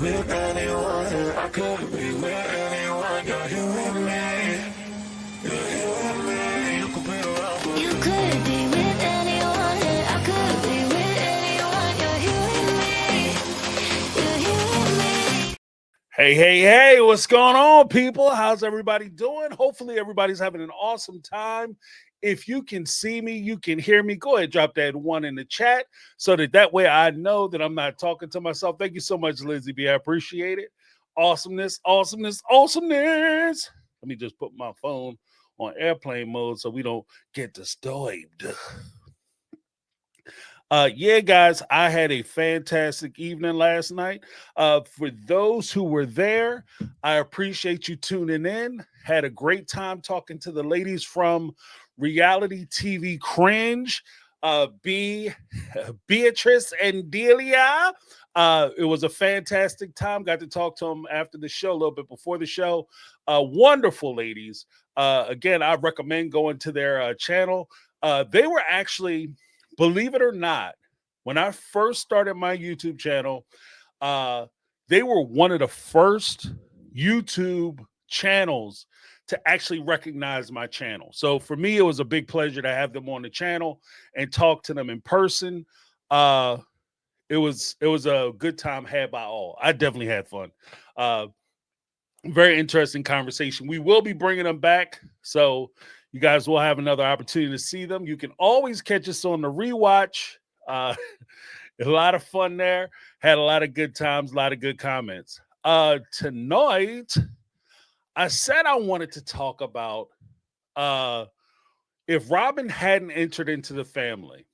with anyone. I could be with anyone. You're here with me. You're here with me. You could be around for You could be with anyone. I could be with anyone. You're here with me. You're here with me. Hey, what's going on, people? How's everybody doing? Hopefully everybody's having an awesome time. If you can see me, you can hear me, go ahead, drop that one in the chat so that way I know that I'm not talking to myself. Thank you so much, Lizzie B. I appreciate it. Awesomeness. Let me just put my phone on airplane mode so we don't get disturbed. Yeah, guys, I had a fantastic evening last night. For those who were there, I appreciate you tuning in. Had a great time talking to the ladies from Reality TV Cringe, Beatrice and Delia. It was a fantastic time. Got to talk to them after the show, a little bit before the show. Wonderful ladies. Again, I recommend going to their channel. They were actually, believe it or not, when I first started my YouTube channel, they were one of the first YouTube channels to actually recognize my channel. So for me, it was a big pleasure to have them on the channel and talk to them in person. It was a good time had by all. I definitely had fun. Very interesting conversation. We will be bringing them back, so you guys will have another opportunity to see them. You can always catch us on the rewatch. A lot of fun there. Had a lot of good times, a lot of good comments. Tonight, I said I wanted to talk about if Robyn hadn't entered into the family,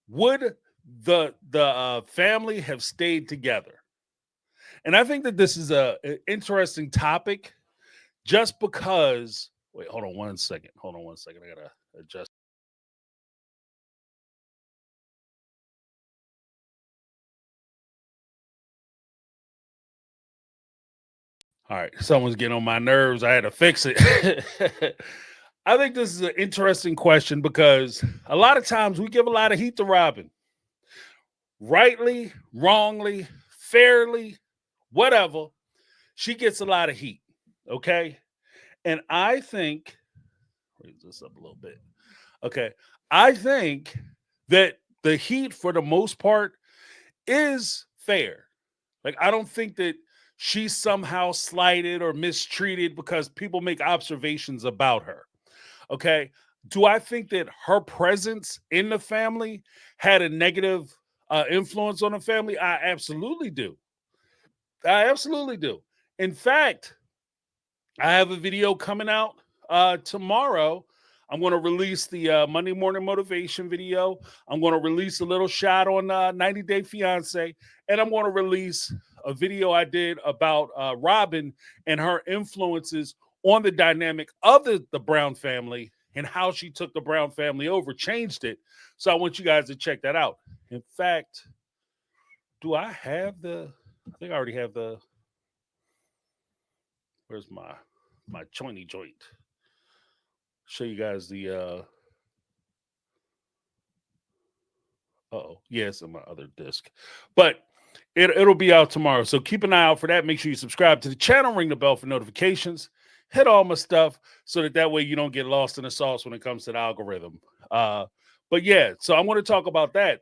would the family have stayed together? And I think that this is an interesting topic just because. Wait, hold on one second. I got to adjust. All right, someone's getting on my nerves. I had to fix it. I think this is an interesting question because a lot of times we give a lot of heat to Robyn. Rightly, wrongly, fairly, whatever, she gets a lot of heat, okay? And I think, raise this up a little bit. Okay, I think that the heat for the most part is fair. Like, I don't think that she's somehow slighted or mistreated because people make observations about her. Okay. Do I think that her presence in the family had a negative influence on the family? I absolutely do. In fact, I have a video coming out tomorrow. I'm going to release the Monday Morning Motivation video. I'm going to release a little shot on 90 Day Fiance. And I'm going to release a video I did about Robyn and her influences on the dynamic of the Brown family and how she took the Brown family over, changed it. So I want you guys to check that out. In fact, do I have I think I already have where's my jointy joint? Show you guys the yes, on my other disc. But it'll be out tomorrow. So keep an eye out for that. Make sure you subscribe to the channel, ring the bell for notifications, hit all my stuff so that way you don't get lost in the sauce when it comes to the algorithm. But yeah, so I want to talk about that.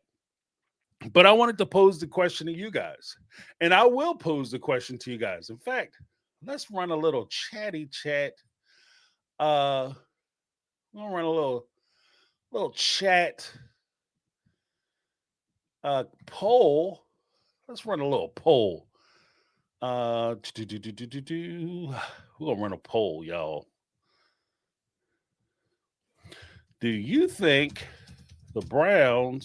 But I wanted to pose the question to you guys. And I will pose the question to you guys. In fact, let's run a little chatty chat. We'll run a little chat poll. Let's run a little poll. We're gonna run a poll, y'all. Do you think the Brown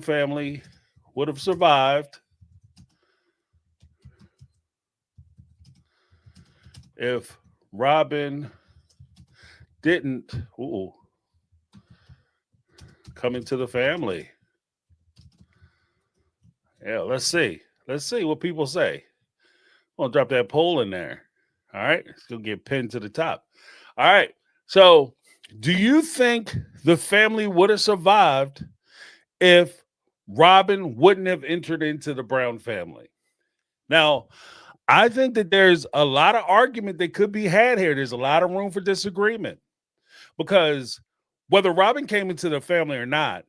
family would have survived if Robyn didn't come into the family? Yeah, let's see what people say. I'm gonna drop that poll in there. All right, it's gonna get pinned to the top. All right, so do you think the family would have survived if Robyn wouldn't have entered into the Brown family. Now, I think that there's a lot of argument that could be had here. There's a lot of room for disagreement because whether Robyn came into the family or not,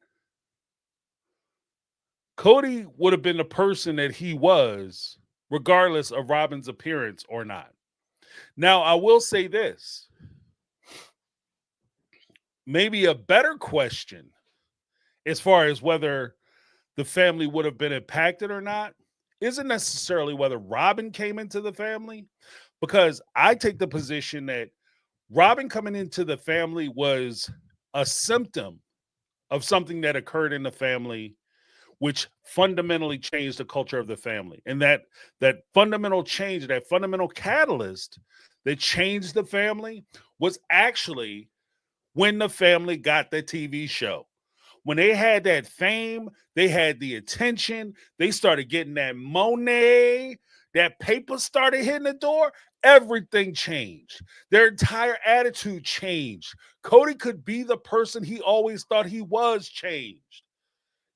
Cody would have been the person that he was, regardless of Robyn's appearance or not. Now, I will say this. Maybe a better question as far as whether the family would have been impacted or not isn't necessarily whether Robyn came into the family, because I take the position that Robyn coming into the family was a symptom of something that occurred in the family which fundamentally changed the culture of the family. And that fundamental change, that fundamental catalyst that changed the family was actually when the family got the TV show. When they had that fame, they had the attention, they started getting that money, that paper started hitting the door, everything changed. Their entire attitude changed. Cody could be the person he always thought he was changed.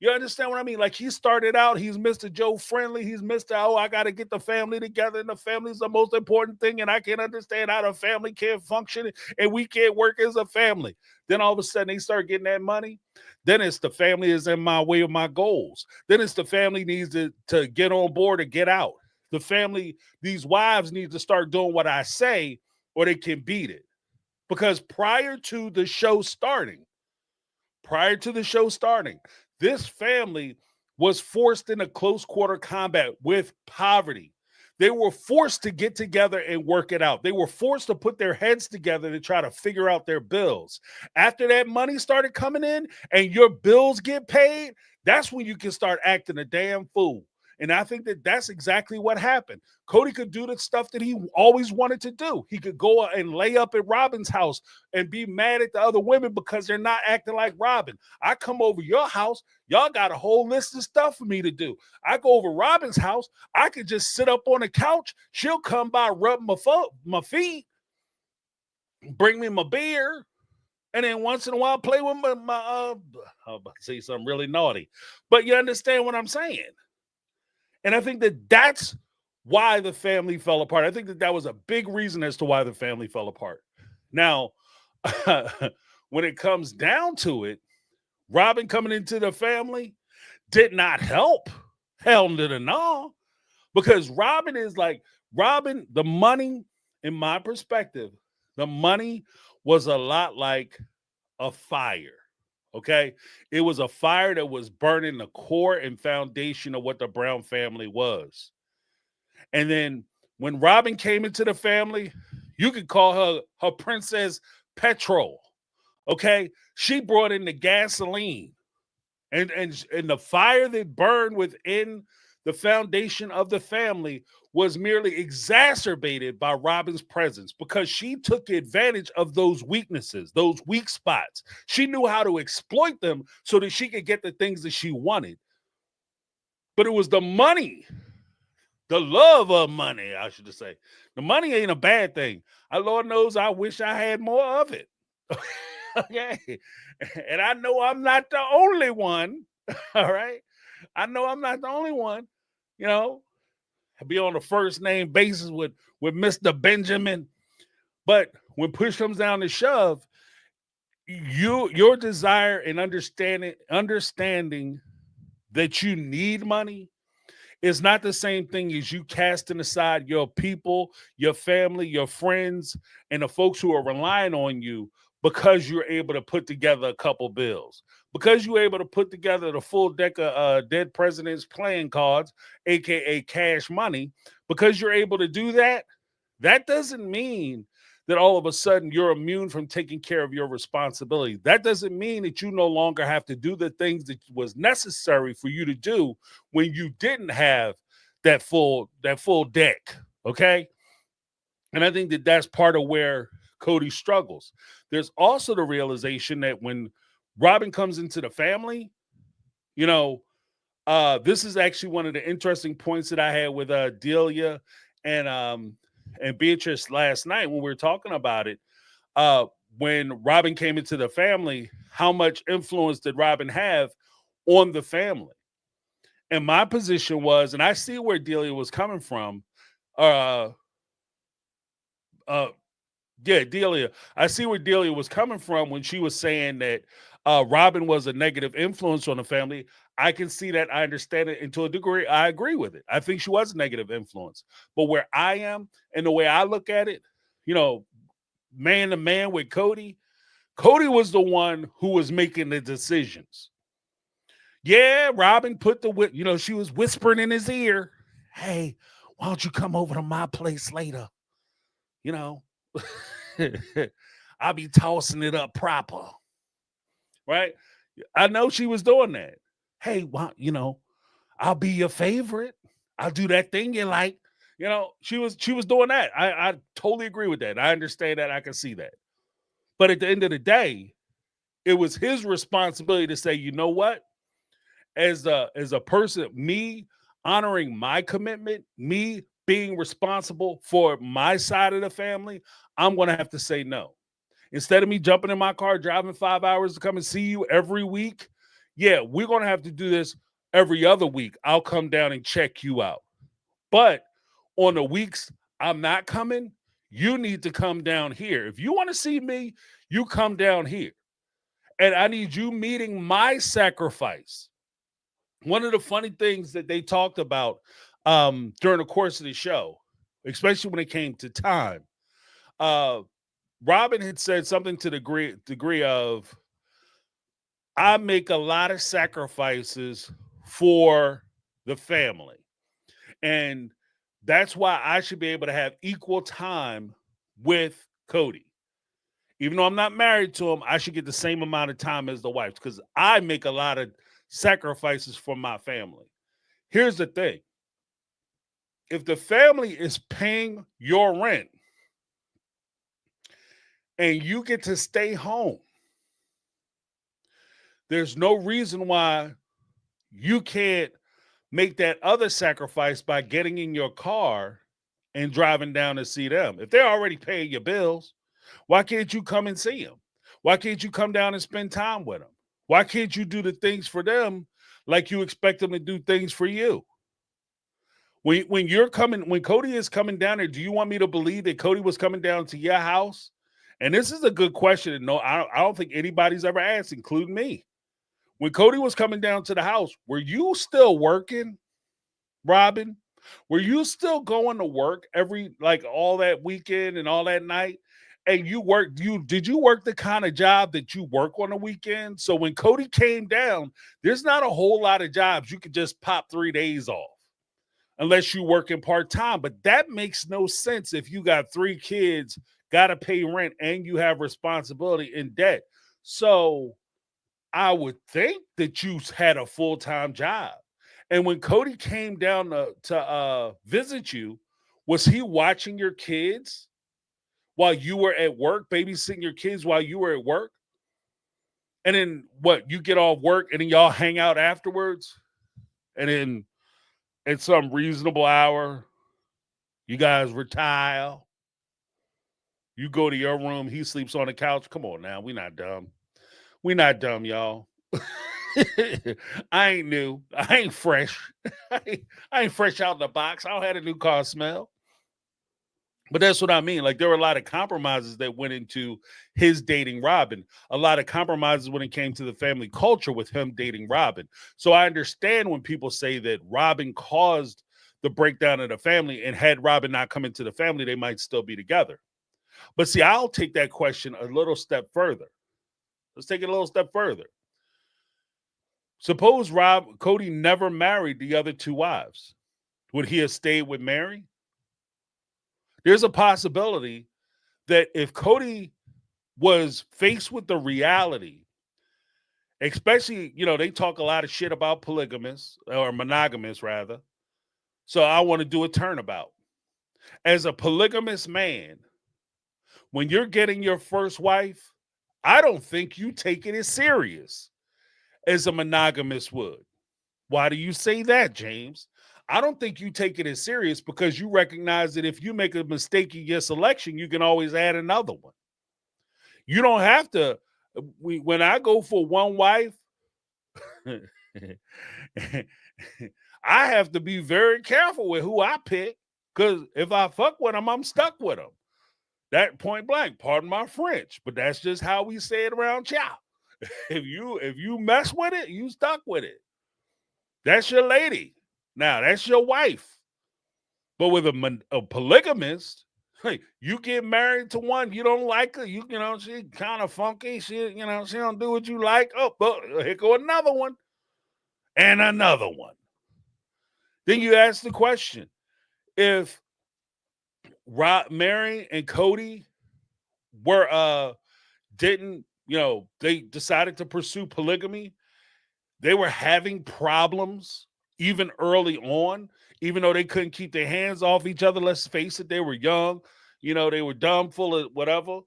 You understand what I mean? Like, he started out, he's Mr. Joe Friendly. He's Mr. Oh, I got to get the family together, and the family's the most important thing, and I can't understand how the family can't function, and we can't work as a family. Then all of a sudden, they start getting that money. Then it's the family is in my way of my goals. Then it's the family needs to get on board or get out. The family, these wives need to start doing what I say, or they can beat it. Because prior to the show starting, this family was forced into close quarter combat with poverty. They were forced to get together and work it out. They were forced to put their heads together to try to figure out their bills. After that money started coming in and your bills get paid, that's when you can start acting a damn fool. And I think that that's exactly what happened. Cody could do the stuff that he always wanted to do. He could go and lay up at Robyn's house and be mad at the other women because they're not acting like Robyn. I come over your house, y'all got a whole list of stuff for me to do. I go over Robyn's house, I could just sit up on the couch. She'll come by, rub my feet, bring me my beer, and then once in a while play with I'm about to say something really naughty. But you understand what I'm saying? And I think that that's why the family fell apart. I think that was a big reason as to why the family fell apart. Now, when it comes down to it, Robyn coming into the family did not help. Hell to no. Because Robyn, the money, in my perspective, the money was a lot like a fire. Okay, it was a fire that was burning the core and foundation of what the Brown family was. And then when Robyn came into the family, you could call her Princess Petrol. Okay, she brought in the gasoline, and the fire that burned within the foundation of the family was merely exacerbated by Robyn's presence because she took advantage of those weaknesses, those weak spots. She knew how to exploit them so that she could get the things that she wanted. But it was the money, the love of money, I should say. The money ain't a bad thing. Lord knows I wish I had more of it. Okay. And I know I'm not the only one. All right. I know I'm not the only one. You know, be on a first name basis with Mr. Benjamin. But when push comes down to shove, your desire and understanding that you need money is not the same thing as you casting aside your people, your family, your friends, and the folks who are relying on you because you're able to put together a couple bills, because you're able to put together the full deck of dead presidents playing cards, aka cash money. Because you're able to do that, that doesn't mean that all of a sudden you're immune from taking care of your responsibility. That doesn't mean that you no longer have to do the things that was necessary for you to do when you didn't have that full deck. Okay. And I think that that's part of where Cody struggles. There's also the realization that when Robyn comes into the family, you know, this is actually one of the interesting points that I had with Delia and Beatrice last night when we were talking about it. When Robyn came into the family, how much influence did Robyn have on the family? And my position was, and I see where Delia was coming from. Uh, yeah, Delia. I see where Delia was coming from when she was saying that Robyn was a negative influence on the family. I can see that. I understand it, and to a degree, I agree with it. I think she was a negative influence. But where I am and the way I look at it, man to man with Cody, Cody was the one who was making the decisions. Yeah, Robyn put she was whispering in his ear, "Hey, why don't you come over to my place later? You know, I'll be tossing it up proper." Right? I know she was doing that. Hey, I'll be your favorite. I'll do that thing you like. She was doing that. I totally agree with that. I understand that. I can see that. But at the end of the day, it was his responsibility to say, you know what? As a person, me honoring my commitment, me being responsible for my side of the family, I'm going to have to say no. Instead of me jumping in my car, driving 5 hours to come and see you every week, yeah, we're going to have to do this every other week. I'll come down and check you out. But on the weeks I'm not coming, you need to come down here. If you want to see me, you come down here. And I need you meeting my sacrifice. One of the funny things that they talked about during the course of the show, especially when it came to time, Robyn had said something to the degree of, I make a lot of sacrifices for the family. And that's why I should be able to have equal time with Cody. Even though I'm not married to him, I should get the same amount of time as the wife because I make a lot of sacrifices for my family. Here's the thing. If the family is paying your rent and you get to stay home, there's no reason why you can't make that other sacrifice by getting in your car and driving down to see them. If they're already paying your bills, why can't you come and see them? Why can't you come down and spend time with them? Why can't you do the things for them like you expect them to do things for you? When Cody is coming down there, do you want me to believe that Cody was coming down to your house? And this is a good question. And no, I don't think anybody's ever asked, including me. When Cody was coming down to the house, were you still working, Robyn? Were you still going to work all that weekend and all that night? And did you work the kind of job that you work on the weekend? So when Cody came down, there's not a whole lot of jobs you could just pop 3 days off unless you work in part-time. But that makes no sense if you got 3 kids, got to pay rent, and you have responsibility and debt. So I would think that you had a full-time job. And when Cody came down to visit you, was he watching your kids while you were at work, babysitting your kids while you were at work? And then you get off work and then y'all hang out afterwards? And then at some reasonable hour, you guys retire. You go to your room. He sleeps on the couch. Come on now. We're not dumb. We're not dumb, y'all. I ain't new. I ain't fresh. I ain't fresh out the box. I don't have a new car smell. But that's what I mean. Like, there were a lot of compromises that went into his dating Robyn. A lot of compromises when it came to the family culture with him dating Robyn. So I understand when people say that Robyn caused the breakdown of the family, and had Robyn not come into the family, they might still be together. But see, I'll take that question a little step further. Let's take it a little step further. Suppose Cody never married the other 2 wives. Would he have stayed with Mary? There's a possibility that if Cody was faced with the reality, especially, they talk a lot of shit about polygamists, or monogamous rather. So I want to do a turnabout. As a polygamous man, when you're getting your first wife, I don't think you take it as serious as a monogamous would. Why do you say that, James? I don't think you take it as serious because you recognize that if you make a mistake in your selection, you can always add another one. You don't have to. When I go for one wife, I have to be very careful with who I pick, because if I fuck with them, I'm stuck with them. That point blank, pardon my French, but that's just how we say it around Chow. If you mess with it, you stuck with it. That's your lady. Now, that's your wife. But with a polygamist, hey, you get married to one, you don't like her, you know, she kind of funky, she don't do what you like. Oh, but here go another one and another one. Then you ask the question, if Mary and Cody were they decided to pursue polygamy, they were having problems even early on, even though they couldn't keep their hands off each other. Let's face it, they were young, they were dumb, full of whatever,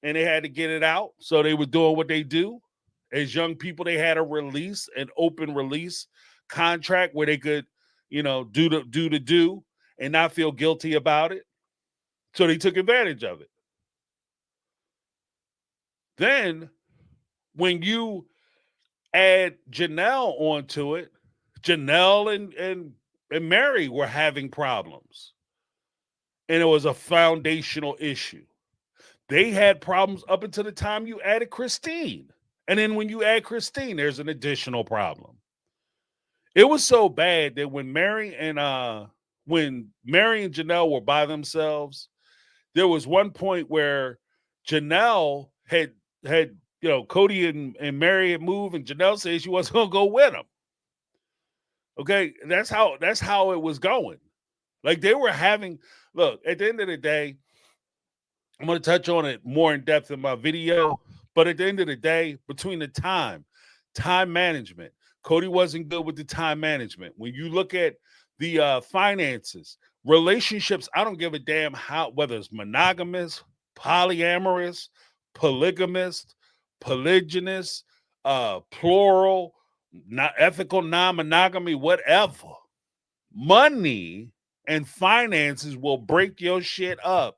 and they had to get it out. So they were doing what they do. As young people, they had an open release contract where they could, do and not feel guilty about it. So they took advantage of it. Then when you add Janelle onto it, Janelle and Mary were having problems. And it was a foundational issue. They had problems up until the time you added Christine. And then when you add Christine, there's an additional problem. It was so bad that when Mary and Janelle were by themselves, there was one point where Janelle had Cody and Mary had moved, and Janelle said she wasn't gonna go with them. Okay, that's how it was going. Like, they were having, look, at the end of the day, I'm going to touch on it more in depth in my video, but at the end of the day, between the time management, Cody wasn't good with the time management. When you look at the finances, relationships, I don't give a damn whether it's monogamous, polyamorous, polygamist, polygynous, plural, not ethical, non-monogamy, whatever. Money and finances will break your shit up,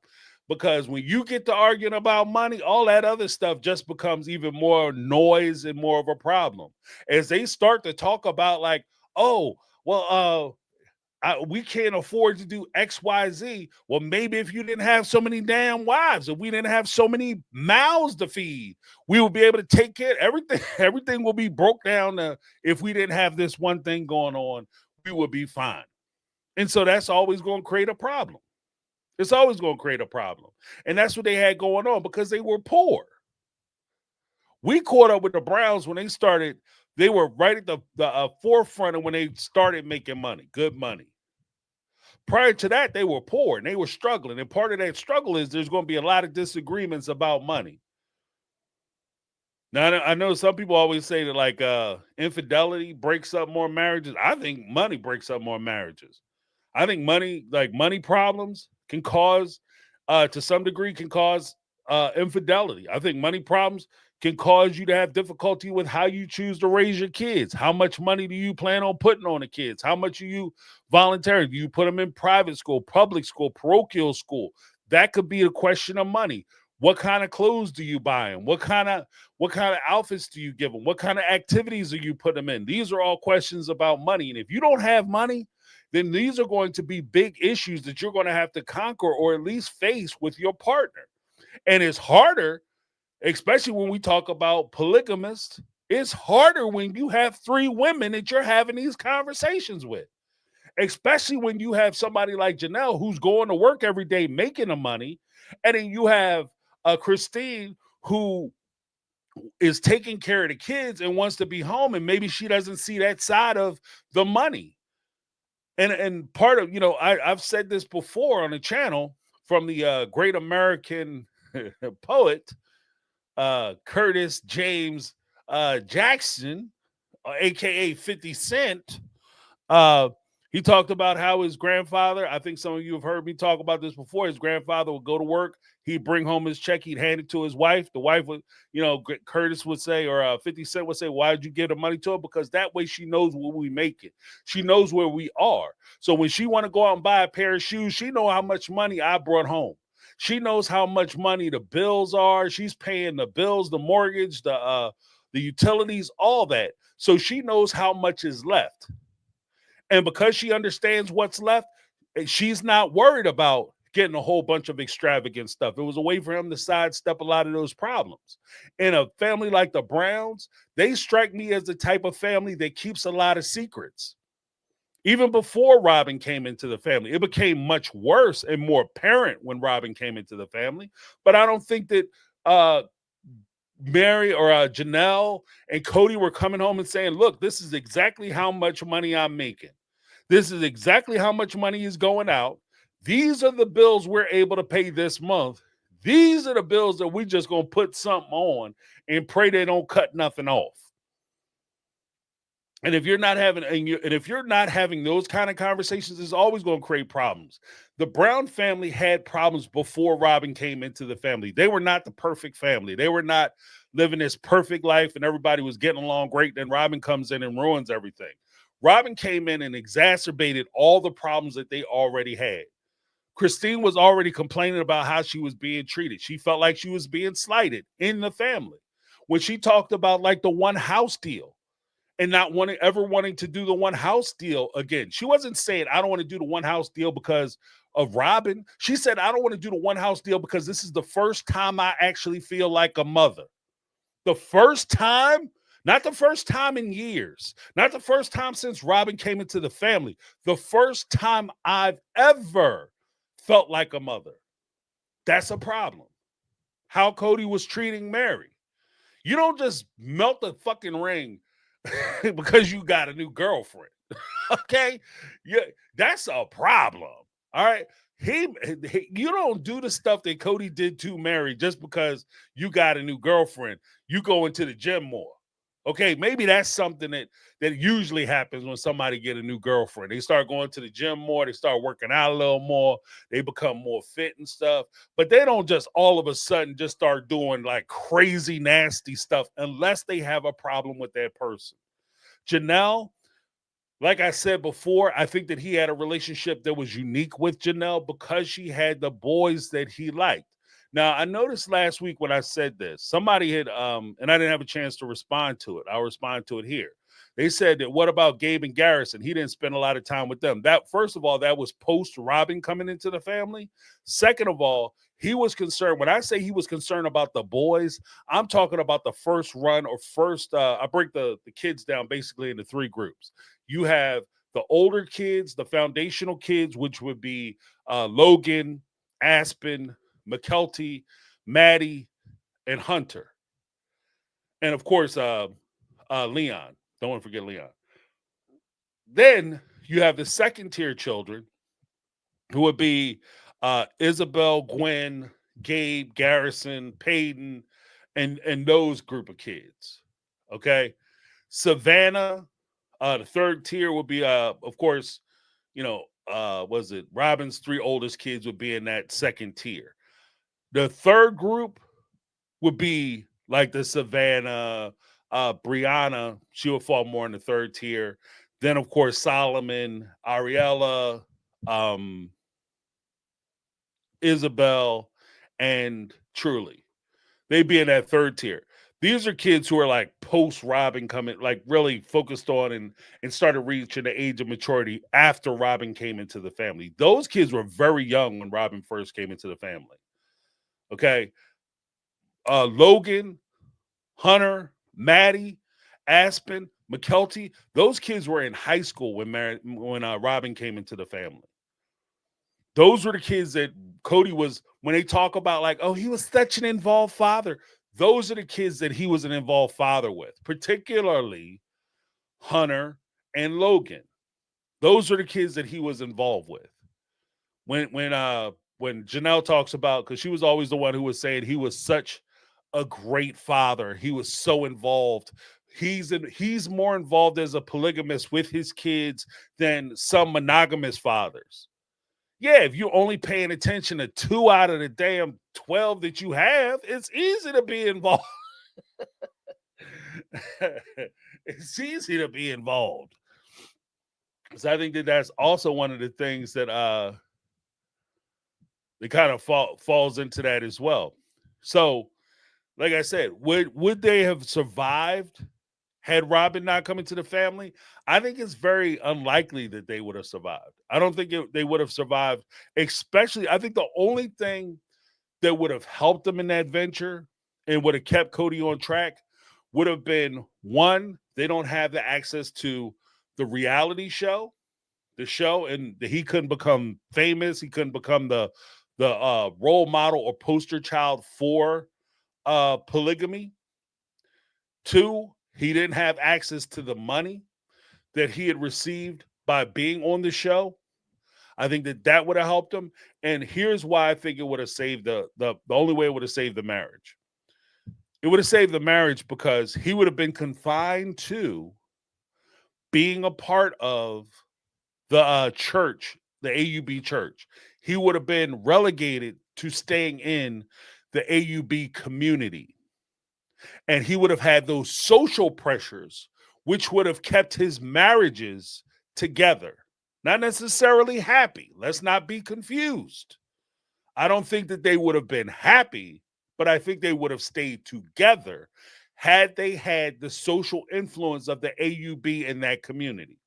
because when you get to arguing about money, all that other stuff just becomes even more noise and more of a problem. As they start to talk about, like, oh, well, we can't afford to do X, Y, Z. Well, maybe if you didn't have so many damn wives, if we didn't have so many mouths to feed, we would be able to take care of everything. Everything will be broke down. If we didn't have this one thing going on, we would be fine. And so that's always going to create a problem. It's always going to create a problem. And that's what they had going on, because they were poor. We caught up with the Browns when they started. They were right at the forefront of when they started making money, good money. Prior to that, they were poor and they were struggling. And part of that struggle is there's going to be a lot of disagreements about money. Now, I know some people always say that, like, infidelity breaks up more marriages. I think money breaks up more marriages. I think money problems can cause, to some degree, infidelity. I think money problems can cause you to have difficulty with how you choose to raise your kids. How much money do you plan on putting on the kids? How much are you volunteering? Do you put them in private school, public school, parochial school? That could be a question of money. What kind of clothes do you buy them? What kind of outfits do you give them? What kind of activities do you put them in? These are all questions about money. And if you don't have money, then these are going to be big issues that you're going to have to conquer, or at least face with your partner. And it's harder, especially when we talk about polygamists. It's harder when you have 3 women that you're having these conversations with, especially when you have somebody like Janelle who's going to work every day making the money. And then you have Christine who is taking care of the kids and wants to be home, and maybe she doesn't see that side of the money. And part of, I've said this before on the channel, from the great American poet, Curtis James Jackson, aka 50 Cent. He talked about how his grandfather, I think some of you have heard me talk about this before, his grandfather would go to work, he'd bring home his check, he'd hand it to his wife. The wife would, Curtis would say, or 50 Cent would say, why did you give the money to her? Because that way she knows what we make it. She knows where we are. So when she want to go out and buy a pair of shoes, she know how much money I brought home. She knows how much money the bills are. She's paying the bills, the mortgage, the utilities, all that. So she knows how much is left. And because she understands what's left, she's not worried about getting a whole bunch of extravagant stuff. It was a way for him to sidestep a lot of those problems. In a family like the Browns, they strike me as the type of family that keeps a lot of secrets. Even before Robyn came into the family, it became much worse and more apparent when Robyn came into the family. But I don't think that Mary or Janelle and Cody were coming home and saying, look, this is exactly how much money I'm making. This is exactly how much money is going out. These are the bills we're able to pay this month. These are the bills that we just going to put something on and pray they don't cut nothing off. And if you're not having those kind of conversations, it's always going to create problems. The Brown family had problems before Robyn came into the family. They were not the perfect family. They were not living this perfect life and everybody was getting along great. Then Robyn comes in and ruins everything. Robyn came in and exacerbated all the problems that they already had. Christine was already complaining about how she was being treated. She felt like she was being slighted in the family. When she talked about like the one house deal, and not wanting to do the one house deal again. She wasn't saying, I don't want to do the one house deal because of Robyn. She said, I don't want to do the one house deal because this is the first time I actually feel like a mother. The first time, not the first time in years, not the first time since Robyn came into the family, the first time I've ever felt like a mother. That's a problem. How Cody was treating Mary. You don't just melt the fucking ring because you got a new girlfriend. Okay? Yeah, that's a problem. All right. You don't do the stuff that Cody did to Mary just because you got a new girlfriend. You go into the gym more. Okay, maybe that's something that usually happens when somebody get a new girlfriend. They start going to the gym more, they start working out a little more, they become more fit and stuff. But they don't just all of a sudden just start doing like crazy nasty stuff unless they have a problem with that person. Janelle, like I said before, I think that he had a relationship that was unique with Janelle because she had the boys that he liked. Now, I noticed last week when I said this, somebody had, and I didn't have a chance to respond to it. I'll respond to it here. They said that, what about Gabe and Garrison? He didn't spend a lot of time with them. That, first of all, that was post Robyn coming into the family. Second of all, he was concerned. When I say he was concerned about the boys, I'm talking about the first run or first, I break the kids down basically into three groups. You have the older kids, the foundational kids, which would be Logan, Aspen, McKelty, Maddie, and Hunter. And of course, Leon. Don't want to forget Leon. Then you have the second tier children who would be Isabel, Gwen, Gabe, Garrison, Peyton, and those group of kids. Okay. Savannah, the third tier would be, of course, was it Robyn's three oldest kids would be in that second tier. The third group would be like the Savannah, Brianna. She would fall more in the third tier. Then, of course, Solomon, Ariella, Isabel, and Truly. They'd be in that third tier. These are kids who are like post Robyn coming, like really focused on and started reaching the age of maturity after Robyn came into the family. Those kids were very young when Robyn first came into the family. Okay. Logan, Hunter, Maddie, Aspen, McKelty, those kids were in high school when Robyn came into the family. Those were the kids that Cody was, when they talk about like, oh, he was such an involved father. Those are the kids that he was an involved father with, particularly Hunter and Logan. Those are the kids that he was involved with. When Janelle talks about, because she was always the one who was saying he was such a great father. He was so involved. He's more involved as a polygamist with his kids than some monogamous fathers. Yeah, if you're only paying attention to 2 out of the damn 12 that you have, it's easy to be involved. It's easy to be involved. So I think that that's also one of the things that kind of falls into that as well. So, like I said, would they have survived had Robyn not come into the family, I think it's very unlikely that they would have survived. I don't think they would have survived, especially, I think the only thing that would have helped them in that venture and would have kept Kody on track would have been, one, they don't have the access to the reality show, and he couldn't become famous. He couldn't become the role model or poster child for polygamy. Two, he didn't have access to the money that he had received by being on the show. I think that would have helped him. And here's why I think it would have saved the only way it would have saved the marriage. It would have saved the marriage because he would have been confined to being a part of the church, the AUB church. He would have been relegated to staying in the AUB community. And he would have had those social pressures, which would have kept his marriages together. Not necessarily happy. Let's not be confused. I don't think that they would have been happy, but I think they would have stayed together had they had the social influence of the AUB in that community.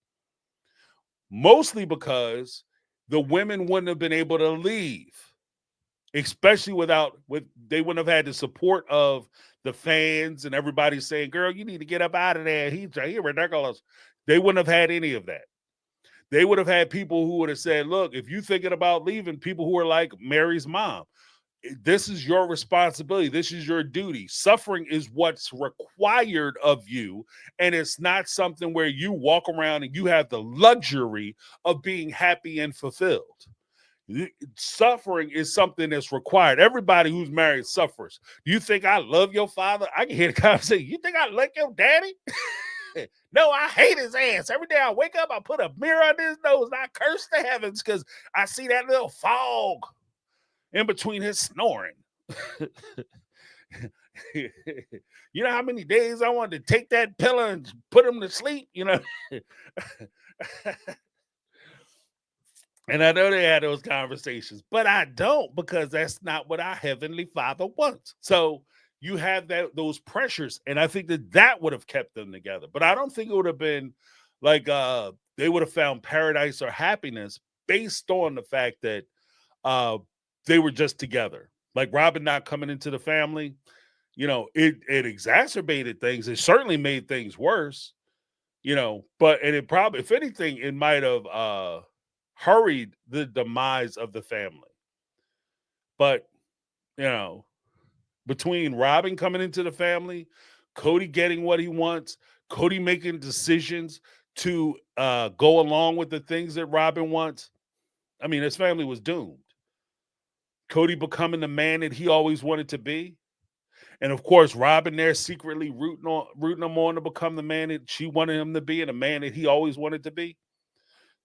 Mostly because the women wouldn't have been able to leave, especially they wouldn't have had the support of the fans and everybody saying, girl, you need to get up out of there. He's ridiculous. They wouldn't have had any of that. They would have had people who would have said, look, if you're thinking about leaving, people who are like Mary's mom, this is your responsibility. This is your duty. Suffering is what's required of you. And it's not something where you walk around and you have the luxury of being happy and fulfilled. Suffering is something that's required. Everybody who's married suffers. Do you think I love your father? I can hear the conversation. You think I like your daddy? No, I hate his ass. Every day I wake up, I put a mirror on his nose and I curse the heavens because I see that little fog in between his snoring. You know how many days I wanted to take that pillow and put him to sleep, you know? And I know they had those conversations, but I don't, because that's not what our Heavenly Father wants. So you have those pressures, and I think that would have kept them together. But I don't think it would have been like they would have found paradise or happiness based on the fact that they were just together. Like Robyn not coming into the family, you know, it exacerbated things. It certainly made things worse, you know, and it probably, if anything, it might have hurried the demise of the family. But, you know, between Robyn coming into the family, Kody getting what he wants, Kody making decisions to go along with the things that Robyn wants, I mean, his family was doomed. Kody becoming the man that he always wanted to be. And of course, Robyn there secretly rooting him on to become the man that she wanted him to be and the man that he always wanted to be.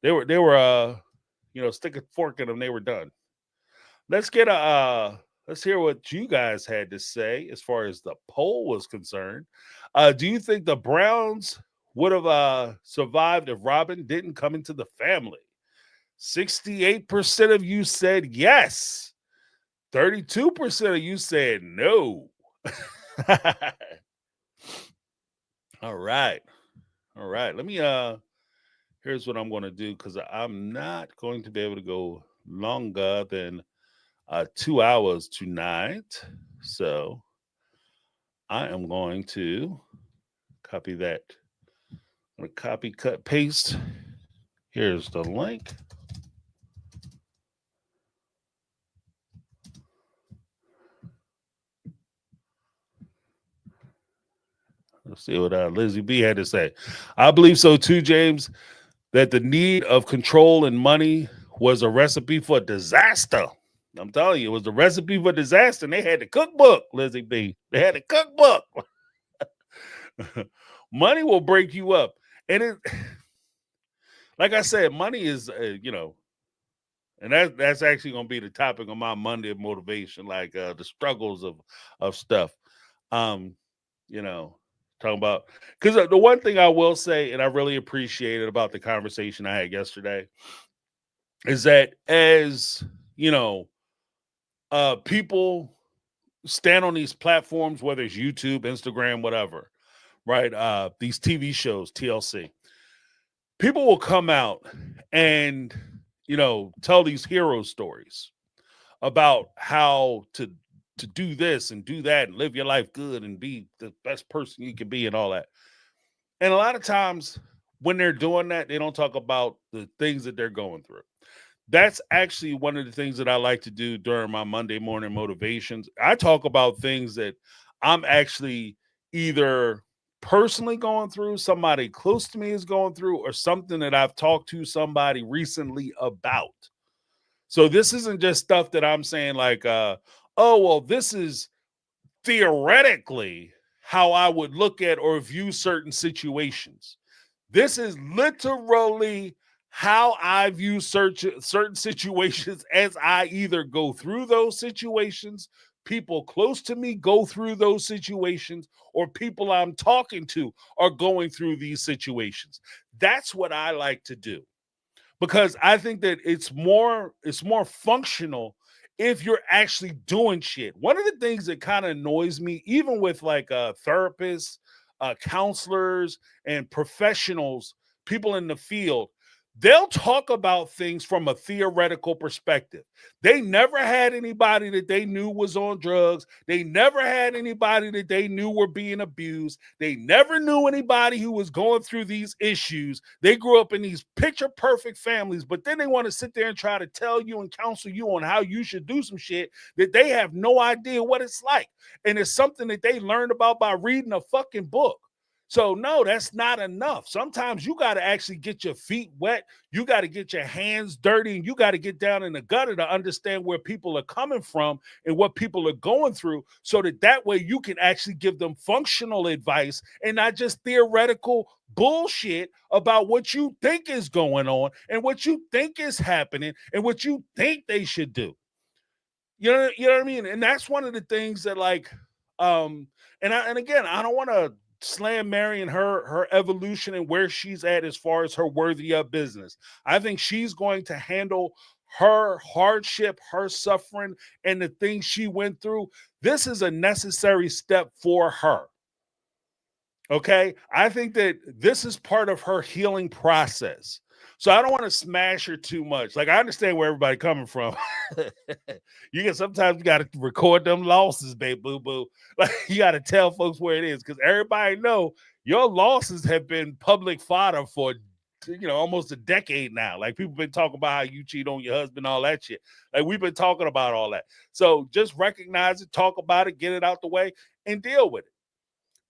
They were you know, stick a fork in them, they were done. Let's hear what you guys had to say as far as the poll was concerned. Do you think the Browns would have survived if Robyn didn't come into the family? 68% of you said yes. 32% of you said no. All right. Let me here's what I'm going to do, because I'm not going to be able to go longer than 2 hours tonight. So I am going to copy that. I'm going to copy, cut, paste. Here's the link. Let's see what Lizzie B had to say. I believe so too, James, that the need of control and money was a recipe for disaster. I'm telling you, it was the recipe for disaster. And they had the cookbook, Lizzie B. They had the cookbook. Money will break you up. And it, like I said, money is, you know, and that's actually going to be the topic of my Monday motivation, like the struggles of stuff. You know, talking about, because the one thing I will say, and I really appreciated about the conversation I had yesterday, is that as, you know, people stand on these platforms, whether it's YouTube, Instagram, whatever, right? These TV shows, TLC. People will come out and, tell these hero stories about how to do this and do that and live your life good and be the best person you can be and all that. And a lot of times when they're doing that, they don't talk about the things that they're going through. That's actually one of the things that I like to do during my Monday morning motivations. I talk about things that I'm actually either personally going through, somebody close to me is going through, or something that I've talked to somebody recently about. So this isn't just stuff that I'm saying like, oh, well, this is theoretically how I would look at or view certain situations. This is literally how I view certain situations as I either go through those situations, people close to me go through those situations, or people I'm talking to are going through these situations. That's what I like to do, because I think that it's more functional if you're actually doing shit. One of the things that kind of annoys me, even with like therapists, counselors, and professionals, people in the field, they'll talk about things from a theoretical perspective. They never had anybody that they knew was on drugs. They never had anybody that they knew were being abused. They never knew anybody who was going through these issues. They grew up in these picture perfect families, but then they want to sit there and try to tell you and counsel you on how you should do some shit that they have no idea what it's like. And it's something that they learned about by reading a fucking book. So no, that's not enough. Sometimes you got to actually get your feet wet. You got to get your hands dirty, and you got to get down in the gutter to understand where people are coming from and what people are going through, so that way you can actually give them functional advice and not just theoretical bullshit about what you think is going on and what you think is happening and what you think they should do. You know what I mean? And that's one of the things that, like, and again, I don't want to slam Mary and her evolution and where she's at as far as her worthy of business. I think she's going to handle her hardship, her suffering, and the things she went through. This is a necessary step for her. Okay, I think that this is part of her healing process. So I don't want to smash her too much. Like, I understand where everybody coming from. Sometimes you got to record them losses, babe, boo boo. Like, you got to tell folks where it is, because everybody know your losses have been public fodder for almost a decade now. Like, people been talking about how you cheat on your husband, all that shit. Like, we've been talking about all that. So just recognize it, talk about it, get it out the way, and deal with it.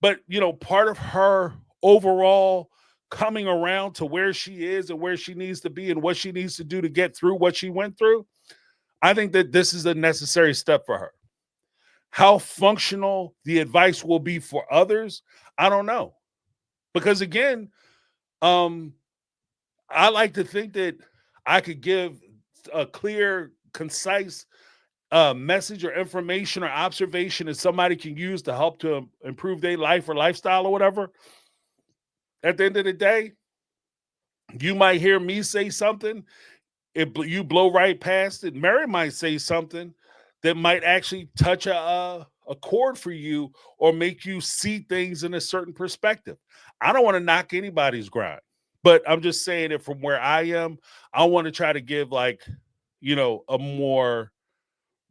But, part of her overall coming around to where she is and where she needs to be and what she needs to do to get through what she went through, I think that this is a necessary step for her. How functional the advice will be for others, I don't know. Because again, I like to think that I could give a clear, concise message or information or observation that somebody can use to help to improve their life or lifestyle or whatever. At the end of the day, you might hear me say something, you blow right past it. Mary might say something that might actually touch a chord for you or make you see things in a certain perspective. I don't want to knock anybody's grind, but I'm just saying that from where I am, I want to try to give a more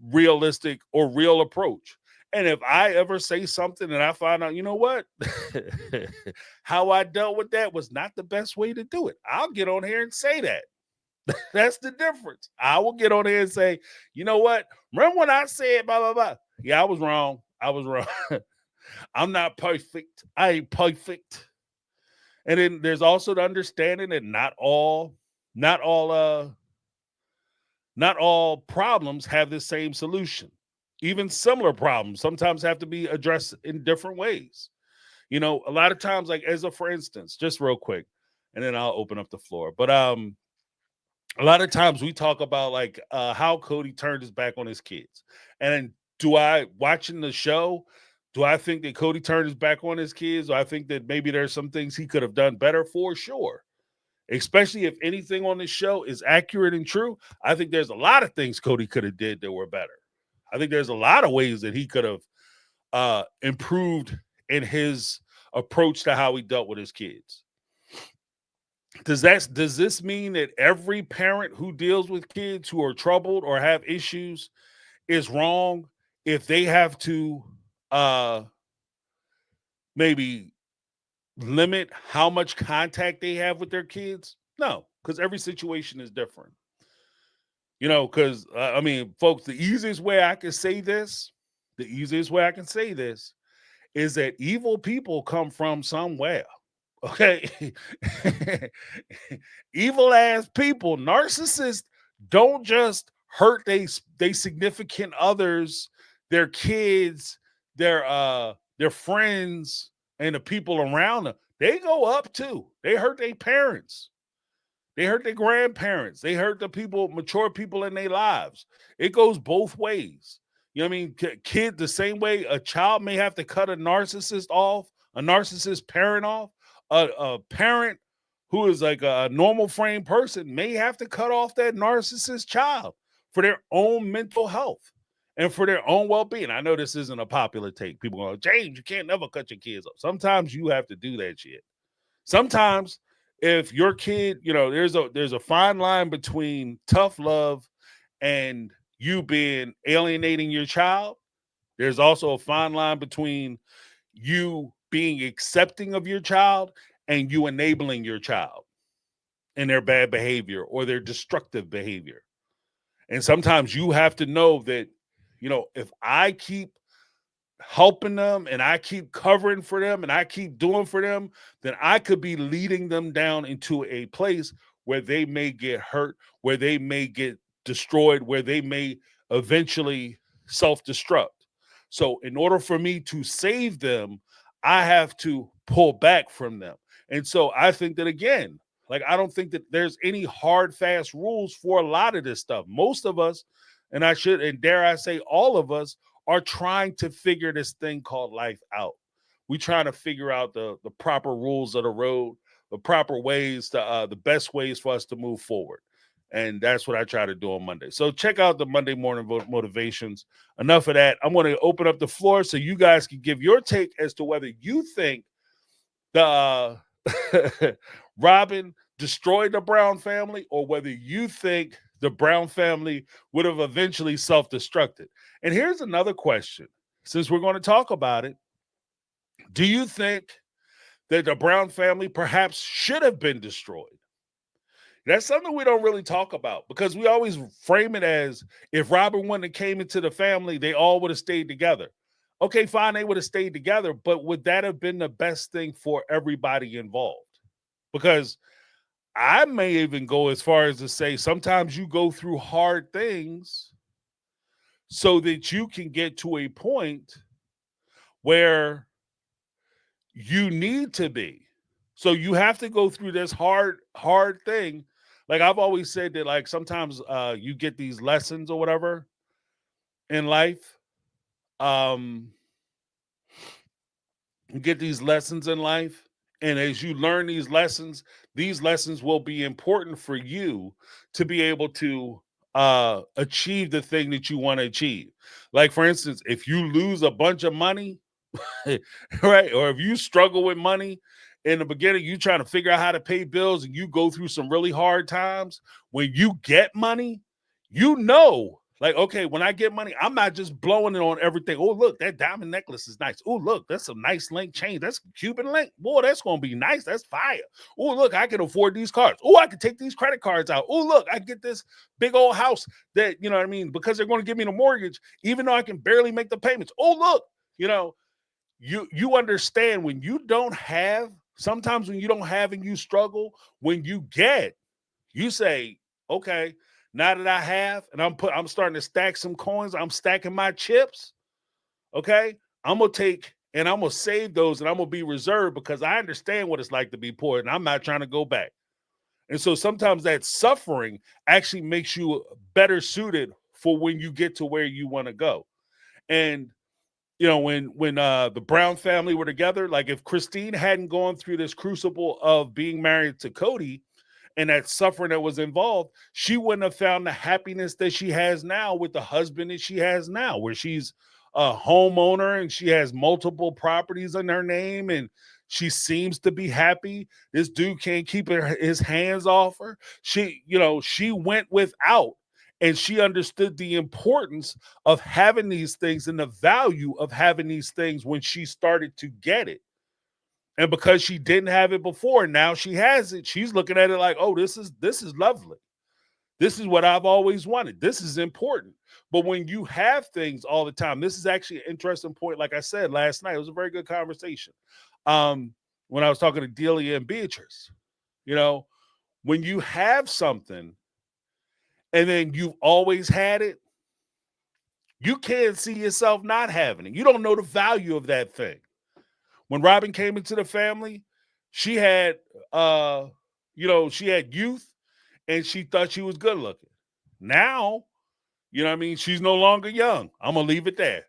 realistic or real approach. And if I ever say something and I find out, you know what, how I dealt with that was not the best way to do it, I'll get on here and say that. That's the difference. I will get on here and say, you know what, remember when I said blah, blah, blah? Yeah, I was wrong. I'm not perfect. I ain't perfect. And then there's also the understanding that not all problems have the same solution. Even similar problems sometimes have to be addressed in different ways. A lot of times, like, for instance, just real quick, and then I'll open up the floor. But a lot of times we talk about like how Cody turned his back on his kids. And watching the show, do I think that Cody turned his back on his kids? Or I think that maybe there's some things he could have done better, for sure. Especially if anything on this show is accurate and true. I think there's a lot of things Cody could have did that were better. I think there's a lot of ways that he could have improved in his approach to how he dealt with his kids. Does this mean that every parent who deals with kids who are troubled or have issues is wrong if they have to maybe limit how much contact they have with their kids? No, because every situation is different. Because I mean, folks, the easiest way I can say this is that evil people come from somewhere. Okay. Evil ass people, narcissists don't just hurt they significant others, their kids, their friends, and the people around them. They go up too. They hurt their parents. They hurt their grandparents. They hurt the people, mature people in their lives. It goes both ways. You know what I mean? Kid, the same way a child may have to cut a narcissist off, a narcissist parent off, a parent who is like a normal frame person may have to cut off that narcissist child for their own mental health and for their own well-being. I know this isn't a popular take. People go, James, you can't never cut your kids off. Sometimes you have to do that shit. Sometimes if your kid, there's a fine line between tough love and you being alienating your child. There's also a fine line between you being accepting of your child and you enabling your child in their bad behavior or their destructive behavior. And sometimes you have to know that, if I keep helping them and I keep covering for them and I keep doing for them, then I could be leading them down into a place where they may get hurt, where they may get destroyed, where they may eventually self-destruct. So in order for me to save them, I have to pull back from them. And so I think that, again, I don't think that there's any hard, fast rules for a lot of this stuff. Most of us, and dare I say all of us, are trying to figure this thing called life out. We trying to figure out the proper rules of the road, the proper ways, the best ways for us to move forward. And that's what I try to do on Monday. So check out the Monday morning motivations. Enough of that. I'm going to open up the floor so you guys can give your take as to whether you think the Robyn destroyed the Brown family or whether you think the Brown family would have eventually self-destructed. And here's another question. Since we're going to talk about it, do you think that the Brown family perhaps should have been destroyed? That's something we don't really talk about because we always frame it as if Robyn wouldn't have came into the family, they all would have stayed together. Okay, fine, they would have stayed together, but would that have been the best thing for everybody involved? Because I may even go as far as to say sometimes you go through hard things so that you can get to a point where you need to be. So you have to go through this hard thing. Like I've always said that sometimes you get these lessons or whatever in life. You get these lessons in life. And as you learn these lessons will be important for you to be able to achieve the thing that you want to achieve. Like, for instance, if you lose a bunch of money, right? Or if you struggle with money in the beginning, you trying to figure out how to pay bills and you go through some really hard times, when you get money, okay, when I get money, I'm not just blowing it on everything. Oh, look, that diamond necklace is nice. Oh, look, that's a nice link chain. That's Cuban link. Boy, that's going to be nice. That's fire. Oh, look, I can afford these cards. Oh, I can take these credit cards out. Oh, look, I get this big old house that, you know what I mean? Because they're going to give me the mortgage, even though I can barely make the payments. Oh, look, you understand when you don't have, sometimes when you don't have and you struggle, when you get, you say, okay, now that I have, and I'm starting to stack some coins, I'm stacking my chips. Okay. I'm going to take and I'm going to save those and I'm going to be reserved because I understand what it's like to be poor and I'm not trying to go back. And so sometimes that suffering actually makes you better suited for when you get to where you want to go. And, when the Brown family were together, like if Christine hadn't gone through this crucible of being married to Cody, and that suffering that was involved, she wouldn't have found the happiness that she has now with the husband that she has now, where she's a homeowner and she has multiple properties in her name and she seems to be happy. This dude can't keep his hands off her. She went without, and she understood the importance of having these things and the value of having these things when she started to get it. And because she didn't have it before, now she has it. She's looking at it like, oh, this is lovely. This is what I've always wanted. This is important. But when you have things all the time, this is actually an interesting point. Like I said last night, it was a very good conversation. When I was talking to Delia and Beatrice, when you have something and then you've always had it, you can't see yourself not having it. You don't know the value of that thing. When Robyn came into the family, she had, she had youth and she thought she was good looking. Now, she's no longer young. I'm going to leave it there.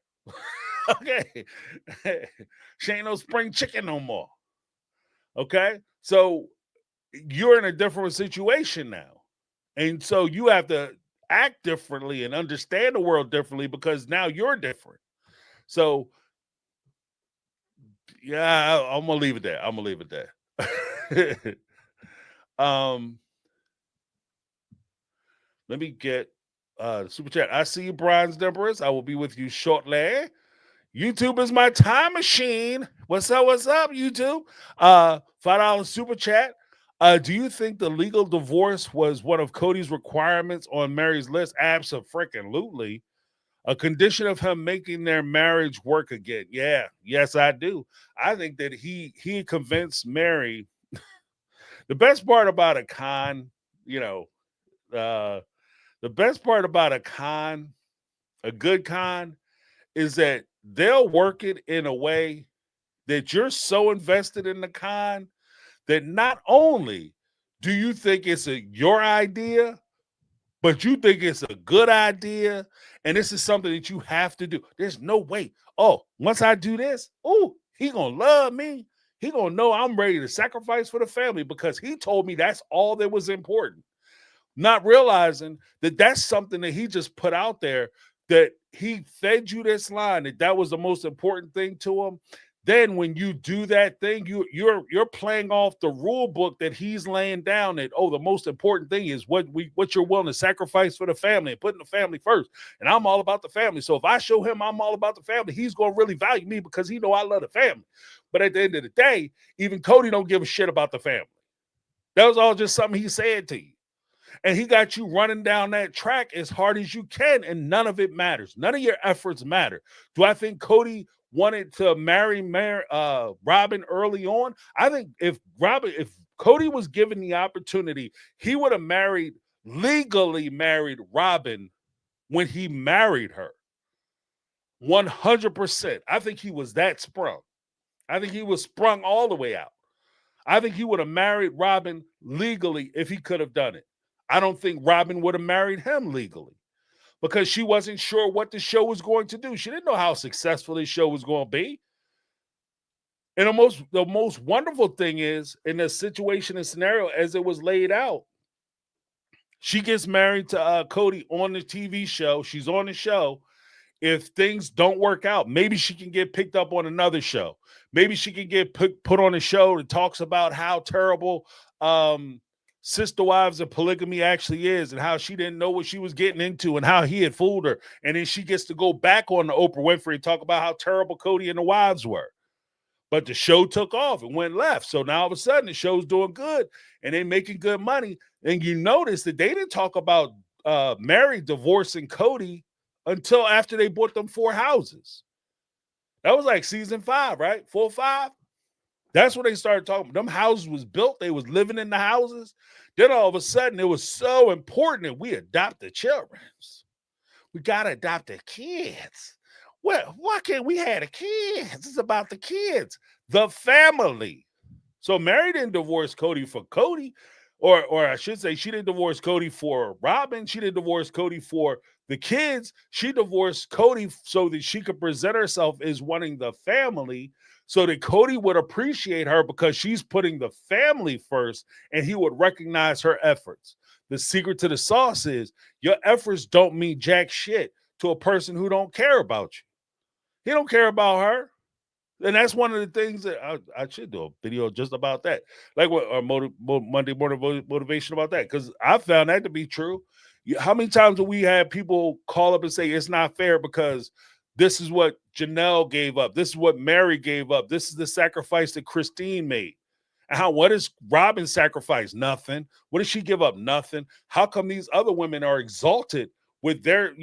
Okay. She ain't no spring chicken no more. Okay. So you're in a different situation now. And so you have to act differently and understand the world differently because now you're different. So yeah, I'm gonna leave it there. Let me get the super chat. I see you, Brian's Deborahs. I will be with you shortly. YouTube is my time machine. What's up, YouTube? $5 super chat. Do you think the legal divorce was one of Cody's requirements on Mary's list? Abso-freaking-lutely. A condition of him making their marriage work again. Yeah, yes, I do. I think that he convinced Mary. The best part about a con, the best part about a good con, is that they'll work it in a way that you're so invested in the con that not only do you think it's your idea, but you think it's a good idea, and this is something that you have to do. There's no way. Oh, once I do this, he gonna love me. He gonna know I'm ready to sacrifice for the family because he told me that's all that was important. Not realizing that that's something that he just put out there, that he fed you this line, that was the most important thing to him. Then when you do that thing, you're playing off the rule book that he's laying down, that, the most important thing is what you're willing to sacrifice for the family and putting the family first. And I'm all about the family. So if I show him I'm all about the family, he's going to really value me because he know I love the family. But at the end of the day, even Cody don't give a shit about the family. That was all just something he said to you. And he got you running down that track as hard as you can, and none of it matters. None of your efforts matter. Do I think Cody wanted to marry Robyn early on? I think if Cody was given the opportunity, he would have legally married Robyn when he married her. 100%. I think he was that sprung. I think he was sprung all the way out. I think he would have married Robyn legally if he could have done it. I don't think Robyn would have married him legally because she wasn't sure what the show was going to do. She didn't know how successful this show was going to be. And the most wonderful thing is, in the situation and scenario as it was laid out, she gets married to Cody on the TV show. She's on the show. If things don't work out, maybe she can get picked up on another show. Maybe she can get put on a show that talks about how terrible Sister Wives and Polygamy actually is, and how she didn't know what she was getting into and how he had fooled her. And then she gets to go back on the Oprah Winfrey and talk about how terrible Cody and the wives were. But the show took off and went left. So now all of a sudden the show's doing good and they making good money. And you notice that they didn't talk about Mary divorcing Cody until after they bought them 4 houses. That was like season 5, right? 4 or 5. That's when they started talking. Them houses was built. They was living in the houses. Then all of a sudden, it was so important that we adopt the children. We got to adopt the kids. Well, why can't we have the kids? It's about the kids, the family. So Mary didn't divorce Cody for Cody, or I should say she didn't divorce Cody for Robyn. She didn't divorce Cody for the kids. She divorced Cody so that she could present herself as wanting the family, so that Cody would appreciate her because she's putting the family first and he would recognize her efforts. The secret to the sauce is your efforts don't mean jack shit to a person who don't care about you. He don't care about her. And that's one of the things that I should do a video just about that, like what our Monday morning motivation about that, because I found that to be true. How many times have we had people call up and say it's not fair because this is what Janelle gave up, this is what Mary gave up, this is the sacrifice that Christine made. And what does Robyn sacrifice? Nothing. What does she give up? Nothing. How come these other women are exalted with their,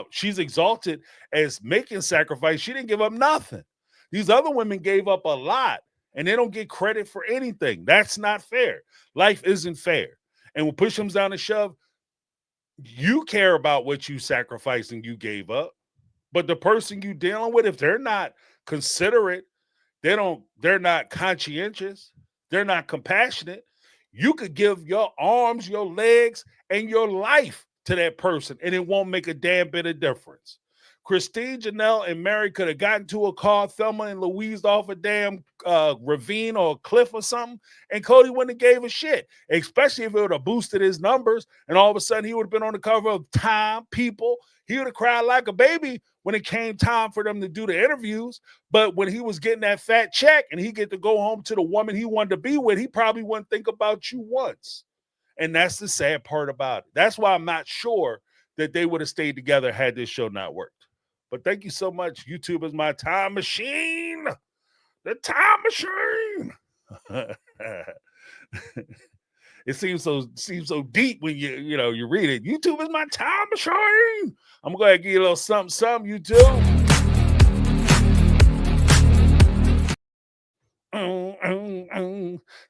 she's exalted as making sacrifice? She didn't give up nothing. These other women gave up a lot and they don't get credit for anything. That's not fair. Life isn't fair. And when push comes down to shove, you care about what you sacrificed and you gave up. But the person you dealing with, if they're not considerate, they're not conscientious, they're not compassionate, you could give your arms, your legs, and your life to that person, and it won't make a damn bit of difference. Christine, Janelle, and Mary could have gotten to a car, Thelma and Louise off a damn ravine or a cliff or something, and Cody wouldn't have gave a shit, especially if it would have boosted his numbers, and all of a sudden he would have been on the cover of Time, People. He would have cried like a baby when it came time for them to do the interviews. But when he was getting that fat check and he get to go home to the woman he wanted to be with, he probably wouldn't think about you once. And that's the sad part about it. That's why I'm not sure that they would have stayed together had this show not worked. But thank you so much. YouTube is my time machine. The time machine. It seems so deep when you read it. YouTube is my time machine. I'm gonna go ahead and give you a little something, YouTube.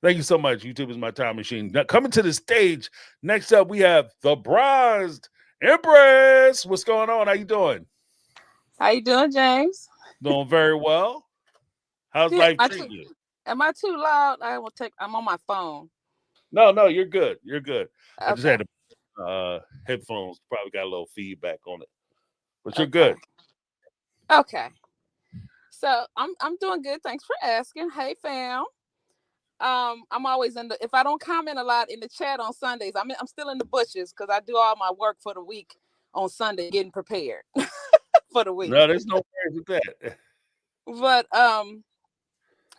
Thank you so much. YouTube is my time machine. Now, coming to the stage, next up we have the Bronzed Empress. What's going on? How you doing? How you doing, James? Doing very well. How's life treating you? Am I too loud? I'm on my phone. No, you're good. You're good. Okay. I just had headphones. Probably got a little feedback on it, but you're good. Okay. So I'm doing good. Thanks for asking. Hey, fam. I'm always if I don't comment a lot in the chat on Sundays, I'm still in the bushes because I do all my work for the week on Sunday, getting prepared for the week. No, there's no worries with that. But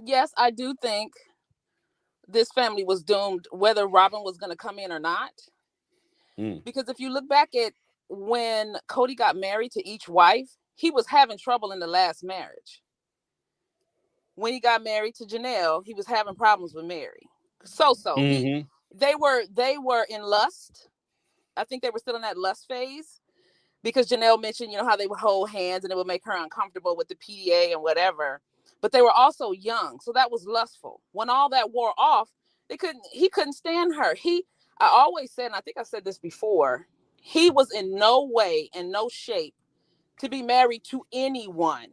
yes, I do think this family was doomed, whether Robyn was going to come in or not. Because if you look back at when Cody got married to each wife, he was having trouble in the last marriage. When he got married to Janelle, he was having problems with Mary. They were in lust. I think they were still in that lust phase because Janelle mentioned, how they would hold hands and it would make her uncomfortable with the PDA and whatever. But they were also young, so that was lustful. When all that wore off, he couldn't stand her. I always said, and I think I said this before, he was in no way and no shape to be married to anyone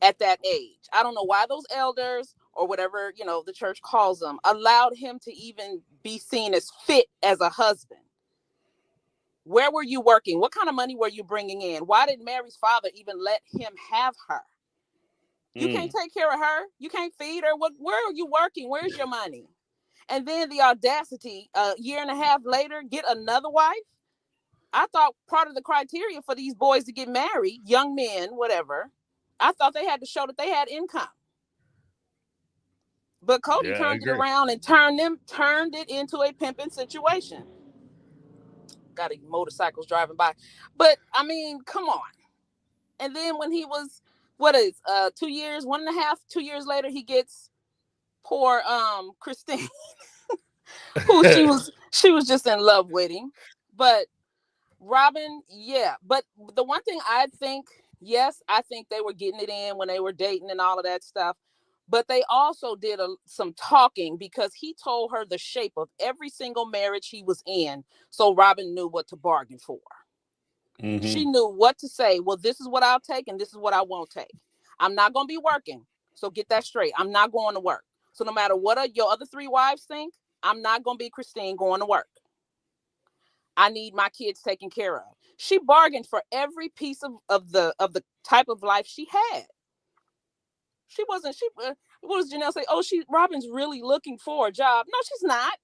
at that age. I don't know why those elders or whatever, the church calls them, allowed him to even be seen as fit as a husband. Where were you working? What kind of money were you bringing in? Why did Mary's father even let him have her? You can't take care of her. You can't feed her. Where are you working? Where's your money? And then the audacity, a year and a half later, get another wife. I thought part of the criteria for these boys to get married, young men, whatever, I thought they had to show that they had income. But Cody turned it around and turned it into a pimping situation. Got motorcycles driving by. But I mean, come on. And then when he was, 2 years, 2 years later, he gets poor Christine, who she was just in love with him. But Robyn, yeah. But the one thing I think they were getting it in when they were dating and all of that stuff. But they also did some talking because he told her the shape of every single marriage he was in. So Robyn knew what to bargain for. Mm-hmm. She knew what to say. Well, this is what I'll take and this is what I won't take. I'm not going to be working. So get that straight. I'm not going to work. So no matter what your other 3 wives think, I'm not going to be Christine going to work. I need my kids taken care of. She bargained for every piece of the type of life she had. What does Janelle say? Oh, Robyn's really looking for a job. No, she's not.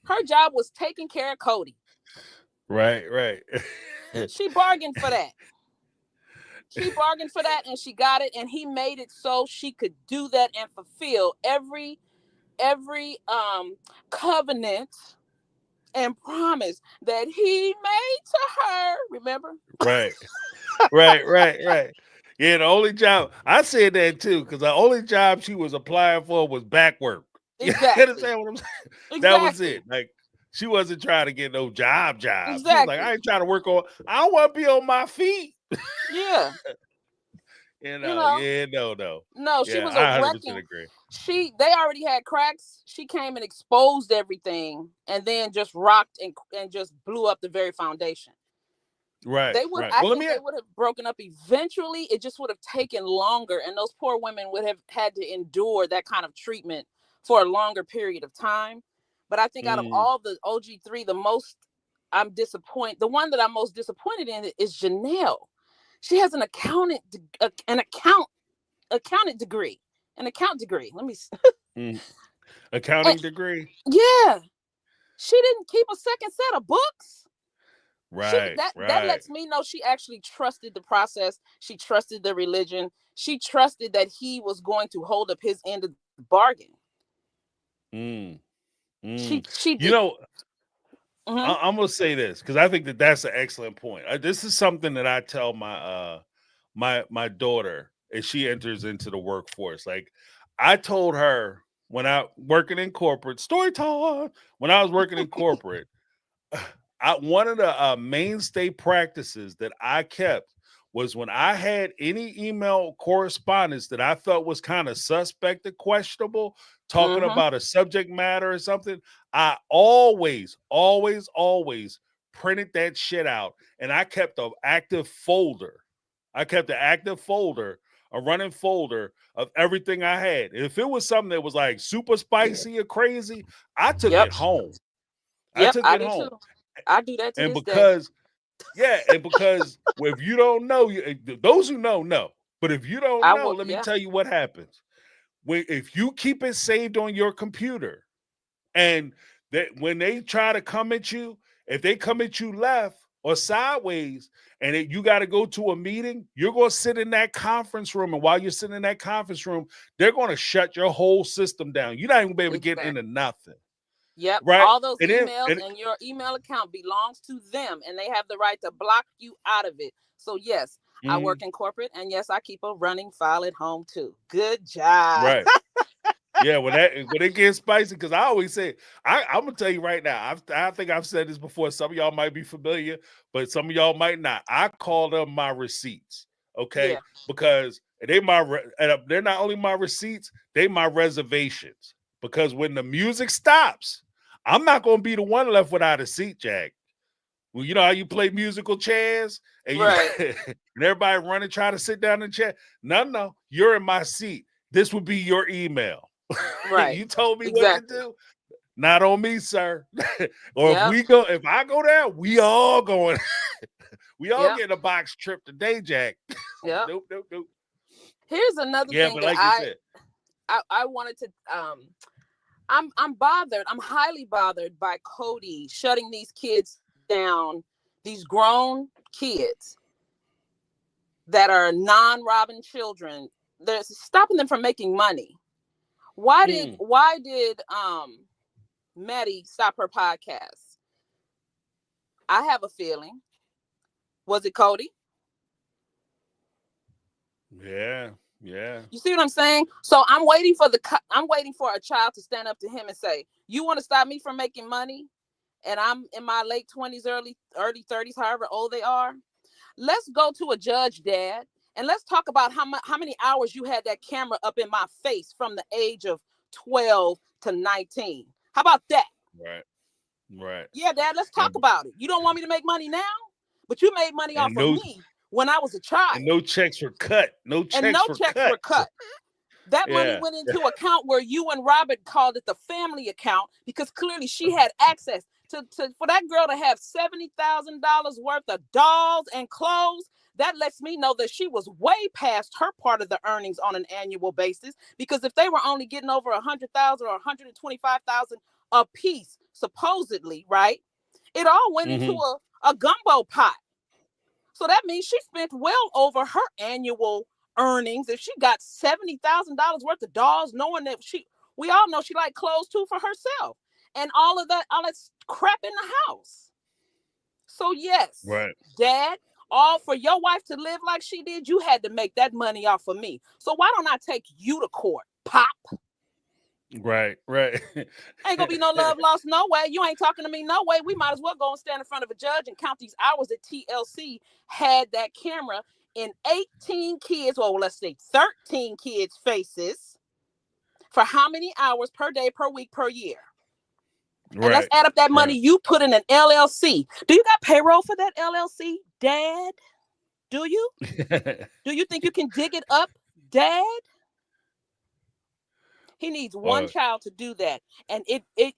Her job was taking care of Cody. Right. She bargained for that. She bargained for that and she got it, and he made it so she could do that and fulfill every covenant and promise that he made to her. Remember? Right. Right. Yeah, the only job I said that too, because the only job she was applying for was back work. Exactly. You understand what I'm saying? Exactly. That was it. Like, she wasn't trying to get no job. Exactly. She was like, I ain't trying to work on. I don't want to be on my feet. Yeah. Yeah, No, she was a 100% wrecking. agree. They already had cracks. She came and exposed everything, and then just rocked and just blew up the very foundation. Right. They would. Right. I Well, think they would have broken up eventually. It just would have taken longer, and those poor women would have had to endure that kind of treatment for a longer period of time. But I think out of all the OG3, the one that I'm most disappointed in is Janelle. She has an account degree. Let me. Accounting degree. Yeah, she didn't keep a second set of books. Right. That lets me know she actually trusted the process. She trusted the religion. She trusted that he was going to hold up his end of the bargain. She did. You know, I'm gonna say this because I think that's an excellent point. This is something that I tell my my daughter as she enters into the workforce. Like, I told her when I working in corporate, story time. When I was working in corporate, one of the mainstay practices that I kept was when I had any email correspondence that I felt was kind of suspect or questionable, talking about a subject matter or something, I always printed that shit out, and I kept an active folder. A running folder of everything I had. If it was something that was like super spicy or crazy, I took it home. I took it home. Too. I do that to and this because, day. And because if you don't know, those who know. But if you don't know, let me tell you what happens. If you keep it saved on your computer, and when they try to come at you, if they come at you left or sideways, and you got to go to a meeting, you're going to sit in that conference room. And while you're sitting in that conference room, they're going to shut your whole system down. You're not even going to be able to get into nothing. Yep. Right. All those emails and your email account belongs to them, and they have the right to block you out of it. So yes, I work in corporate, and yes, I keep a running file at home too. Good job. Right. Yeah, when it gets spicy, because I always say, I'm gonna tell you right now, I think I've said this before. Some of y'all might be familiar, but some of y'all might not. I call them my receipts, okay? Because they're not only my receipts, they my reservations. Because when the music stops, I'm not gonna be the one left without a seat, Jack. Well, you know how you play musical chairs and, and everybody running, try to sit down in the chair. No, you're in my seat. This would be your email. Right. You told me what to do. Not on me, sir. Or if I go there, we all going. We all get a box trip today, Jack. Yeah. Nope. Here's another thing but that like you said, I wanted to I'm bothered. I'm highly bothered by Cody shutting these kids down, these grown kids that are non-Robyn children. They're stopping them from making money. Why did Maddie stop her podcast? I have a feeling. Was it Cody? Yeah. You see what I'm saying? So I'm waiting for a child to stand up to him and say, "You want to stop me from making money?" And I'm in my late 20s, early 30s, however old they are. Let's go to a judge, Dad, and let's talk about how many hours you had that camera up in my face from the age of 12 to 19. How about that? Right. Yeah, Dad, let's talk about it. You don't want me to make money now, but you made money off of me when I was a child. And no checks were cut. No checks were cut. That money went into an account where you and Robyn called it the family account, because clearly she had access to for that girl to have $70,000 worth of dolls and clothes. That lets me know that she was way past her part of the earnings on an annual basis, because if they were only getting over 100,000 or 125,000 a piece, supposedly, right? It all went into a gumbo pot. So that means she spent well over her annual earnings. If she got $70,000 worth of dolls, knowing that we all know she like clothes too for herself, and all that crap in the house. So yes, Right. Dad, all for your wife to live like she did, you had to make that money off of me. So why don't I take you to court, Pop? Right. Ain't gonna be no love lost, no way. You ain't talking to me, no way. We might as well go and stand in front of a judge and count these hours that TLC had that camera in 18 kids, well, let's say 13 kids' faces for how many hours per day, per week, per year. And let's add up that money you put in an LLC. Do you got payroll for that LLC, Dad? Do you? Do you think you can dig it up, Dad? He needs one child to do that. And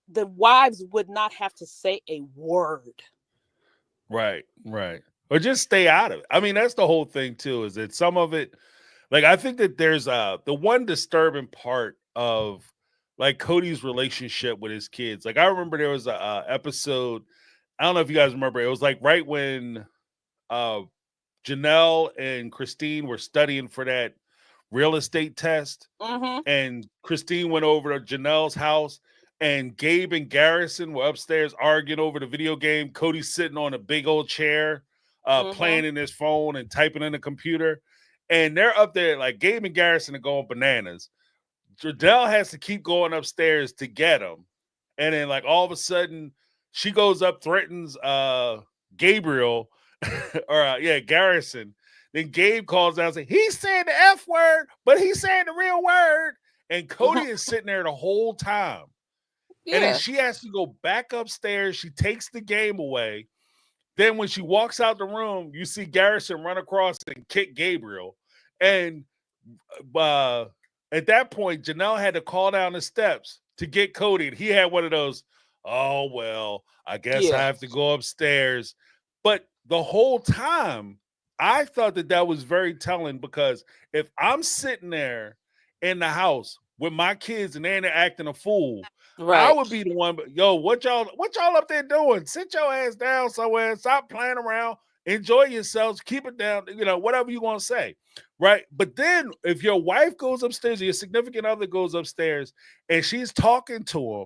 the wives would not have to say a word. Right. Or just stay out of it. I mean, that's the whole thing too, is that some of it, like, I think that there's the one disturbing part of like Cody's relationship with his kids. Like, I remember there was a episode, I don't know if you guys remember, it was like right when Janelle and Christine were studying for that real estate test. And Christine went over to Janelle's house, and Gabe and Garrison were upstairs arguing over the video game. Cody's sitting on a big old chair, playing in his phone and typing in the computer. And they're up there, like, Gabe and Garrison are going bananas. Janelle has to keep going upstairs to get him. And then, like, all of a sudden, she goes up, threatens Gabriel, or Garrison. Then Gabe calls down and says, he's saying the F word, but he's saying the real word. And Cody is sitting there the whole time. Yeah. And then she has to go back upstairs. She takes the game away. Then when she walks out the room, you see Garrison run across and kick Gabriel. And at that point, Janelle had to call down the steps to get Cody. And he had one of those, oh, well, I guess I have to go upstairs. But the whole time, I thought that was very telling, because if I'm sitting there in the house with my kids and they're acting a fool, I would be the one, but yo, what y'all up there doing? Sit your ass down somewhere, stop playing around, enjoy yourselves, keep it down, whatever you want to say, right? But then if your wife goes upstairs or your significant other goes upstairs and she's talking to him,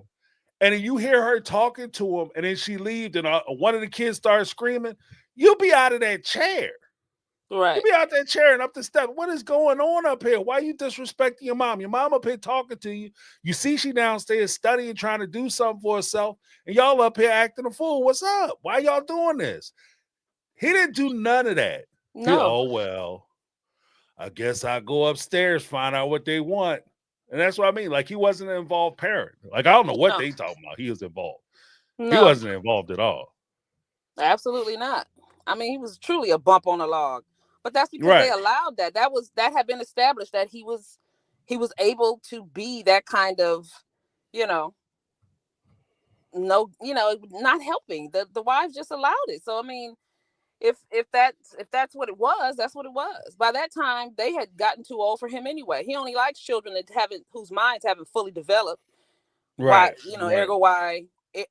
and then you hear her talking to him, and then she leaves and one of the kids starts screaming, you'll be out of that chair. Right. You be out there chair and up the steps. What is going on up here? Why are you disrespecting your mom? Your mom up here talking to you. You see she downstairs studying, trying to do something for herself, and y'all up here acting a fool. What's up? Why y'all doing this? He didn't do none of that. Oh, well, I guess I'll go upstairs, find out what they want. And that's what I mean. Like, he wasn't an involved parent. Like, I don't know what they talking about. He was involved. He wasn't involved at all. Absolutely not. I mean, he was truly a bump on the log. But that's because they allowed that. That had been established, that he was able to be that kind of, not helping. The wives just allowed it. So I mean, if that's what it was, that's what it was. By that time, they had gotten too old for him anyway. He only likes children whose minds haven't fully developed. Right. Ergo why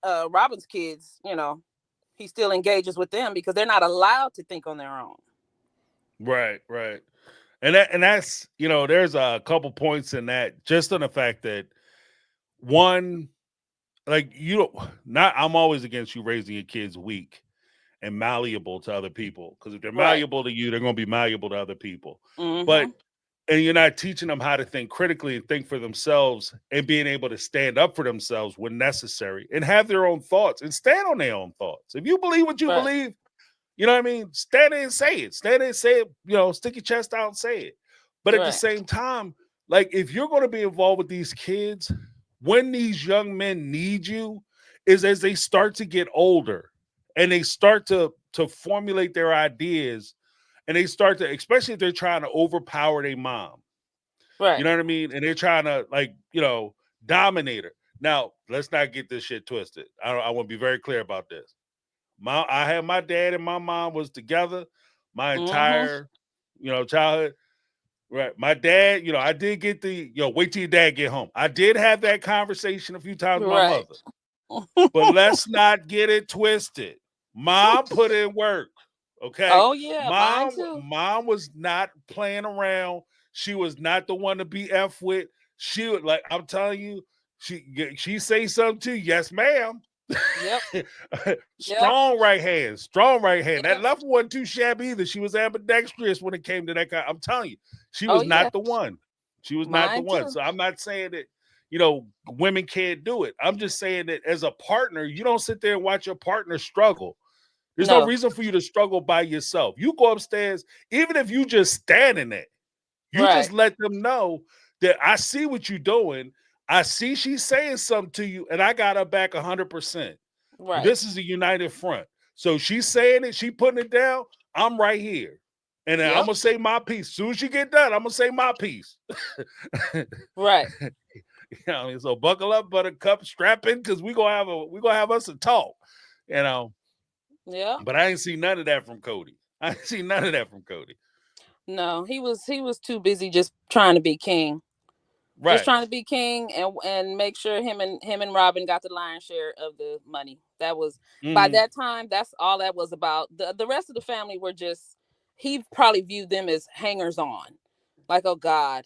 Robyn's kids, he still engages with them, because they're not allowed to think on their own. Right. And that's, there's a couple points in that, just on the fact that, one, like, I'm always against you raising your kids weak and malleable to other people, because if they're malleable to you, they're going to be malleable to other people. And you're not teaching them how to think critically and think for themselves, and being able to stand up for themselves when necessary and have their own thoughts and stand on their own thoughts. If you believe what you believe, you know what I mean? Stand there and say it. Stand there and say it. Stick your chest out and say it. But at the same time, like, if you're going to be involved with these kids, when these young men need you is as they start to get older and they start to formulate their ideas, and they start to, especially if they're trying to overpower their mom. Right. You know what I mean? And they're trying to, like, dominate her. Now, let's not get this shit twisted. I want to be very clear about this. I had my dad and my mom was together my entire, childhood. Right. My dad, I did get the, wait till your dad get home. I did have that conversation a few times with my mother. But let's not get it twisted. Mom put in work. Okay. Oh yeah, mine too. Mom was not playing around. She was not the one to be F with. She would, like, I'm telling you, she say something to you, yes, ma'am. Yep. Strong right hand, strong right hand. That Yep. left wasn't too shabby either. She was ambidextrous when it came to that guy. I'm telling you, she Oh was yeah, not the one. She was not the mine one. too. So I'm not saying that, women can't do it. I'm just saying that as a partner, you don't sit there and watch your partner struggle. There's no No. reason for you to struggle by yourself. You go upstairs, even if you just standing there, you Right. just let them know that I see what you're doing. I see she's saying something to you, and I got her back 100%. Right. This is a united front. So she's saying it, she putting it down. I'm right here. And then I'm Yep. gonna say my piece. As soon as you get done, I'm gonna say my piece. Right. So buckle up, buttercup, strap in, because we gonna have us a talk. Yeah. But I ain't seen none of that from Cody. I ain't seen none of that from Cody. No, he was too busy just trying to be king. Right. Just trying to be king and make sure him and Robyn got the lion's share of the money. That was by that time, that's all that was about. The rest of the family were just, he probably viewed them as hangers on. Like, oh God,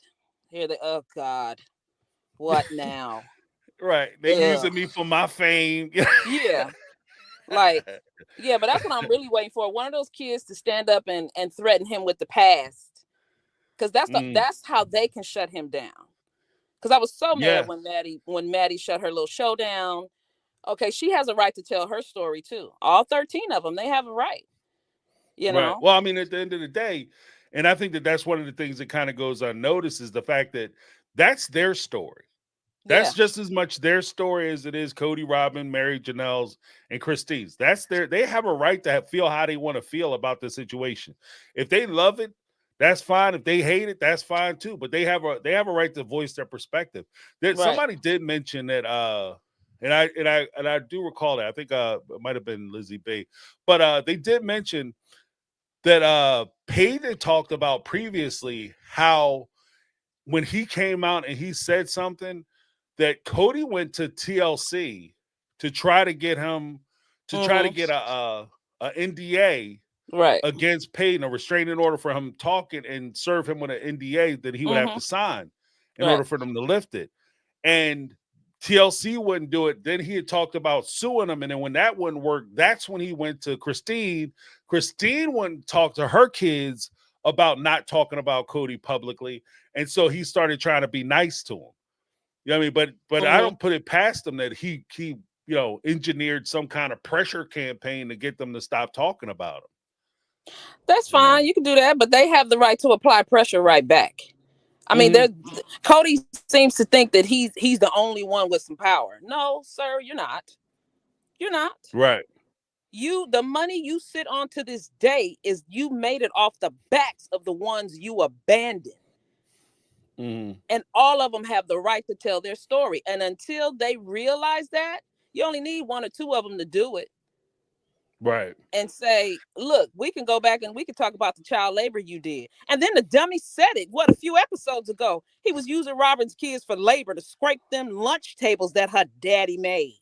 oh God, what now? Right. They using me for my fame. Yeah. Like, yeah, but that's what I'm really waiting for. One of those kids to stand up and threaten him with the past. Because that's how they can shut him down. Because I was so mad when Maddie shut her little show down. Okay, she has a right to tell her story too. All 13 of them, they have a right. You know? Right. Well, I mean, at the end of the day, and I think that's one of the things that kind of goes unnoticed, is the fact that that's their story. That's just as much their story as it is Cody, Robyn, Mary, Janelle's, and Christine's. They have a right to feel how they want to feel about the situation. If they love it, that's fine. If they hate it, that's fine too. But they have a right to voice their perspective. Somebody did mention that, and I do recall that. I think it might have been Lizzie B, but they did mention that Peyton talked about previously how when he came out and he said something, that Cody went to TLC to try to get him to get a NDA against Peyton, a restraining order for him talking, and serve him with an NDA that he would have to sign in order for them to lift it. And TLC wouldn't do it. Then he had talked about suing him, and then when that wouldn't work, that's when he went to Christine. Christine wouldn't talk to her kids about not talking about Cody publicly, and so he started trying to be nice to him. You know what I mean? But I don't put it past him that he engineered some kind of pressure campaign to get them to stop talking about him. That's fine. You can do that, but they have the right to apply pressure right back. I mean, Cody seems to think that he's the only one with some power. No, sir, you're not. You're not. Right. The money you sit on to this day is you made it off the backs of the ones you abandoned. And all of them have the right to tell their story. And until they realize that, you only need one or two of them to do it. Right. And say, look, we can go back and we can talk about the child labor you did. And then the dummy said it, a few episodes ago. He was using Robyn's kids for labor to scrape them lunch tables that her daddy made.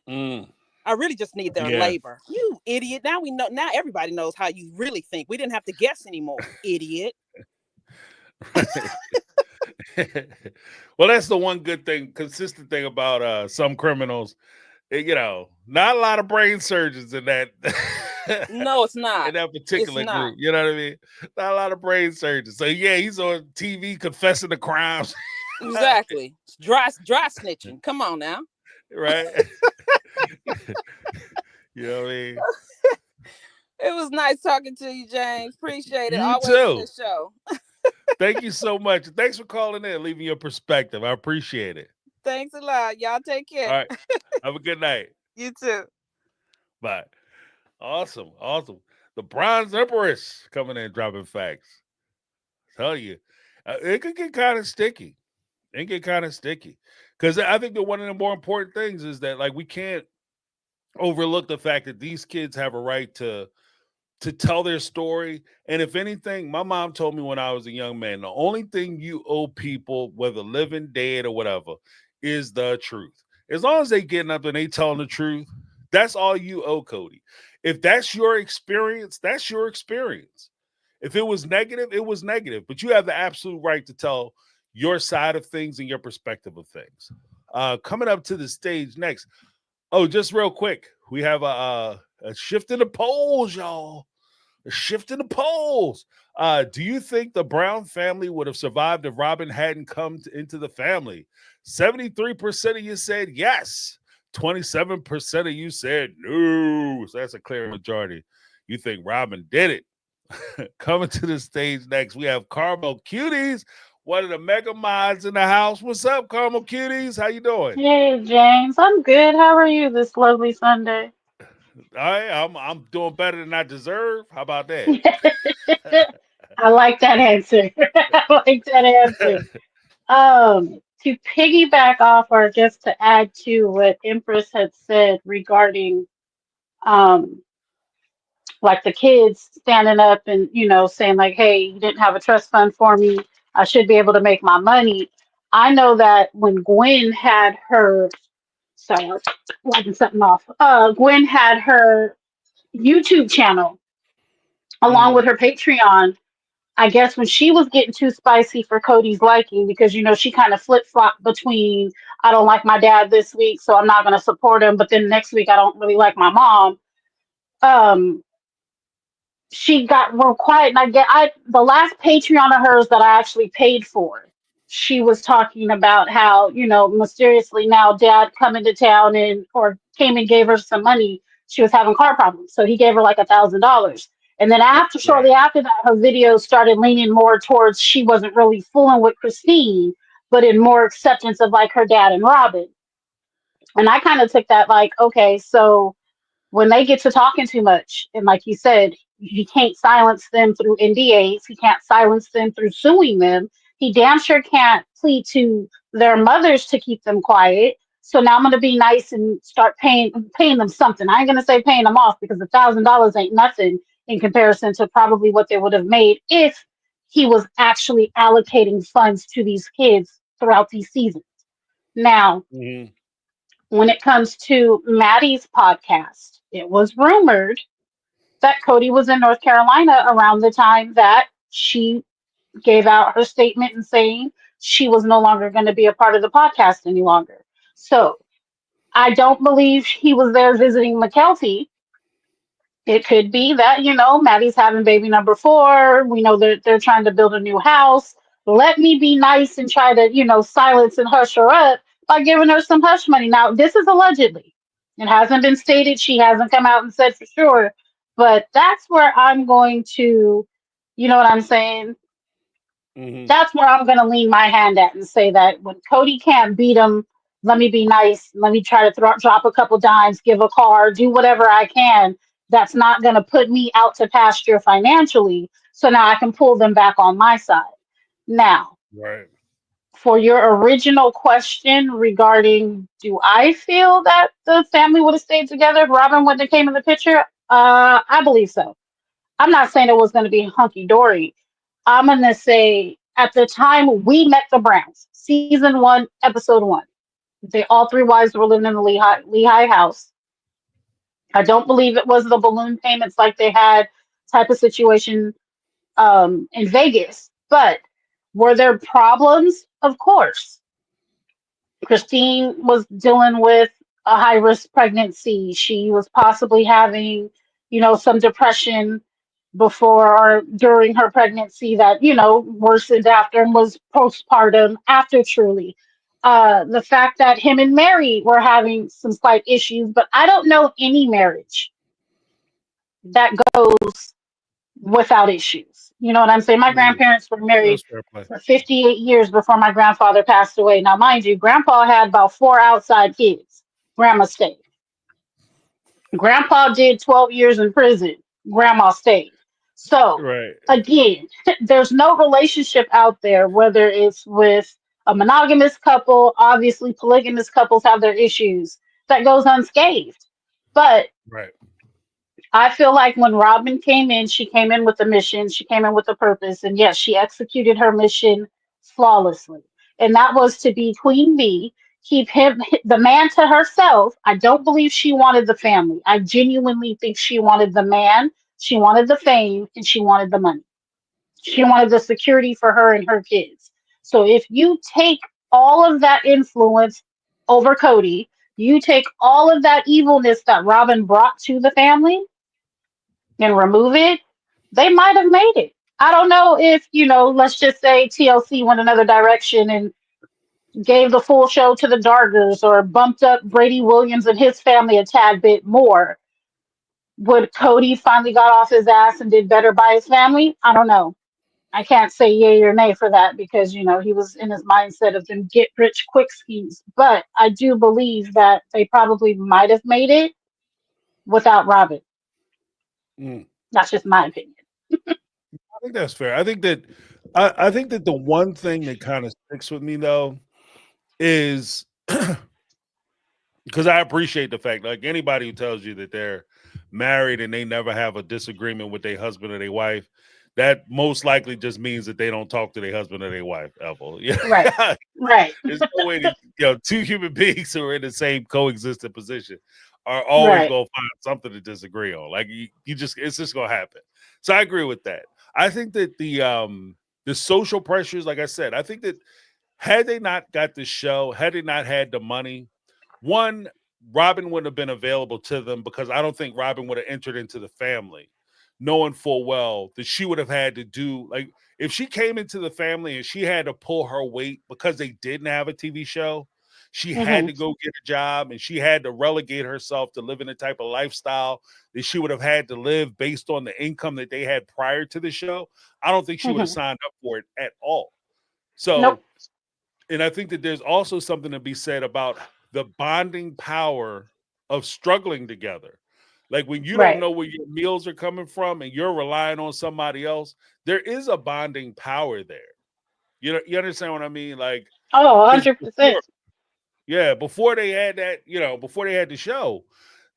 I really just need their labor. You idiot. Now we know. Now everybody knows how you really think. We didn't have to guess anymore, idiot. Well, that's the one good thing, consistent thing about some criminals. Not a lot of brain surgeons in that. No, it's not. In that particular group. You know what I mean? Not a lot of brain surgeons. So yeah, he's on TV confessing the crimes. Exactly. Dry snitching. Come on now. Right. You know what I mean? It was nice talking to you, James. Appreciate it. You Always too. this show. Thank you so much. Thanks for calling in, leaving your perspective. I appreciate it. Thanks a lot. Y'all take care. All right. Have a good night. You too. Bye. Awesome. The Bronze Empress coming in, dropping facts. Tell you, it could get kind of sticky. Because I think that one of the more important things is that, like, we can't overlook the fact that these kids have a right to tell their story. And if anything, my mom told me when I was a young man, the only thing you owe people, whether living, dead, or whatever, is the truth. As long as they getting up and they telling the truth, that's all you owe, Cody. If that's your experience, that's your experience. If it was negative, it was negative. But you have the absolute right to tell your side of things and your perspective of things. Coming up to the stage next. Oh, just real quick, we have a shift in the polls, y'all. A shift in the polls. Do you think the Brown family would have survived if Robyn hadn't come into the family? 73% of you said yes. 27% of you said no. So that's a clear majority. You think Robyn did it. Coming to the stage next, we have Caramel Cuties, one of the mega mods in the house. What's up, Caramel Cuties? How you doing? Hey James, I'm good. How are you this lovely Sunday? I'm doing better than I deserve. How about that? I like that answer. I like that answer. To piggyback off or just to add to what Empress had said regarding um like the kids standing up and saying like, hey, you didn't have a trust fund for me. I should be able to make my money. I know that when Gwen had her sorry, I was wiping something off. Gwen had her YouTube channel along Mhm. with her Patreon. I guess when she was getting too spicy for Cody's liking, because she kind of flip flopped between I don't like my dad this week, so I'm not going to support him, but then next week I don't really like my mom. Um, she got real quiet, and I the last Patreon of hers that I actually paid for, she was talking about how mysteriously now dad come into town and or came and gave her some money. She was having car problems, so he gave her like $1,000. And then shortly Right. after that, her videos started leaning more towards she wasn't really fooling with Christine, but in more acceptance of like her dad and Robyn. And I kind of took that like, okay, so when they get to talking too much, and like you said, he can't silence them through NDAs, he can't silence them through suing them. He damn sure can't plead to their mothers to keep them quiet. So now I'm gonna be nice and start paying them something. I ain't gonna say paying them off because $1,000 ain't nothing in comparison to probably what they would have made if he was actually allocating funds to these kids throughout these seasons. Now, Mhm. when it comes to Maddie's podcast, it was rumored that Cody was in North Carolina around the time that she gave out her statement and saying she was no longer going to be a part of the podcast any longer. So I don't believe he was there visiting McKelty. It could be that, Maddie's having baby number 4. We know they're trying to build a new house. Let me be nice and try to, silence and hush her up by giving her some hush money. Now, this is allegedly. It hasn't been stated. She hasn't come out and said for sure. But that's where I'm going to, you know what I'm saying? Mhm. That's where I'm going to lean my hand at and say that when Cody can't beat him, let me be nice. Let me try to drop a couple dimes, give a car, do whatever I can. That's not going to put me out to pasture financially. So now I can pull them back on my side. Now, Right. for your original question regarding do I feel that the family would have stayed together if Robyn wouldn't have came in the picture? I believe so. I'm not saying it was going to be hunky dory. I'm going to say at the time we met the Browns, season 1, episode 1, they all 3 wives were living in the Lehigh house. I don't believe it was the balloon payments like they had type of situation in Vegas. But were there problems? Of course. Christine was dealing with a high risk pregnancy. She was possibly having, some depression before or during her pregnancy that, worsened after and was postpartum after truly. The fact that him and Mary were having some slight issues, but I don't know any marriage that goes without issues. You know what I'm saying? My Mhm. grandparents were married That's fair play. for 58 years before my grandfather passed away. Now, mind you, grandpa had about 4 outside kids. Grandma stayed. Grandpa did 12 years in prison. Grandma stayed. So, Right. again, there's no relationship out there, whether it's with a monogamous couple, obviously, polygamous couples have their issues, that goes unscathed. But Right. I feel like when Robyn came in, she came in with a mission, she came in with a purpose, and yes, she executed her mission flawlessly. And that was to be Queen Bee, keep him, the man, to herself. I don't believe she wanted the family. I genuinely think she wanted the man, she wanted the fame, and she wanted the money. She wanted the security for her and her kids. So if you take all of that influence over Cody, you take all of that evilness that Robyn brought to the family and remove it, they might have made it. I don't know if, let's just say TLC went another direction and gave the full show to the Dargers or bumped up Brady Williams and his family a tad bit more. Would Cody finally got off his ass and did better by his family? I don't know. I can't say yay or nay for that because, he was in his mindset of them get rich quick schemes. But I do believe that they probably might have made it without Robyn. Mm. That's just my opinion. I think that's fair. I think that the one thing that kind of sticks with me though is because I appreciate the fact, like anybody who tells you that they're married and they never have a disagreement with their husband or their wife, that most likely just means that they don't talk to their husband or their wife ever. Right. Yeah. Right. There's no way that two human beings who are in the same coexistent position are always Right. gonna find something to disagree on. Like you just it's just gonna happen. So I agree with that. I think that the social pressures, like I said, I think that had they not got the show, had they not had the money, one, Robyn wouldn't have been available to them because I don't think Robyn would have entered into the family knowing full well that she would have had to do, like, if she came into the family and she had to pull her weight because they didn't have a TV show, she had Hmm. to go get a job and she had to relegate herself to living the type of lifestyle that she would have had to live based on the income that they had prior to the show. I don't think she would have Hmm. signed up for it at all. So, Nope. and I think that there's also something to be said about the bonding power of struggling together. Like when you don't Right. know where your meals are coming from and you're relying on somebody else, there is a bonding power there. You understand what I mean? Like, Oh, because 100%. before they had that, before they had the show,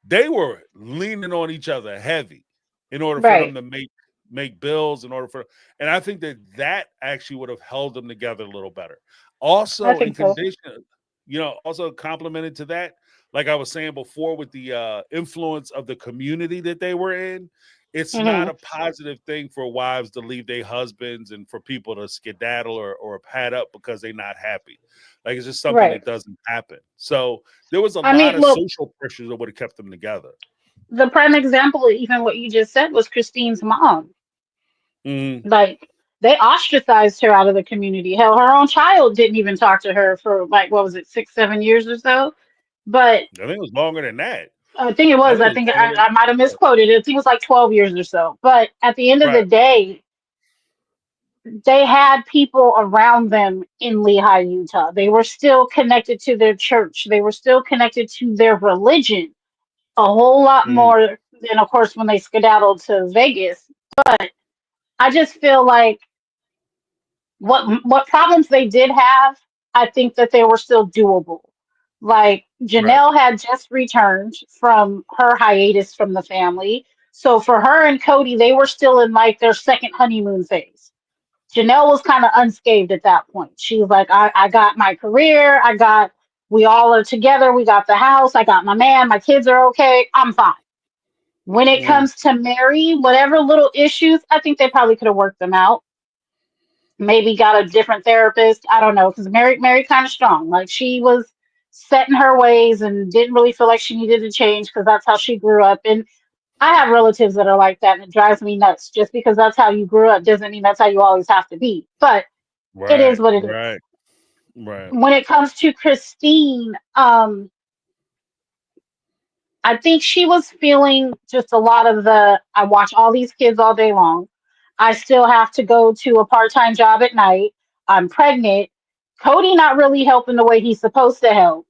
they were leaning on each other heavy in order for them Right. to make bills, in order for, and I think that actually would have held them together a little better. I Also, in think so. condition, also complemented to that, like I was saying before, with the influence of the community that they were in, it's not Hmm. a positive thing for wives to leave their husbands and for people to skedaddle or pad up because they're not happy. Like it's just something Right. that doesn't happen. So there was a I lot mean, of look, social pressures that would have kept them together. the prime example of even what you just said was Christine's mom. Mhm. Like, they ostracized her out of the community. Hell, her own child didn't even talk to her for, like, what was it, 6, 7 years or so. But I think it was longer than that. I think it I was. think I it was think longer I might have than misquoted it. I think it was like 12 years or so. But at the end of right. the day, they had people around them in Lehigh, Utah. They were still connected to their church. They were still connected to their religion a whole lot Mhm. more than, of course, when they skedaddled to Vegas. But I just feel like what problems they did have, I think that they were still doable. Like Right. Janelle had just returned from her hiatus from the family. So for her and Cody, they were still in like their second honeymoon phase. Janelle was kind of unscathed at that point. She was like, I got my career, we all are together, we got the house, I got my man, my kids are okay, I'm fine. When it Mhm. comes to Mary, whatever little issues, I think they probably could have worked them out. Maybe got a different therapist. I don't know, because Mary kind of strong. Like she was set in her ways and didn't really feel like she needed to change because that's how she grew up. And I have relatives that are like that, and it drives me nuts. Just because that's how you grew up doesn't mean that's how you always have to be. But it is Right. what it is. Right. Right. When it comes to Christine, I think she was feeling just a lot of I watch all these kids all day long. I still have to go to a part-time job at night. I'm pregnant. Cody not really helping the way he's supposed to help.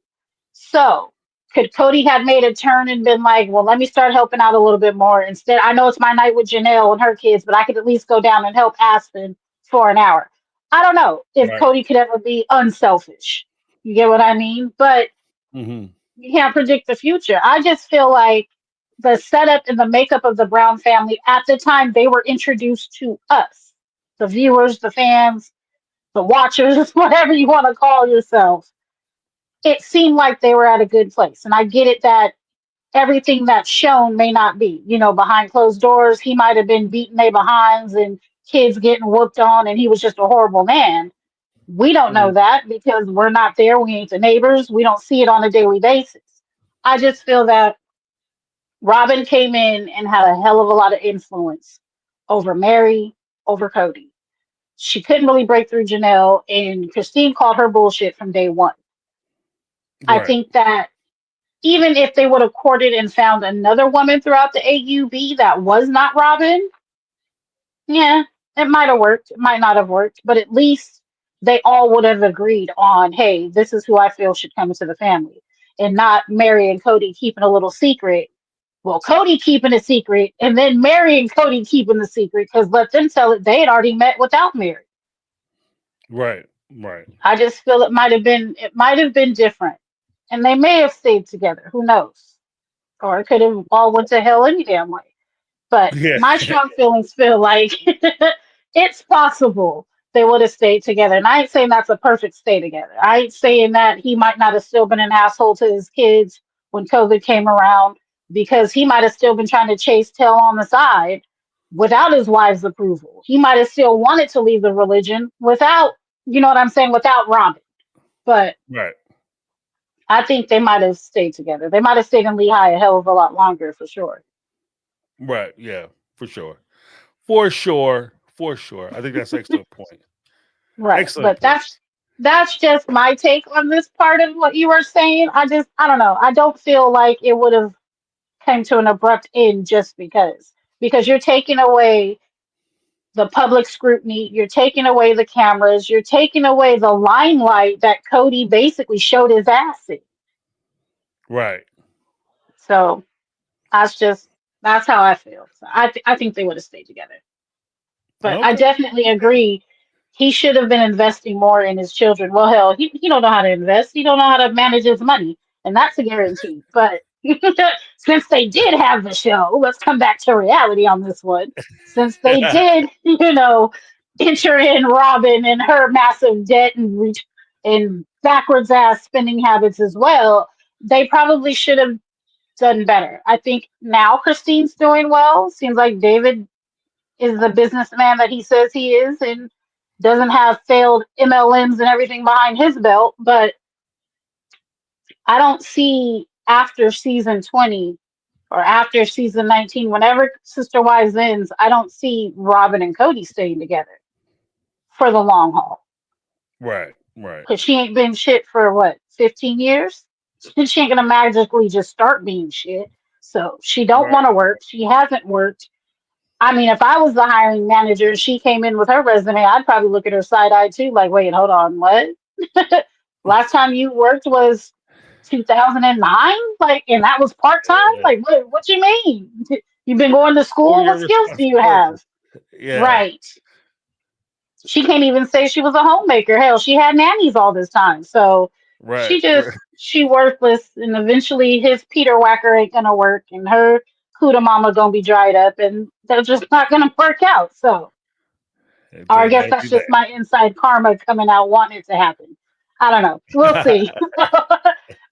So could Cody have made a turn and been like, well, let me start helping out a little bit more. Instead, I know it's my night with Janelle and her kids, but I could at least go down and help Aspen for an hour. I don't know if Right. Cody could ever be unselfish. You get what I mean? But Mhm. you can't predict the future. I just feel like the setup and the makeup of the Brown family at the time they were introduced to us, the viewers, the fans, the watchers, whatever you want to call yourself. it seemed like they were at a good place. And I get it that everything that's shown may not be. Behind closed doors, he might have been beating their behinds and kids getting whooped on, and he was just a horrible man. We don't know that because we're not there. We ain't the neighbors. We don't see it on a daily basis. I just feel that Robyn came in and had a hell of a lot of influence over Mary, over Cody. She couldn't really break through Janelle, and Christine called her bullshit from day one. I Right. think that even if they would have courted and found another woman throughout the AUB that was not Robyn, yeah, it might have worked. It might not have worked, but at least they all would have agreed on, hey, this is who I feel should come into the family, and not Mary and Cody keeping a little secret. Well, Cody keeping a secret, and then Mary and Cody keeping the secret because let them tell it they had already met without Mary. Right. Right. I just feel it might have been different, and they may have stayed together. Who knows? Or it could have all went to hell any damn way. But Yeah. my strong feelings feel like it's possible they would have stayed together. And I ain't saying that's a perfect stay together. I ain't saying that he might not have still been an asshole to his kids when COVID came around, because he might have still been trying to chase tail on the side without his wife's approval. He might have still wanted to leave the religion without, you know what I'm saying, without Robyn. But Right. I think they might have stayed together. They might have stayed in Lehigh a hell of a lot longer for sure. Right. Yeah. For sure. For sure. For sure. I think that's an excellent point. Right. Excellent But point. that's just my take on this part of what you were saying. I don't know. I don't feel like it would have came to an abrupt end just because you're taking away the public scrutiny, you're taking away the cameras, you're taking away the limelight that Cody basically showed his ass in. Right. So that's how I feel. So I think they would have stayed together. But I Okay. definitely agree. He should have been investing more in his children. Well, hell, he don't know how to invest. He don't know how to manage his money, and that's a guarantee. But since they did have the show, let's come back to reality on this one. Since they did, enter in Robyn and her massive debt and backwards ass spending habits as well, they probably should have done better. I think now Christine's doing well. Seems like David is the businessman that he says he is and doesn't have failed MLMs and everything behind his belt. But I don't see after season 20 or after season 19, whenever Sister Wives ends, I don't see Robyn and Cody staying together for the long haul. Right. Right. Because she ain't been shit for what, 15 years? She ain't gonna magically just start being shit. So she don't Right. want to work. She hasn't worked. I mean, if I was the hiring manager and she came in with her resume, I'd probably look at her side eye too, like, wait, hold on, what? Last time you worked was 2009, like, and that was part time. Yeah. Like, what you mean? You've been going to All school? your What skills do you responsibilities. have? Yeah. Right. She can't even say she was a homemaker. Hell, she had nannies all this time. So Right. Right. she worthless, and eventually his Peter Whacker ain't gonna work, and her Cuda Mama gonna be dried up, and they're just not gonna work out. So, It or I ain't guess gotta that's do just that. my inside karma coming out wanting it to happen. I don't know. We'll see.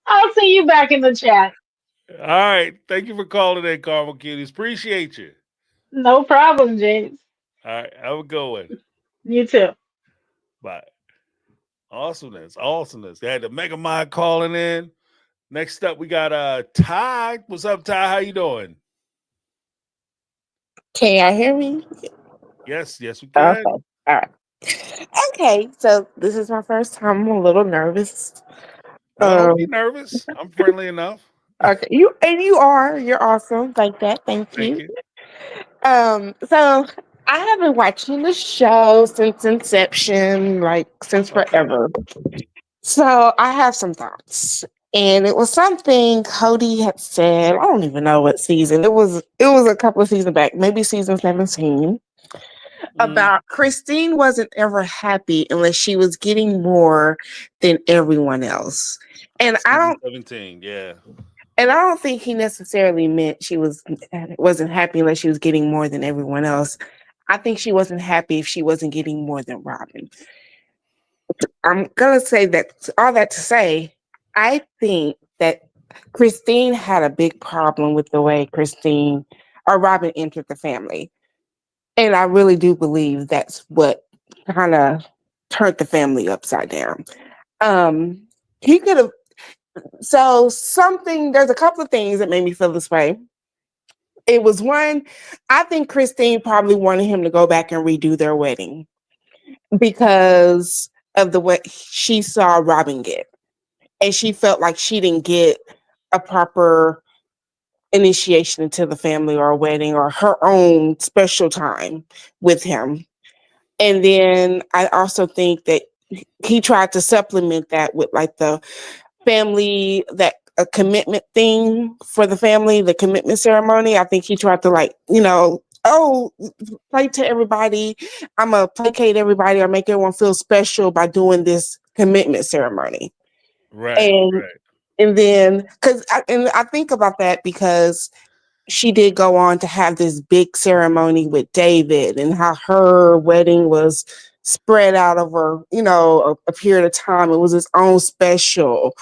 I'll see you back in the chat. All right. Thank you for calling in, Carmel Cuties. Appreciate you. No problem, James. All right. Have a good one. You too. Bye. Awesomeness. Awesomeness. They had the Mega Mind calling in. Next up, we got Ty. What's up, Ty? How you doing? Can y'all hear me? Yes, yes, we Okay. can. All right. Okay, so this is my first time. I'm a little nervous. Don't Um, be nervous. I'm friendly enough. okay, you're awesome. Like that. Thank Thank you. you. So I have been watching the show since inception, like since Okay. forever. So I have some thoughts. And it was something Cody had said. I don't even know what season. It was a couple of seasons back, maybe season 17. About Christine wasn't ever happy unless she was getting more than everyone else. And I Season don't 17. Yeah. and I don't think he necessarily meant she wasn't happy unless she was getting more than everyone else. I think she wasn't happy if she wasn't getting more than Robyn. I'm gonna say that all that to say I think that Christine had a big problem with the way Christine or Robyn entered the family. And I really do believe that's what kind of turned the family upside down. He could have, so something, there's a couple of things that made me feel this way. It was one, I think Christine probably wanted him to go back and redo their wedding because of the way she saw Robyn get. And she felt like she didn't get a proper initiation into the family or a wedding or her own special time with him. And then I also think that he tried to supplement that with like the family, that a commitment thing for the family, the commitment ceremony. I think he tried to like, oh, play to everybody. I'm gonna placate everybody or make everyone feel special by doing this commitment ceremony. Right. And Right. and then I think about that because she did go on to have this big ceremony with David and how her wedding was spread out over, a period of time. It was its own special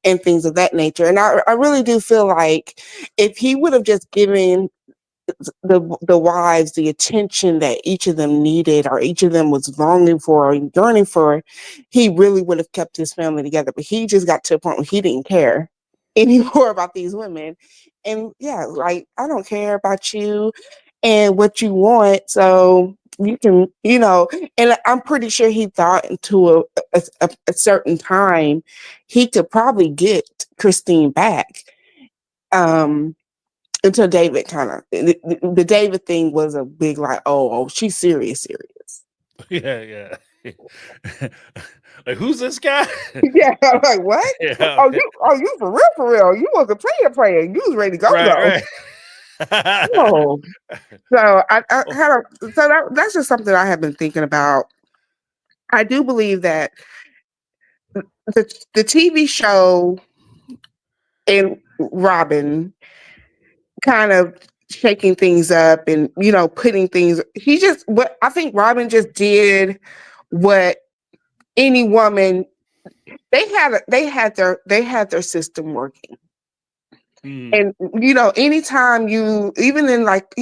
and things of that nature. And I really do feel like if he would have just given the wives the attention that each of them needed or each of them was longing for or yearning for, he really would have kept his family together. But he just got to a point where he didn't care anymore about these women. And yeah, like, I don't care about you and what you want. So you can, and I'm pretty sure he thought into a certain time he could probably get Christine back. Until David kind of the David thing was a big like, oh, she's serious. Yeah. Like, who's this guy? Yeah, I'm like, what? Yeah. Oh, Okay. you for real. You wasn't player. You was ready to go. Right. Oh. So I Oh, had that's just something I have been thinking about. I do believe that the TV show and Robyn kind of shaking things up and putting things, what I think Robyn just did what any woman, they had their system working. mm, And anytime you, even in like,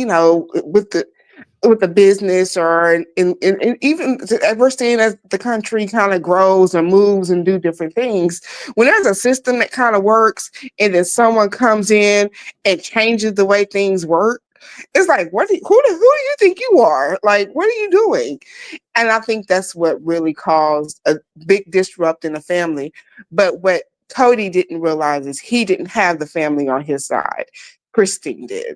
with the business or in even as we're seeing as the country kind of grows and moves and do different things, when there's a system that kind of works and then someone comes in and changes the way things work, it's like, who do you think you are? Like, what are you doing? And I think that's what really caused a big disrupt in the family. But what Cody didn't realize is he didn't have the family on his side. Christine did.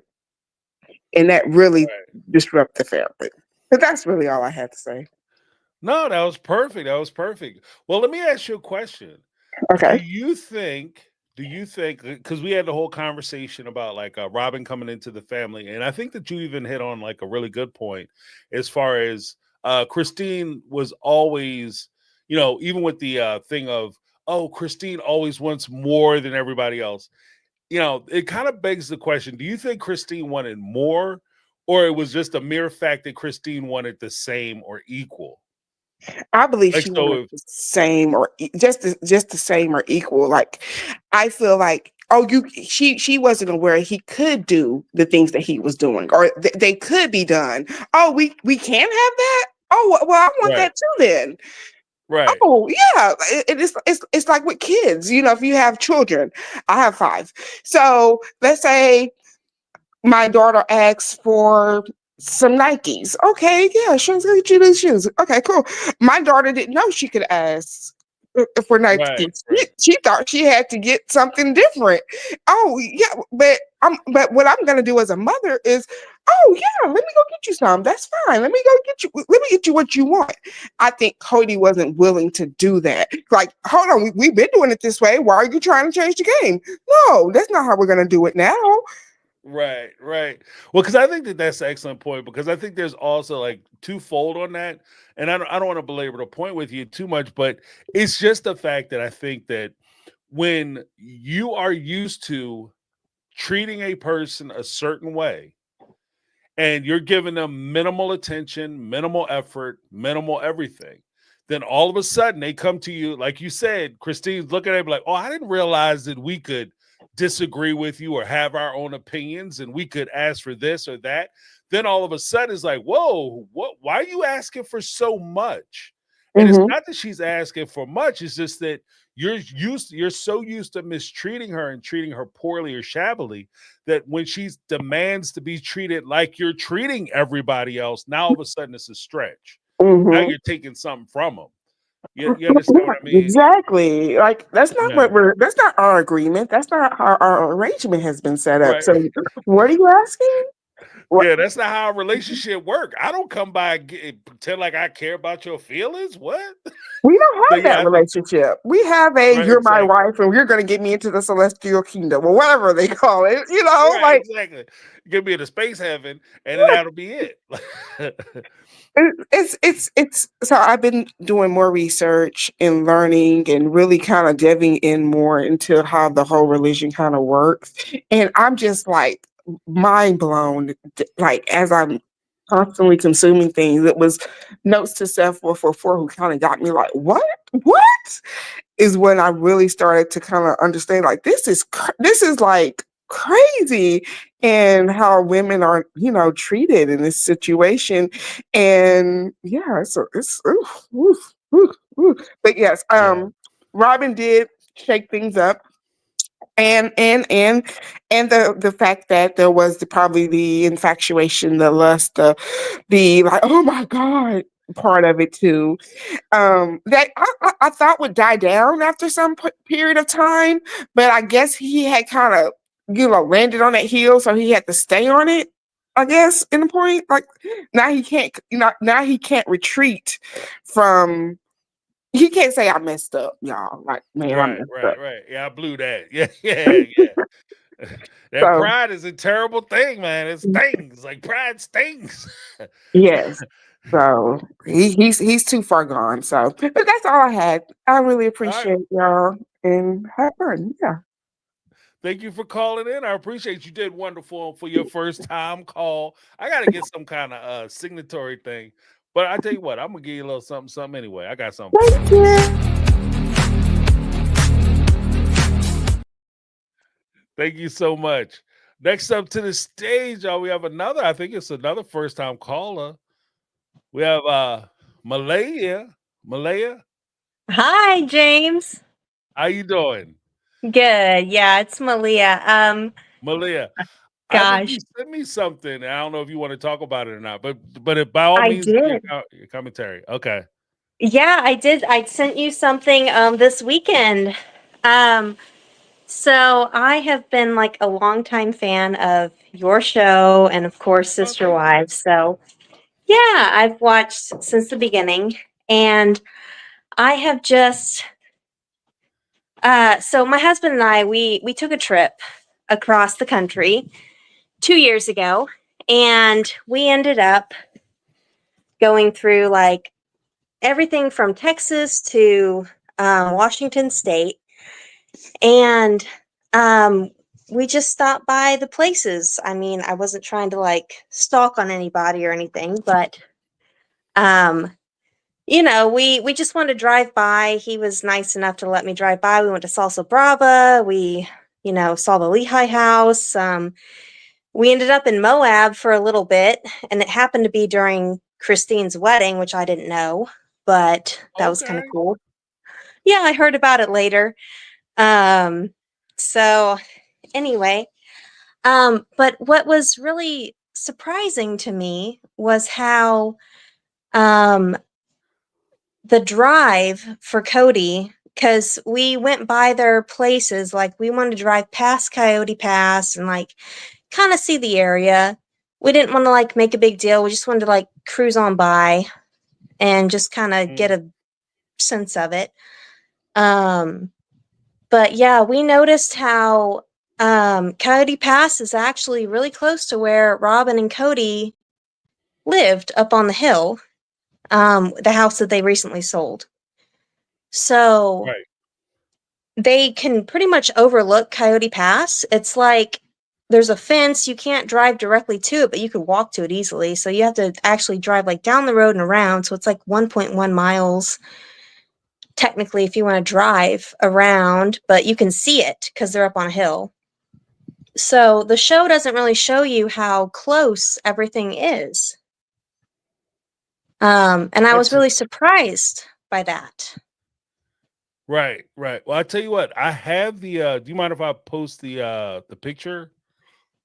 And that really right. disrupted the family. But that's really all I had to say. No, that was perfect. That was perfect. Well, let me ask you a question. Do Okay. you think? Do you think? Because we had the whole conversation about like Robyn coming into the family, and I think that you even hit on like a really good point as far as Christine was always, even with the thing of, oh, Christine always wants more than everybody else. It kind of begs the question: do you think Christine wanted more, or it was just a mere fact that Christine wanted the same or equal? I believe Like, she so wanted if the same or just the same or equal. Like, I feel like, she wasn't aware he could do the things that he was doing, or they could be done. Oh, we can have that. Oh, well, I want right, that too then. right, Oh yeah, it's like with kids. If you have children, I have 5. So let's say my daughter asks for some Nikes. Okay, yeah, sure, let's go get you these shoes. Okay, cool. My daughter didn't know she could ask for right, Nikes. right, She thought she had to get something different. Oh yeah, but what I'm gonna do as a mother is, oh yeah, let me go get you some. That's fine. Let me get you what you want. I think Cody wasn't willing to do that. Like, hold on, we've been doing it this way. Why are you trying to change the game? No, that's not how we're gonna do it now. right, right. Well, because I think that that's an excellent point, because I think there's also like twofold on that, and I don't want to belabor the point with you too much, but it's just the fact that I think that when you are used to treating a person a certain way, and you're giving them minimal attention, minimal effort, minimal everything, then all of a sudden they come to you, like you said, Christine's looking at him like, oh, I didn't realize that we could disagree with you or have our own opinions and we could ask for this or that. Then all of a sudden it's like, whoa, why are you asking for so much? And it's not that she's asking for much, it's just that you're so used to mistreating her and treating her poorly or shabbily that when she demands to be treated like you're treating everybody else, now all of a sudden it's a stretch. Now you're taking something from them. You understand what I mean? Exactly. Like that's not Yeah. that's not our agreement. That's not how our arrangement has been set up. Right. So what are you asking? What? Yeah, that's not how a relationship work. I don't come by and pretend like I care about your feelings. What? We don't So have that relationship. We have a right, you're my exactly. wife and you're gonna get me into the celestial kingdom or whatever they call it, Right, like exactly. Get me into space heaven, and then that'll be it. it's so I've been doing more research and learning and really kind of diving in more into how the whole religion kind of works. And I'm just like mind blown, like as I'm constantly consuming things. It was notes to self 444 who kind of got me like, what? Is when I really started to kind of understand like this is like crazy and how women are treated in this situation. And yeah, so it's oof, oof, oof, oof. But yes, Yeah. Robyn did shake things up, and the fact that there was probably the infatuation, the lust, the like, oh my god part of it too, that I thought would die down after some period of time, but I guess he had kind of landed on that hill, so he had to stay on it. I guess in the point, like now he can't, now he can't retreat from. He can't say I messed up, y'all. Like, man, I Right, messed up. right. Yeah, I blew that. Yeah. That So pride is a terrible thing, man. It stings. Like pride stings. yes. So he's too far gone. So, but that's all I had. I really All right. appreciate y'all and have fun. Yeah. Thank you for calling in. I appreciate you did wonderful for your first time call. I got to get some kind of signatory thing. But I tell you what, I'm gonna give you a little something anyway. I got something for you. Thank you. Thank you so much. Next up to the stage, y'all, we have another. I think it's another first time caller. We have Malaya. Malaya, Hi, James. how you doing? Good. Yeah, it's Malia. Malaya, I think Gosh, you sent me something. I don't know if you want to talk about it or not, but by all I means, did. your commentary. Okay. Yeah, I did. I sent you something this weekend. Um, so I have been like a longtime fan of your show and of course Oh, Sister thank you. Wives. So yeah, I've watched since the beginning and I have just so my husband and I we took a trip across the country 2 years ago, and we ended up going through like everything from Texas to Washington State, and we just stopped by the places. I mean, I wasn't trying to like stalk on anybody or anything, but um, we just wanted to drive by. He was nice enough to let me drive by. We went to Salsa Brava. We, saw the Lehigh House. We ended up in Moab for a little bit, and it happened to be during Christine's wedding, which I didn't know, but that was kind of Okay. cool. Yeah, I heard about it later. Um, so anyway, but what was really surprising to me was how um the drive for Cody, because we went by their places, like we wanted to drive past Coyote Pass and like kind of see the area. We didn't want to like make a big deal. We just wanted to like cruise on by and just kind of get a sense of it. But yeah, we noticed how Coyote Pass is actually really close to where Robyn and Cody lived up on the hill, the house that they recently sold. So Right. they can pretty much overlook Coyote Pass. It's like there's a fence. You can't drive directly to it, but you could walk to it easily. So you have to actually drive like down the road and around. So it's like 1.1 miles technically if you want to drive around, but you can see it because they're up on a hill. So the show doesn't really show you how close everything is. And I was really surprised by that. Right. Well, I tell you what, I have the do you mind if I post the picture?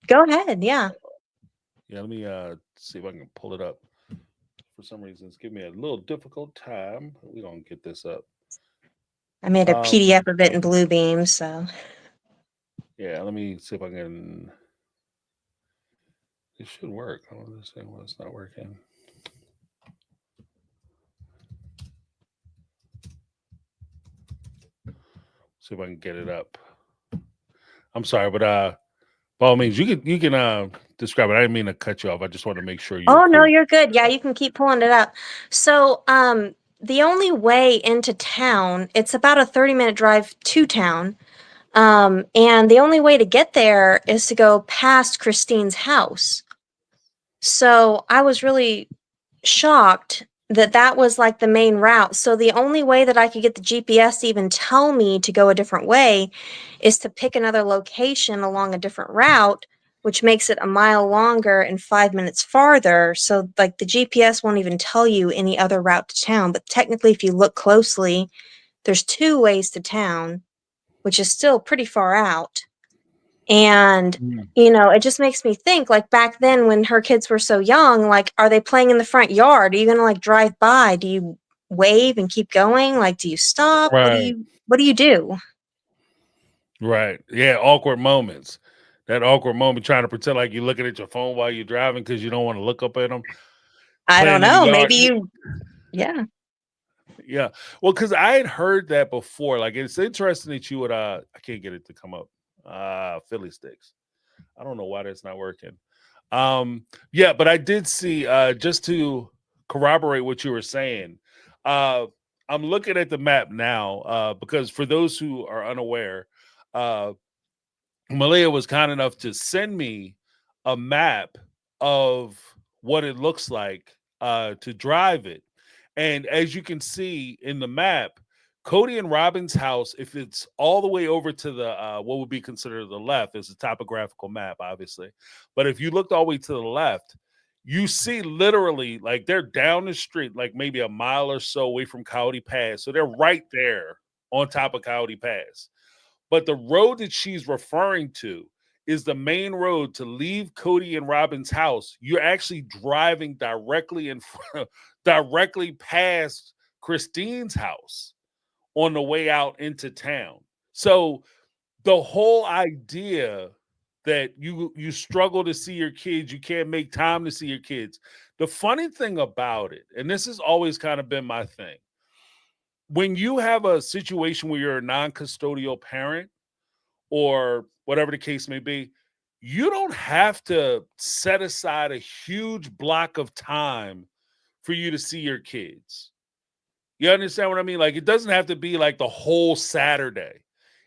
Go ahead, yeah. Yeah, let me see if I can pull it up. For some reason, it's giving me a little difficult time. We're gonna get this up. I made a PDF of it in Bluebeam, so. Yeah, let me see if I can. It should work. I don't understand why it's not working. See if I can get it up. I'm sorry, but by all means, you can describe it. I didn't mean to cut you off. I just want to make sure you. Oh no, you're good. Yeah, you can keep pulling it up. So the only way into town, it's about a 30-minute drive to town. And the only way to get there is to go past Christine's house. So I was really shocked that was like the main route. So the only way that I could get the GPS to even tell me to go a different way is to pick another location along a different route, which makes it a mile longer and 5 minutes farther. So like the GPS won't even tell you any other route to town. But technically, if you look closely, there's 2 ways to town, which is still pretty far out. And, it just makes me think, like, back then when her kids were so young, like, are they playing in the front yard? Are you going to, like, drive by? Do you wave and keep going? Like, do you stop? Right. What do you do? Right. Yeah, awkward moments. That awkward moment trying to pretend like you're looking at your phone while you're driving because you don't want to look up at them. I don't know. Maybe you, yeah. Yeah. Well, because I had heard that before. Like, it's interesting that you would, I can't get it to come up. Philly sticks. I don't know why that's not working. Yeah, but I did see, just to corroborate what you were saying, I'm looking at the map now, because for those who are unaware, Malia was kind enough to send me a map of what it looks like to drive it. And as you can see in the map, Cody and Robyn's house, if it's all the way over to the what would be considered the left, is a topographical map, obviously. But if you looked all the way to the left, you see literally like they're down the street, like maybe a mile or so away from Coyote Pass. So they're right there on top of Coyote Pass. But the road that she's referring to is the main road to leave Cody and Robyn's house. You're actually driving directly in front, directly past Christine's house on the way out into town. So the whole idea that you struggle to see your kids, you can't make time to see your kids. The funny thing about it, and this has always kind of been my thing, when you have a situation where you're a non-custodial parent or whatever the case may be, you don't have to set aside a huge block of time for you to see your kids. You understand what I mean? Like, it doesn't have to be like the whole Saturday.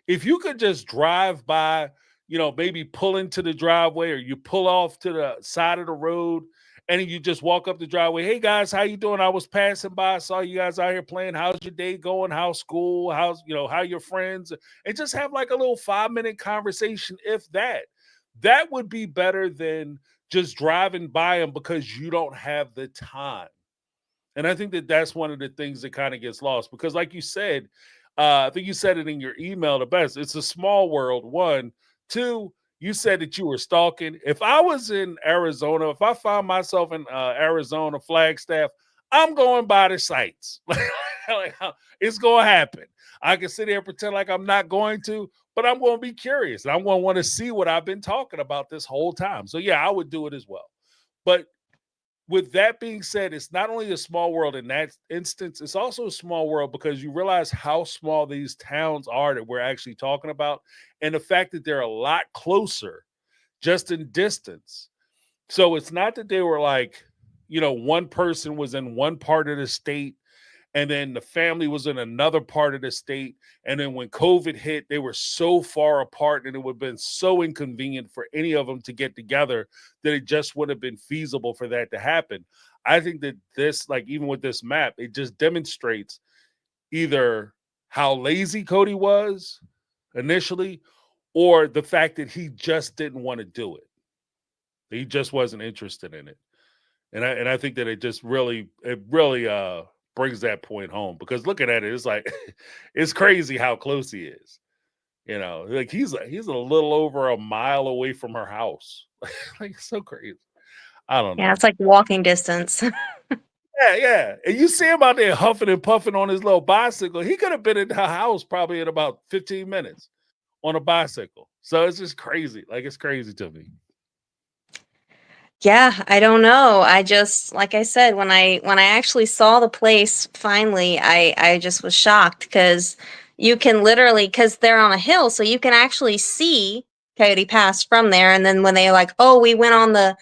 If you could just drive by, maybe pull into the driveway or you pull off to the side of the road and then you just walk up the driveway. Hey guys, how you doing? I was passing by. I saw you guys out here playing. How's your day going? How's school? How's, how your friends? And just have like a little 5-minute conversation. If that would be better than just driving by them because you don't have the time. And I think that that's one of the things that kind of gets lost because like you said, I think you said it in your email the best. It's a small world, 1. 2, you said that you were stalking. If I was in Arizona, if I found myself in Arizona, Flagstaff, I'm going by the sites. It's going to happen. I can sit here and pretend like I'm not going to, but I'm going to be curious. And I'm going to want to see what I've been talking about this whole time. So yeah, I would do it as well. But with that being said, it's not only a small world in that instance, it's also a small world because you realize how small these towns are that we're actually talking about and the fact that they're a lot closer just in distance. So it's not that they were like, one person was in one part of the state And then the family was in another part of the state. And then when COVID hit, they were so far apart and it would have been so inconvenient for any of them to get together that it just would have been feasible for that to happen. I think that this, like even with this map, it just demonstrates either how lazy Kody was initially or the fact that he just didn't want to do it. He just wasn't interested in it. And I think that it really brings that point home, because looking at it, it's like it's crazy how close he is. You know, like he's a little over a mile away from her house. Like it's so crazy. I don't Yeah, know. it's like walking distance. Yeah. And you see him out there huffing and puffing on his little bicycle. He could have been in her house probably in about 15 minutes on a bicycle. So it's just crazy. Like it's crazy to me. Yeah, I don't know. I just, like I said, when I actually saw the place finally, I just was shocked, because you can literally, because they're on a hill, so you can actually see Coyote Pass from there. And then when they like, oh, we went on the,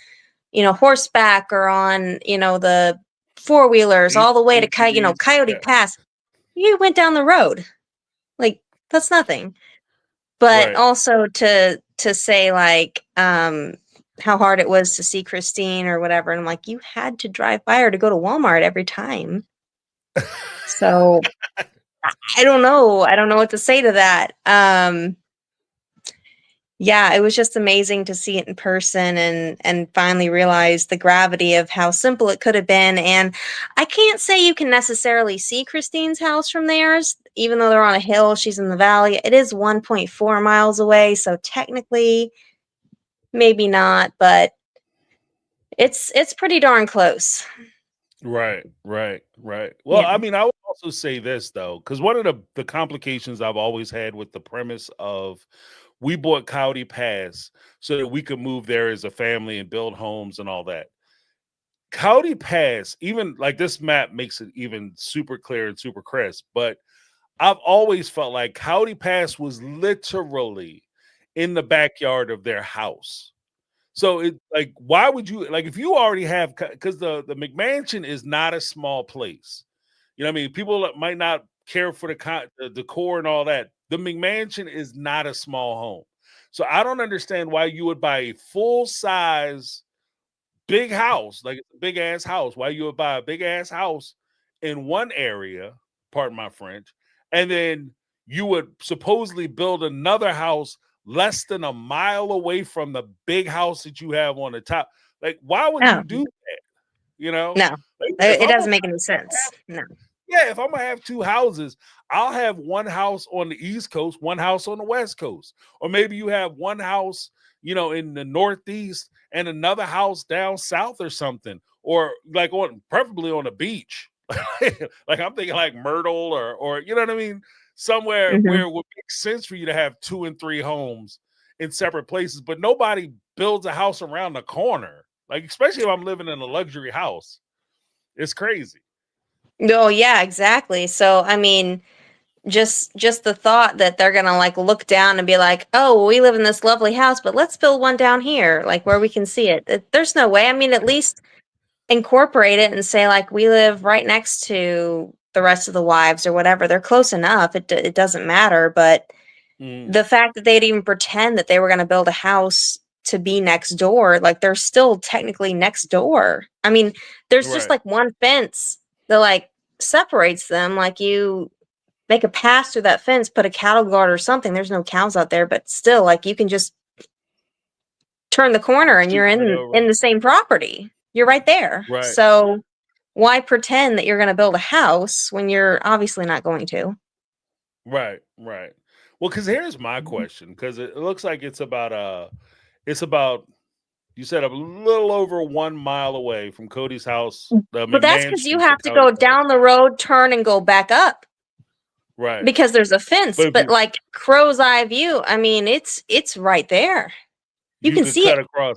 horseback or on, the four-wheelers all the way to ATVs, Coyote yeah. Pass, you went down the road. Like, that's nothing. But Right. also to say like how hard it was to see Christine or whatever, and I'm like, you had to drive by her to go to Walmart every time. So I don't know. I don't know what to say to that. Yeah, it was just amazing to see it in person and finally realize the gravity of how simple it could have been. And I can't say you can necessarily see Christine's house from theirs, even though they're on a hill. She's in the valley. It is 1.4 miles away, so technically, maybe not, but it's pretty darn close. Right. Well, Yeah. I mean, I would also say this though, because one of the complications I've always had with the premise of we bought Coyote Pass so that we could move there as a family and build homes and all that. Coyote Pass, even like this map makes it even super clear and super crisp, but I've always felt like Coyote Pass was literally in the backyard of their house. So it like, why would you like if you already have, because the McMansion is not a small place. You know what I mean? People that might not care for the decor and all that. The McMansion is not a small home. So I don't understand why you would buy a full size big house, like it's a big ass house. Why you would buy a big ass house in one area, pardon my French, and then you would supposedly build another house less than a mile away from the big house that you have on the top. Like, why would No, you do that? You know, no, like, if it I'm doesn't gonna make any sense. No. yeah, if I'm gonna have two houses, I'll have one house on the East Coast, one house on the West Coast, or maybe you have one house, in the Northeast and another house down south or something, or like preferably on the beach. Like I'm thinking like Myrtle or you know what I mean, somewhere Hmm. where it would make sense for you to have 2 and 3 homes in separate places, but nobody builds a house around the corner. Like especially if I'm living in a luxury house, it's crazy. Oh yeah, exactly. So I mean, just the thought that they're gonna like look down and be like, oh, well, we live in this lovely house, but let's build one down here, like where we can see it. There's no way. I mean, at least incorporate it and say like we live right next to the rest of the wives or whatever. They're close enough. It doesn't matter. But Mm, the fact that they'd even pretend that they were gonna build a house to be next door, like they're still technically next door. I mean, there's just right. like one fence that like separates them. Like you make a pass through that fence, put a cattle guard or something. There's no cows out there, but still, like you can just turn the corner and Shoot you're right in over. the same property. You're right there. Right. So why pretend that you're going to build a house when you're obviously not going to? Right. Well, because here's my question, because it looks like it's about you said a little over 1 mile away from Cody's house, the But that's because you McMansion to have to Coyote go Pass. down the road, turn, and go back up Right. because there's a fence. But if But like crow's eye view, I mean, it's right there. You you can could see cut it. across.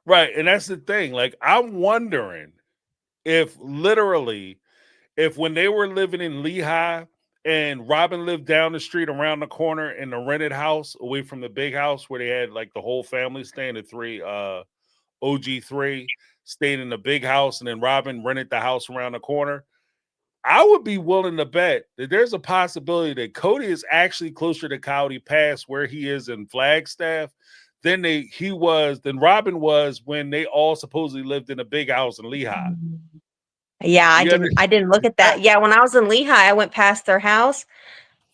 Right. And that's the thing. Like, I'm wondering if literally, if when they were living in Lehigh and Robyn lived down the street around the corner in the rented house away from the big house where they had like the whole family staying, the three OG3 stayed in the big house, and then Robyn rented the house around the corner. I would be willing to bet that there's a possibility that Cody is actually closer to Cody Pass where he is in Flagstaff than Robyn was when they all supposedly lived in a big house in Lehigh. Yeah, I You didn't look at that. Yeah, when I was in Lehigh, I went past their house.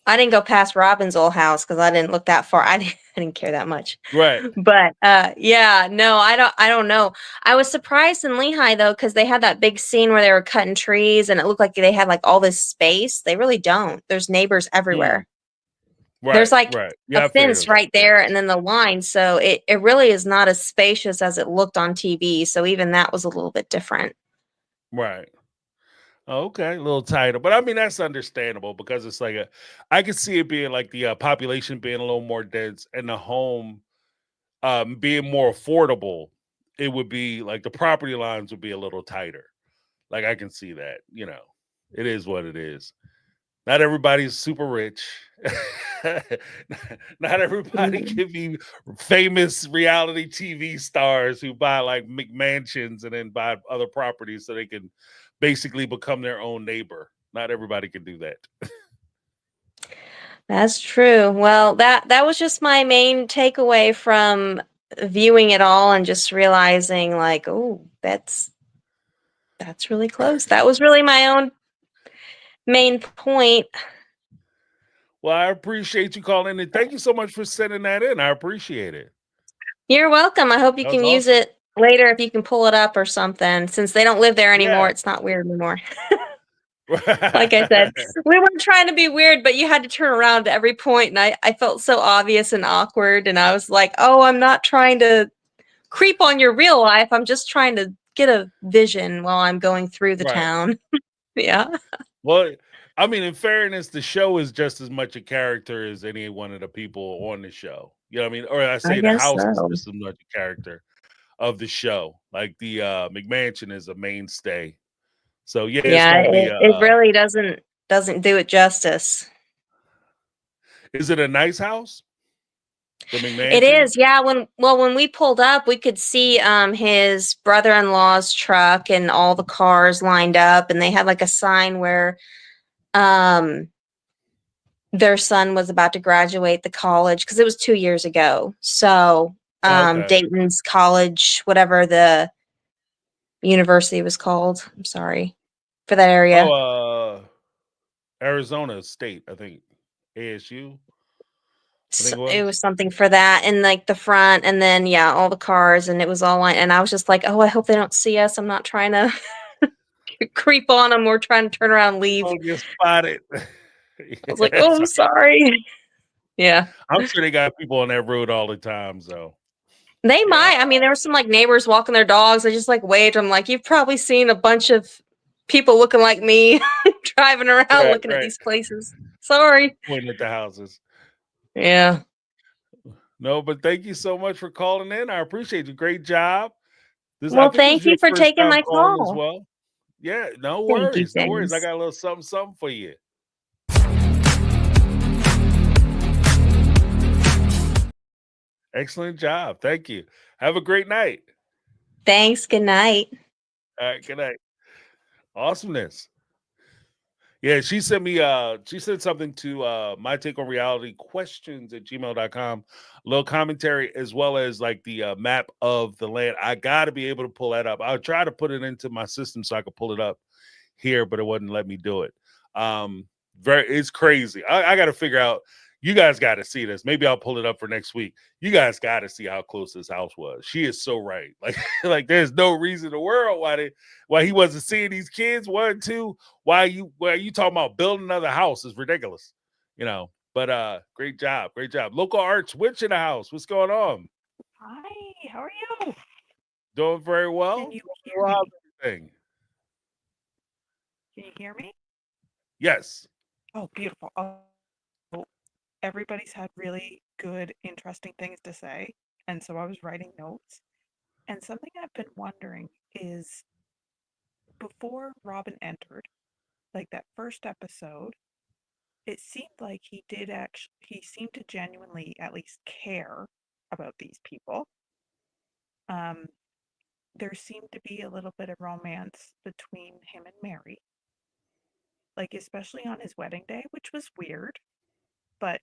I didn't go past Robyn's old house because I didn't look that far. I didn't care that much. Right. But yeah, no, I don't know. I was surprised in Lehigh though, because they had that big scene where they were cutting trees and it looked like they had like all this space. They really don't. There's neighbors everywhere. Right. There's like right. Yeah, a I figured fence it was right there and then the line. So it really is not as spacious as it looked on TV. So even that was a little bit different. Right. Okay, a little tighter, but I mean that's understandable because it's like I could see it being like the population being a little more dense and the home being more affordable. It would be like the property lines would be a little tighter. Like I can see that. It is what it is. Not everybody's super rich. Not everybody can be famous reality TV stars who buy like McMansions and then buy other properties so they can basically become their own neighbor. Not everybody can do that. That's true. Well, that was just my main takeaway from viewing it all and just realizing like, oh, that's really close. That was really my own main point. Well, I appreciate you calling in. Thank you so much for sending that in. I appreciate it. You're welcome. I hope you That was can use awesome. it later if you can pull it up or something. Since they don't live there anymore, Yeah. it's not weird anymore. Like I said, we weren't trying to be weird, but you had to turn around at every point, and I felt so obvious and awkward, and I was like, oh, I'm not trying to creep on your real life. I'm just trying to get a vision while I'm going through the Right. town. Yeah. Well, I mean, in fairness, the show is just as much a character as any one of the people on the show. You know what I mean? Or I I say the guess house is so. just as much a character of the show. Like the McMansion is a mainstay. So yeah, it's Yeah, gonna be it really doesn't do it justice. is it a nice house? The It McMansion? is, yeah. When we pulled up, we could see his brother-in-law's truck and all the cars lined up, and they had like a sign where um their son was about to graduate the college because it was 2 years ago. So Okay. Dayton's college, whatever the university was called. I'm sorry for that area. Oh, Arizona State, I think. ASU. I think it It was. was something for that and like the front and then yeah all the cars and it was all line and I was just like, oh, I hope they don't see us. I'm not trying to creep on them. We're trying to turn around and leave. Don't get spotted. I was like, oh, I'm sorry. Yeah, I'm sure they got people on that road all the time. So they yeah. might. I mean, there were some like neighbors walking their dogs. I just like waved. I'm like, you've probably seen a bunch of people looking like me driving around looking at these places. Sorry. Pointing at the houses. Yeah. No, but thank you so much for calling in. I appreciate you. Great job. I Well, think this is thank you your for first taking time my calling as call. well. Yeah, no Thank you, worries. No worries. I James. got a little something for you. Excellent job. Thank you. Have a great night. Thanks. Good night. All right, good night. Awesomeness. Yeah, she sent something to MyTakeOnRealityQuestions at gmail.com. A little commentary as well as like the map of the land. I gotta be able to pull that up. I'll try to put it into my system so I could pull it up here, but it wouldn't let me do it. It's crazy. I gotta figure out. You guys got to see this. Maybe I'll pull it up for next week. You guys got to see how close this house was. She is so right. Like there's no reason in the world why he wasn't seeing these kids. 1, 2. Why you talking about building another house is ridiculous. But great job. Local Arts Witch in the house. What's going on? Hi, how are you? Doing very well. Can you hear me? How's everything? Can you hear me? Yes. Oh, beautiful. Oh, everybody's had really good, interesting things to say. And so I was writing notes. And something I've been wondering is before Robyn entered, like that first episode, it seemed like he seemed to genuinely at least care about these people. There seemed to be a little bit of romance between him and Mary. like especially on his wedding day, which was weird, but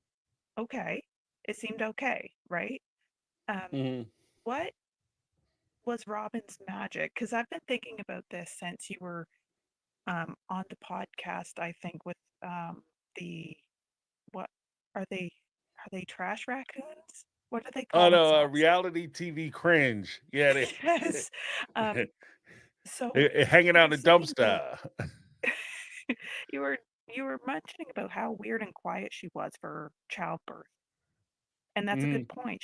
okay. It seemed okay, right? Um, Mhm. what was Robin's magic? Because I've been thinking about this since you were on the podcast, I think, with the what are they? Are they trash raccoons? What do they Oh call no, themselves? reality TV cringe. Yeah, they Yes. Um, so hanging you out were in the saying about dumpster. you were you were mentioning about how weird and quiet she was for childbirth. And that's a good Mhm. point.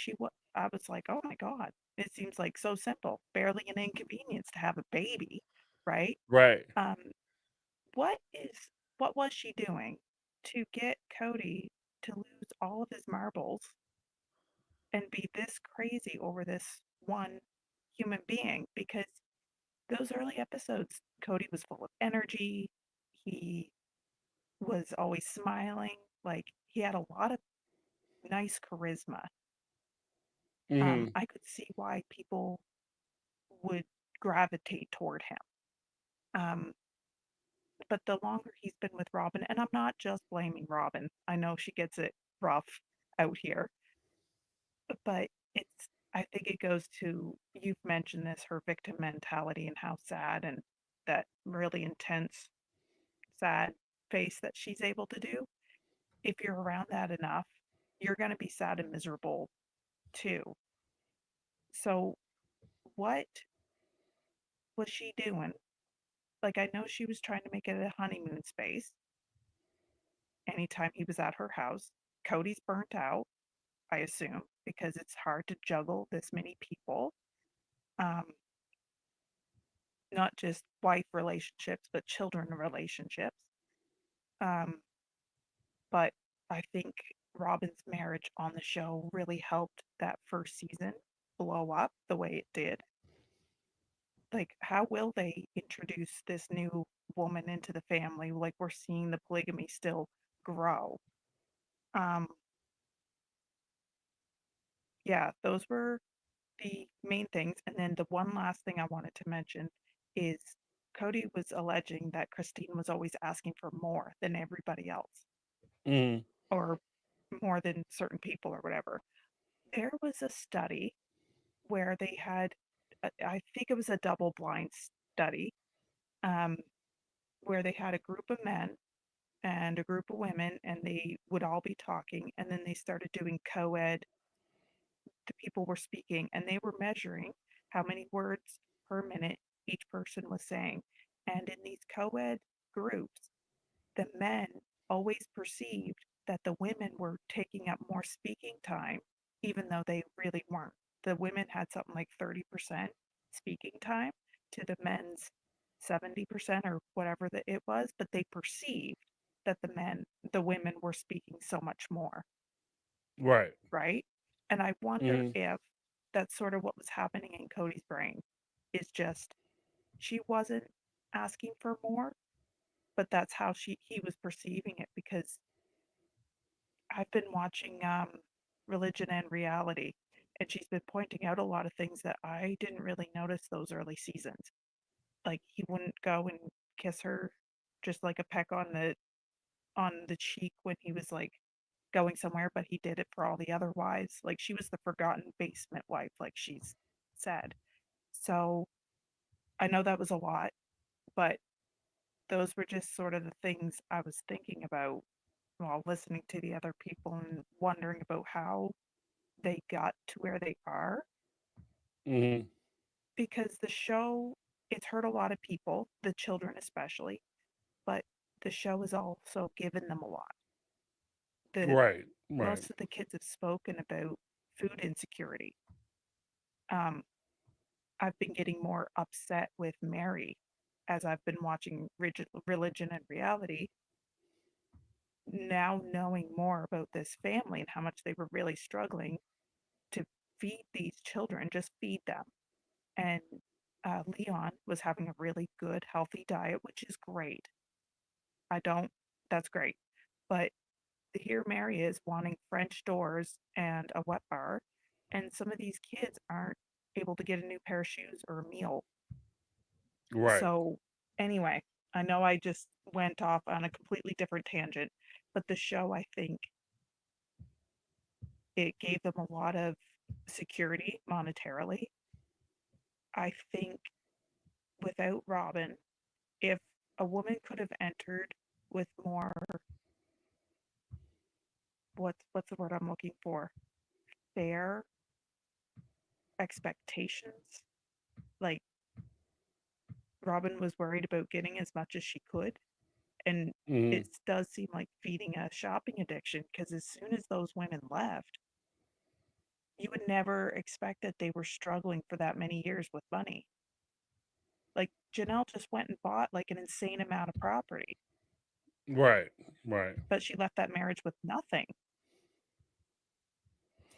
I was like, "Oh my God, it seems like so simple, barely an inconvenience to have a baby, right?" Right. Um, what is what was she doing to get Cody to lose all of his marbles and be this crazy over this one human being? Because those early episodes, Cody was full of energy. He was always smiling. Like he had a lot of nice charisma. Mhm. I could see why people would gravitate toward him. Um, but the longer he's been with Robyn, and I'm not just blaming Robyn, I know she gets it rough out here, but I think it goes to, you've mentioned this, her victim mentality and how sad and that really intense, sad face that she's able to do. If you're around that enough, you're going to be sad and miserable too. So, what was she doing? Like, I know she was trying to make it a honeymoon space anytime he was at her house. Cody's burnt out, I assume, because it's hard to juggle this many people. Um, not just wife relationships, but children relationships. Um, but I think Robyn's marriage on the show really helped that first season blow up the way it did. Like, how will they introduce this new woman into the family? Like, we're seeing the polygamy still grow. Um, yeah, those were the main things. And then the one last thing I wanted to mention is Cody was alleging that Christine was always asking for more than everybody else, Mhm. or more than certain people or whatever. There was a study where they had, I think it was a double blind study, um, where they had a group of men and a group of women, and they would all be talking, and then they started doing co-ed. The people were speaking, and they were measuring how many words per minute each person was saying. And in these co-ed groups, the men always perceived that the women were taking up more speaking time, even though they really weren't. The women had something like 30% speaking time to the men's 70% or whatever that it was, but they perceived that the women were speaking so much more, Right. right? And I wonder Mhm. if that's sort of what was happening in Cody's brain, is just she wasn't asking for more, but that's how he was perceiving it, because I've been watching Religion and Reality, and she's been pointing out a lot of things that I didn't really notice those early seasons. Like he wouldn't go and kiss her just like a peck on the cheek when he was like going somewhere, but he did it for all the other wives. Like she was the forgotten basement wife, like she's said. So I know that was a lot, but those were just sort of the things I was thinking about while listening to the other people and wondering about how they got to where they are, Mhm. because the show, it's hurt a lot of people, the children especially, but the show has also given them a lot. The Right. Right. Most of the kids have spoken about food insecurity. Um, I've been getting more upset with Mary as I've been watching Religion and Reality, now knowing more about this family and how much they were really struggling to feed these children, just feed them. And Leon was having a really good, healthy diet, which is great. I don't, that's great. But here Mary is wanting French doors and a wet bar, and some of these kids aren't able to get a new pair of shoes or a meal. Right. So, anyway, I know I just went off on a completely different tangent, but the show, I think, it gave them a lot of security monetarily. I think without Robyn, if a woman could have entered with more, what's the word I'm looking for? Fair expectations. Like, Robyn was worried about getting as much as she could, and it does seem like feeding a shopping addiction, because as soon as those women left, you would never expect that they were struggling for that many years with money. Like, Janelle just went and bought like an insane amount of property, Right. but she left that marriage with nothing.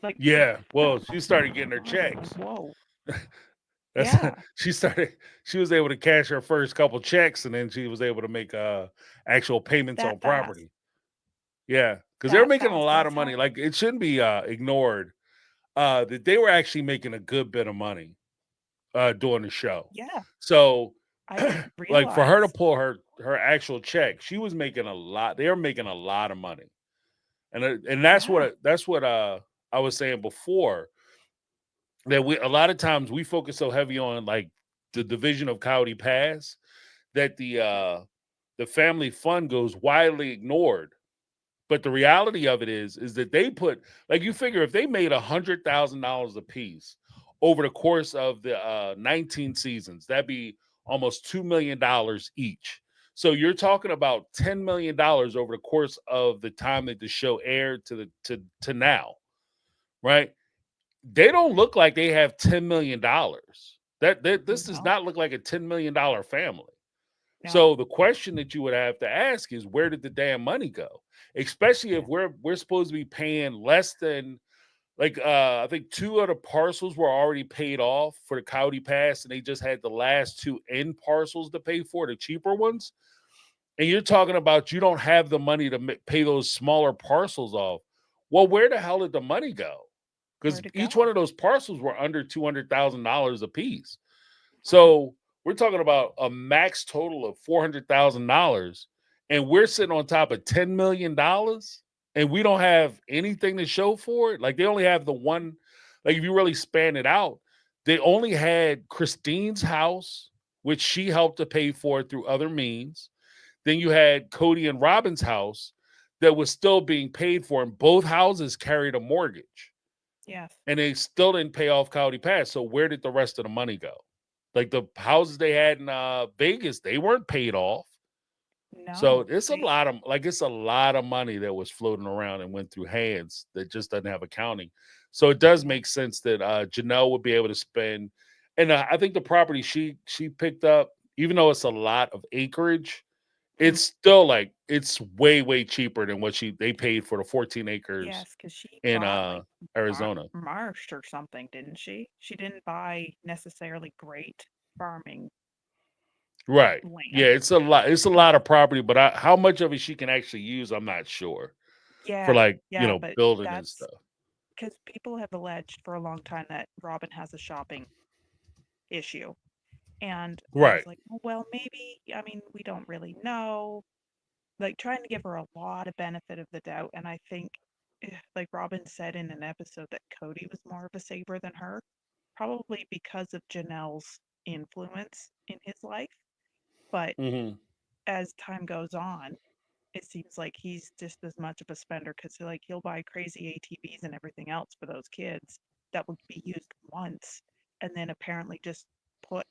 Like, Yeah. Well, she started getting her I'm checks. like, whoa. That's Yeah. she was able to cash her first couple checks, and then she was able to make actual payments That on fast. property. Yeah, because they're That making a fast, lot that's of money. how. Like, it shouldn't be ignored that they were actually making a good bit of money doing the show. Yeah, So I didn't like, for her to realize. pull her actual check, she was making a lot. They were making a lot of money. And that's Yeah, what I was saying before, that a lot of times we focus so heavy on like the division of Cody Pass that the family fund goes widely ignored. But the reality of it is that they put, like, you figure if they made $100,000 a piece over the course of the 19 seasons, that'd be almost $2 million each. So you're talking about $10 million over the course of the time that the show aired to now, right? They don't look like they have $10 million. This does no, not look like a $10 million family. no. So the question that you would have to ask is, where did the damn money go? Especially if we're supposed to be paying less than, like, I think 2 of the parcels were already paid off for the Cody Pass, and they just had the last 2 end parcels to pay for, the cheaper ones. And you're talking about you don't have the money to pay those smaller parcels off. Well, where the hell did the money go? Because Where'd it each go? one of those parcels were under $200,000 a piece. Mhm. So we're talking about a max total of $400,000, and we're sitting on top of $10 million, and we don't have anything to show for it. Like, they only have the one, like, if you really span it out, they only had Christine's house, which she helped to pay for through other means. Then you had Cody and Robyn's house that was still being paid for, and both houses carried a mortgage, Yes. and they still didn't pay off Cody Pass. So where did the rest of the money go? Like, the houses they had in Vegas, they weren't paid off. So No, it's a lot of money that was floating around and went through hands that just doesn't have accounting. So it does make sense that Janelle would be able to spend, and I think the property she picked up, even though it's a lot of acreage, it's still like, it's way cheaper than what they paid for the 14 acres yes, because she in bought like Arizona. marsh or something, didn't she? She didn't buy necessarily great farming Right. land. Yeah, it's a lot of property, but how much of it she can actually use, I'm not sure. For, Yeah, like, yeah, but building and that's stuff. because people have alleged for a long time that Robyn has a shopping issue. And I was Right. like, well, maybe, I mean, we don't really know. Like, trying to give her a lot of benefit of the doubt. And I think, like Robyn said in an episode, that Cody was more of a saver than her, probably because of Janelle's influence in his life. But Mhm. as time goes on, it seems like he's just as much of a spender, because like he'll buy crazy ATVs and everything else for those kids that would be used once, and then apparently just put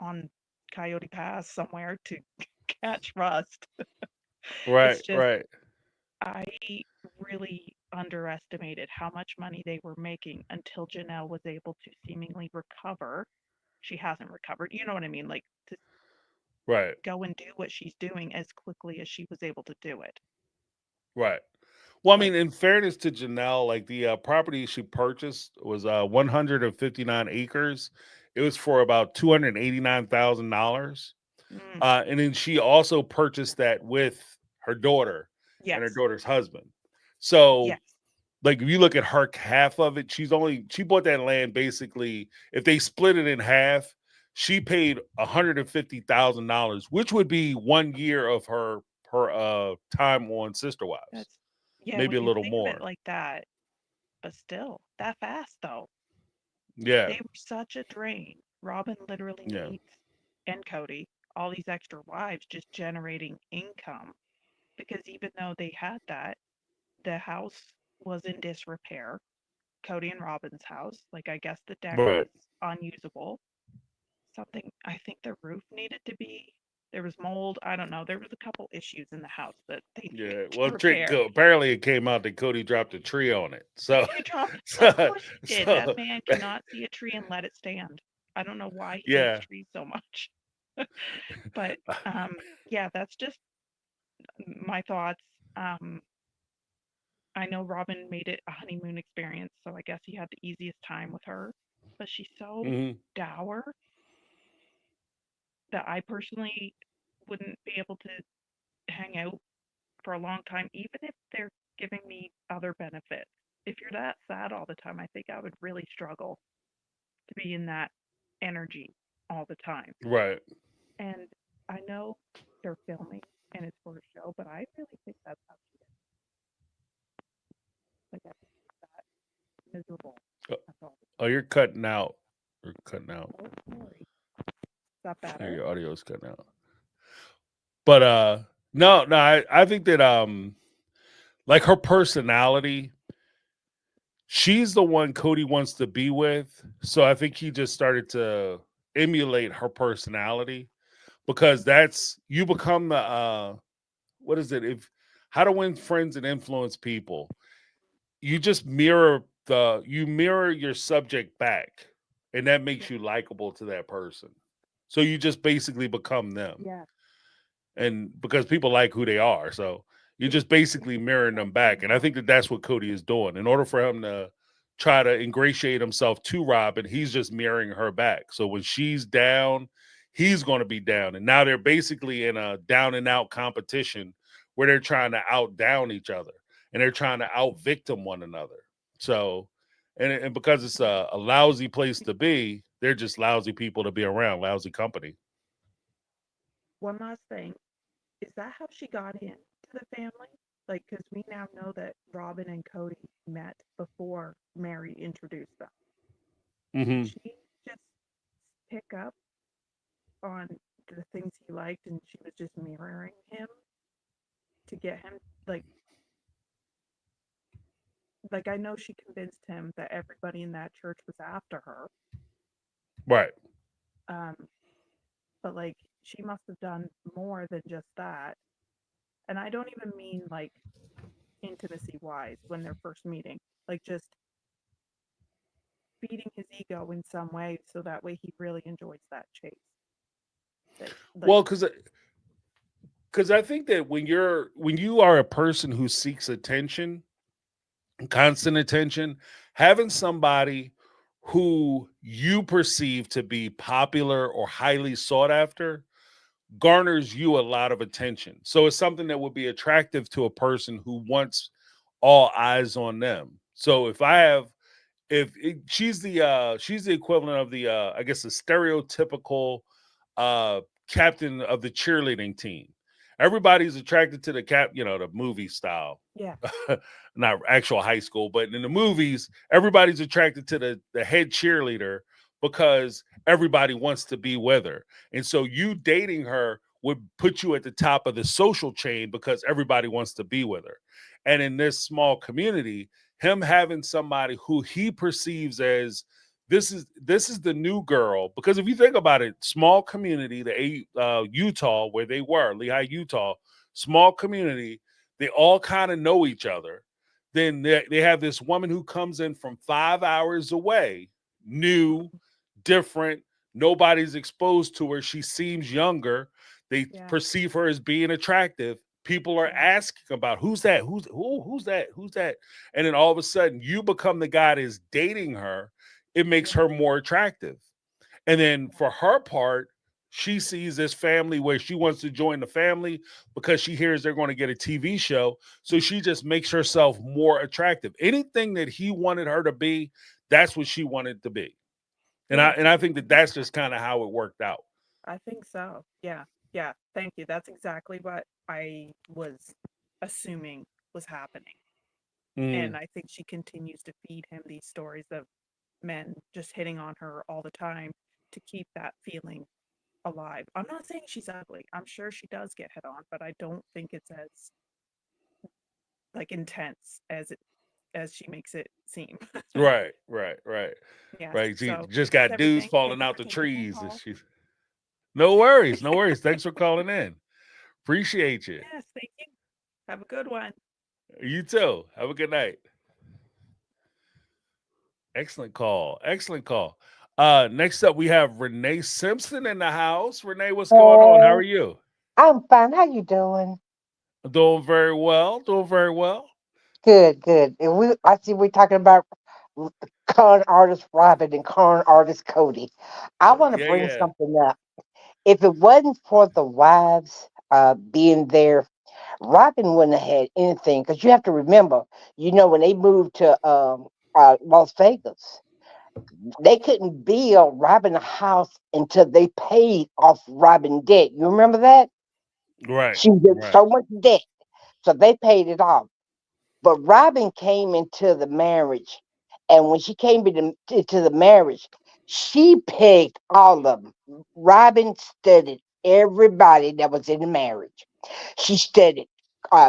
on Coyote Pass somewhere to catch rust. It's Right, just, right. I really underestimated how much money they were making until Janelle was able to seemingly recover. She hasn't recovered, you know what I mean? Like, to Right. go and do what she's doing as quickly as she was able to do it. Right. Well, I Like, mean, in fairness to Janelle, like, the property she purchased was 159 acres. It was for about $289,000. mm, And then she also purchased that with her daughter and her yes, daughter's husband. So, yes, like, if you look at her half of it, she bought that land basically. If they split it in half, she paid $150,000, which would be 1 year of her time on Sister Wives, That's yeah, maybe when a you little think of it more. like that, but still, that fast though. Yeah, They were such a drain. Robyn literally yeah, needs, and Cody, all these extra wives just generating income. Because even though they had that, the house was in disrepair. Cody and Robyn's house, like I guess the deck right. was unusable. Something, I think the roof needed to be, there was mold. I don't know. There was a couple issues in the house that they needed Yeah, to well, repair. apparently it came out that Cody dropped a tree on it. So, He dropped, of so, course he did. That so man cannot see a tree and let it stand. I don't know why he hates yeah, trees so much. But yeah, that's just my thoughts. Um, I know Robyn made it a honeymoon experience, so I guess he had the easiest time with her. But she's so hmm dour that I personally wouldn't be able to hang out for a long time, even if they're giving me other benefits. If you're that sad all the time, I think I would really struggle to be in that energy all the time. right. And I know they're filming and it's for a show, but I really think that's how she is. Like, I think she's that miserable. Oh, That's all. oh, you're cutting out. You're cutting out. Oh, sorry. Is that Yeah, better? your audio is cutting out. But no, I think that like her personality, she's the one Cody wants to be with. So I think he just started to emulate her personality because that's you become the what is it? If how to win friends and influence people. You just mirror your subject back, and that makes you likable to that person. So you just basically become them. Yeah. And because people like who they are, so you're just basically mirroring them back. And I think that that's what Cody is doing. In order for him to try to ingratiate himself to Robyn, he's just mirroring her back. So when she's down, he's going to be down. And now they're basically in a down and out competition where they're trying to out down each other and they're trying to out victim one another. So, and because it's a lousy place to be, they're just lousy people to be around, lousy company. One last thing. Is that how she got into the family? Like, because we now know that Robyn and Cody met before Mary introduced them. Mm-hmm. Did she just pick up on the things he liked and she was just mirroring him to get him, like I know she convinced him that everybody in that church was after her. Right. Um, but like she must have done more than just that. And I don't even mean like intimacy wise when they're first meeting, like just feeding his ego in some way so that way he really enjoys that chase. That, like, Well, because I think that when you are a person who seeks attention, constant attention, having somebody who you perceive to be popular or highly sought after garners you a lot of attention. So it's something that would be attractive to a person who wants all eyes on them. So she's the equivalent of the I guess the stereotypical uh captain of the cheerleading team. Everybody's attracted to the the movie style. yeah, Not actual high school, but in the movies, everybody's attracted to the head cheerleader because everybody wants to be with her. And so you dating her would put you at the top of the social chain because everybody wants to be with her. And in this small community, him having somebody who he perceives as this is the new girl, because if you think about it, small community, the Utah where they were, Lehigh, Utah, small community, they all kind of know each other. Then they have this woman who comes in from 5 hours away, new, different, nobody's exposed to her. She seems younger. They yeah, perceive her as being attractive. People are yeah, asking about who's that? Who's that? Who's that? And then all of a sudden you become the guy that's dating her. It makes yeah, her more attractive. And then for her part, she sees this family where she wants to join the family because she hears they're going to get a TV show. So she just makes herself more attractive. Anything that he wanted her to be, that's what she wanted to be. And I think that that's just kind of how it worked out. I think so. Yeah. Yeah. Thank you. That's exactly what I was assuming was happening. And I think she continues to feed him these stories of men just hitting on her all the time to keep that feeling alive. I'm not saying she's ugly. I'm sure she does get hit on, but I don't think it's as like intense as she makes it seem. Right. Yes. Right. She So just that's got dudes everything. falling Thank you out for the taking the phone trees. And call. no worries. No worries. Thanks for calling in. Appreciate you. Yes, thank you. Have a good one. You too. Have a good night. Excellent call. Excellent call. Next up, we have Renee Simpson in the house. Renee, what's going on? How are Hey, you? I'm fine. How you doing? Doing very well. Doing very well. Good, good. And I see we're talking about con artist Robin and con artist Cody. I want to Yeah, bring yeah. something up. If it wasn't for the wives being there, Robin wouldn't have had anything. Because you have to remember, when they moved to Las Vegas, they couldn't build Robin a house until they paid off Robin debt. You remember that? Right. She did Right. so much debt, so they paid it off. But Robin came into the marriage, and when she came into the marriage, she picked all of them. Robin studied everybody that was in the marriage. She studied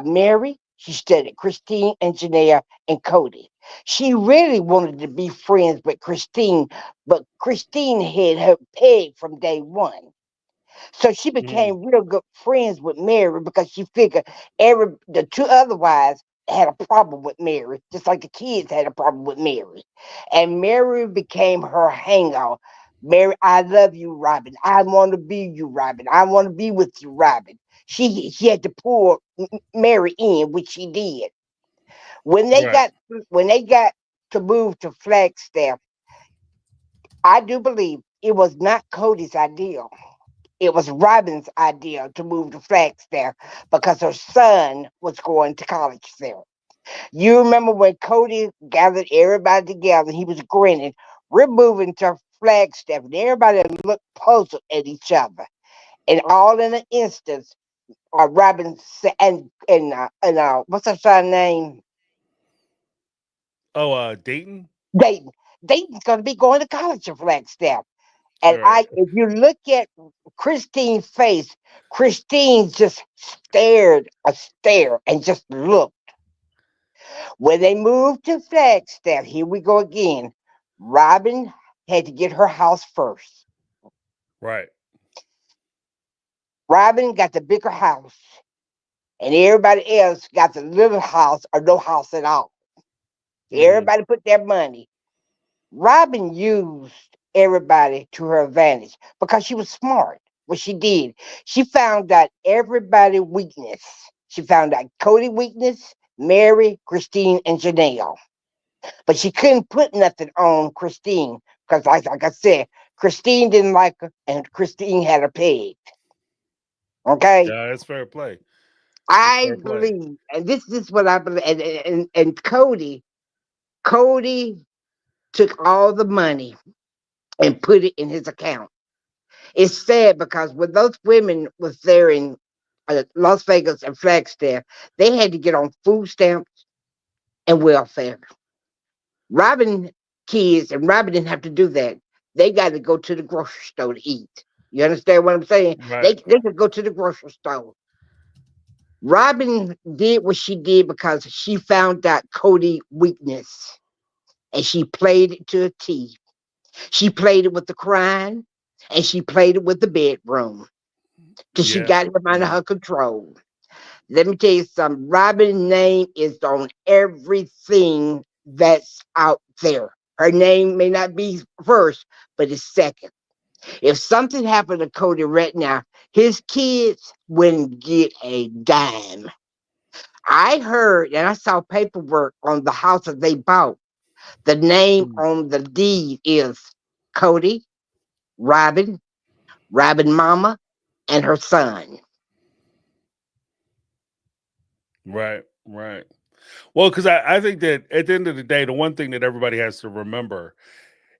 Mary, she studied Christine and Janelle and Cody. She really wanted to be friends with Christine, but Christine had her pegged from day one. So she Mhm. became real good friends with Mary because she figured the two other wives had a problem with Mary, just like the kids had a problem with Mary. And Mary became her hangout. Mary, I love you, Robin. I want to be you, Robin. I want to be with you, Robin. She had to pull Mary in, which she did. When they Right. got when they got to move to Flagstaff, I do believe it was not Cody's idea. It was Robin's idea to move to Flagstaff because her son was going to college there. You remember when Cody gathered everybody together, he was grinning. We're moving to Flagstaff, and everybody looked puzzled at each other. And all in an instance, Robin and what's her son name? Oh, Dayton. Dayton. Dayton's going to be going to college in Flagstaff. All And right. if you look at Christine's face, Christine just stared a stare and just looked. When they moved to Flagstaff, here we go again. Robin had to get her house first. Right. Robin got the bigger house, and everybody else got the little house or no house at all. Hmm. Everybody put their money. Robin used everybody to her advantage because she was smart. What she did, she found out everybody's weakness. She found out Cody weakness, Mary, Christine, and Janelle. But she couldn't put nothing on Christine because, like I said, Christine didn't like her, and Christine had her pegged. Okay, Yeah, that's fair play. That's I fair play. believe, and this is what I believe, and Cody took all the money and put it in his account. It's sad because when those women was there in Las Vegas and Flagstaff, they had to get on food stamps and welfare. Robin kids and Robin didn't have to do that. They got to go to the grocery store to eat. You understand what I'm saying? Right. They could go to the grocery store. Robin did what she did because she found out Cody weakness and she played it to a T. She played it with the crying and she played it with the bedroom till she Yeah. got him under Yeah. her control. Let me tell you something. Robin's name is on everything that's out there. Her name may not be first, but it's second. If something happened to Cody right now, his kids wouldn't get a dime. I heard and I saw paperwork on the house that they bought. The name Mm. on the deed is Cody, Robin, Robin Mama, and her son. Right. Right. Well, because I think that at the end of the day, the one thing that everybody has to remember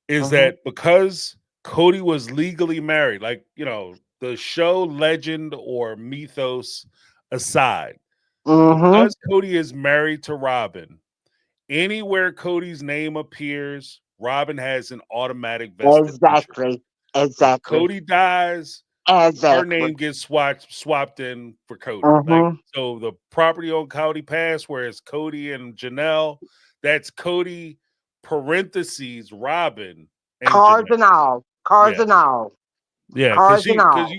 is that because Cody was legally married, like, the show legend or mythos aside, because Cody is married to Robyn, anywhere Cody's name appears, Robyn has an automatic vested interest. Exactly. If Exactly. Cody dies, her name Exactly. gets swapped in for Cody. Like, Mm-hmm. so the property on Cody passed, whereas Cody and Janelle, that's Cody parentheses Robyn and Cars Janelle. and all. Cars Yeah, and all. yeah, because Cars and all.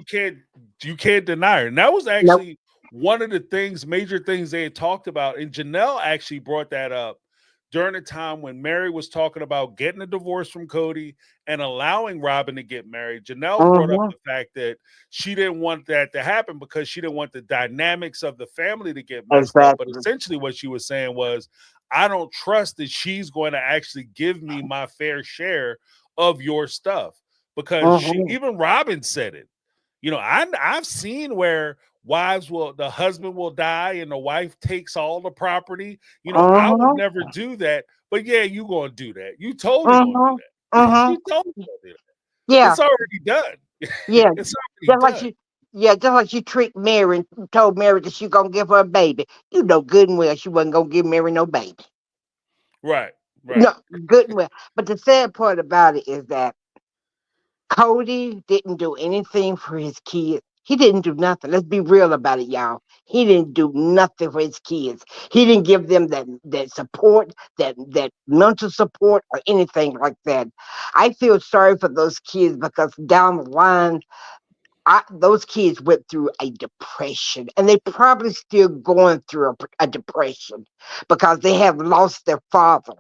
you can't deny her. And that was Nope. actually one of the major things they had talked about. And Janelle actually brought that up during the time when Mary was talking about getting a divorce from Cody and allowing Robyn to get married. Janelle brought up the fact that she didn't want that to happen because she didn't want the dynamics of the family to get messed up. But Exactly. essentially what she was saying was, I don't trust that she's going to actually give me my fair share of your stuff. Because even Robyn said it. I've seen where the husband will die and the wife takes all the property. I would never do that, but yeah, you gonna do that. You totally gonna do that. You totally gonna do that. Yeah. It's already done. Yeah. It's Just already like done. just like you tricked Mary and told Mary that she gonna give her a baby. You know good and well she wasn't gonna give Mary no baby. Right. No, good and well. But the sad part about it is that Cody didn't do anything for his kids. He didn't do nothing. Let's be real about it, y'all. He didn't do nothing for his kids. He didn't give them that support, that mental support, or anything like that. I feel sorry for those kids because down the line, those kids went through a depression, and they probably still going through a depression because they have lost their father.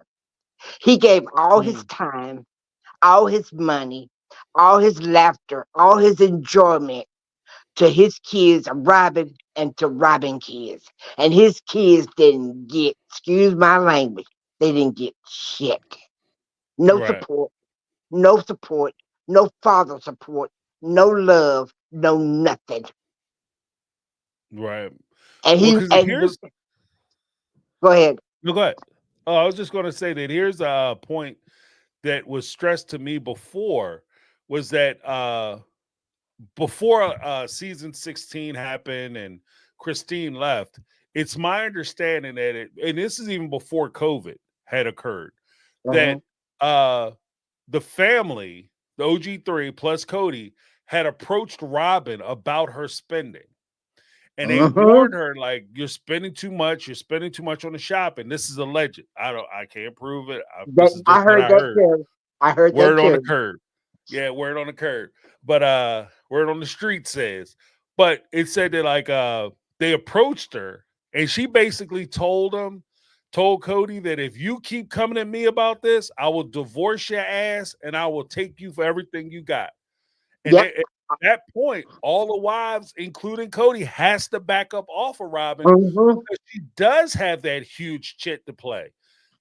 He gave all his time, all his money, all his laughter, all his enjoyment to his kids, Robyn, and to Robyn kids. And his kids didn't get, excuse my language, they didn't get shit. No support, no support, no father support, no love, no nothing. Right. And Well, because here's go ahead. No, go ahead. Oh, I was just going to say that here's a point that was stressed to me before, was that before season 16 happened and Christine left, it's my understanding that and this is even before COVID had occurred, that the family, the OG3 plus Cody, had approached Robyn about her spending. And they warned her, like, you're spending too much. You're spending too much on the shopping. This is alleged. I can't prove it. This is just I heard what I that heard. too. I heard Word that on the too. curb. Yeah, word on the curb. But word on the street says. But it said that like they approached her and she basically told Cody that if you keep coming at me about this, I will divorce your ass and I will take you for everything you got. And at that point, all the wives, including Cody, has to back up off of Robyn because she does have that huge chit to play.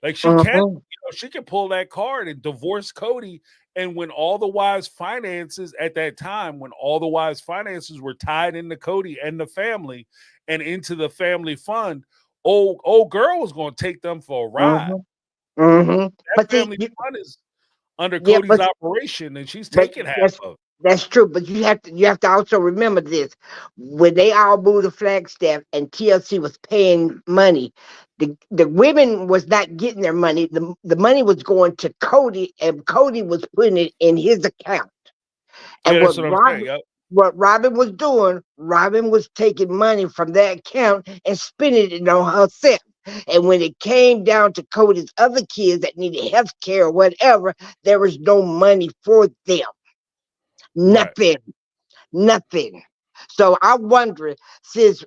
Like she can, she can pull that card and divorce Cody. And when all the wives' finances at that time, when all the wives' finances were tied into Cody and the family and into the family fund, old girl was going to take them for a ride. That But family fund is under yeah, Cody's operation, and she's taking half of it. That's true, but you have to also remember this: when they all moved to Flagstaff and TLC was paying money, the women was not getting their money. The money was going to Cody, and Cody was putting it in his account. And that's what I'm saying. Yep. What Robyn was doing, Robyn was taking money from that account and spending it on herself. And when it came down to Cody's other kids that needed health care or whatever, there was no money for them. Nothing. Nothing. So I wonder, since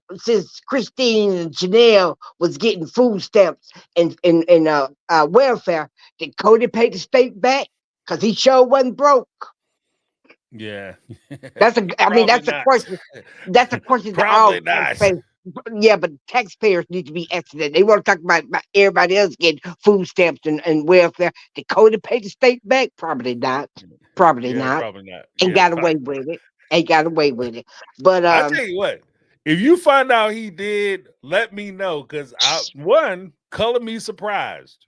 Christine and Janelle was getting food stamps and welfare, did Cody pay the state back? Because he sure wasn't broke. Yeah. That's a question. That's a question that all taxpayers. Yeah, but taxpayers need to be asking that. They want to talk about everybody else getting food stamps and welfare. Did Cody pay the state back? Probably not. Probably not. Ain't got away with it. Ain't got away with it. But I'll tell you what, if you find out he did, let me know, because color me surprised.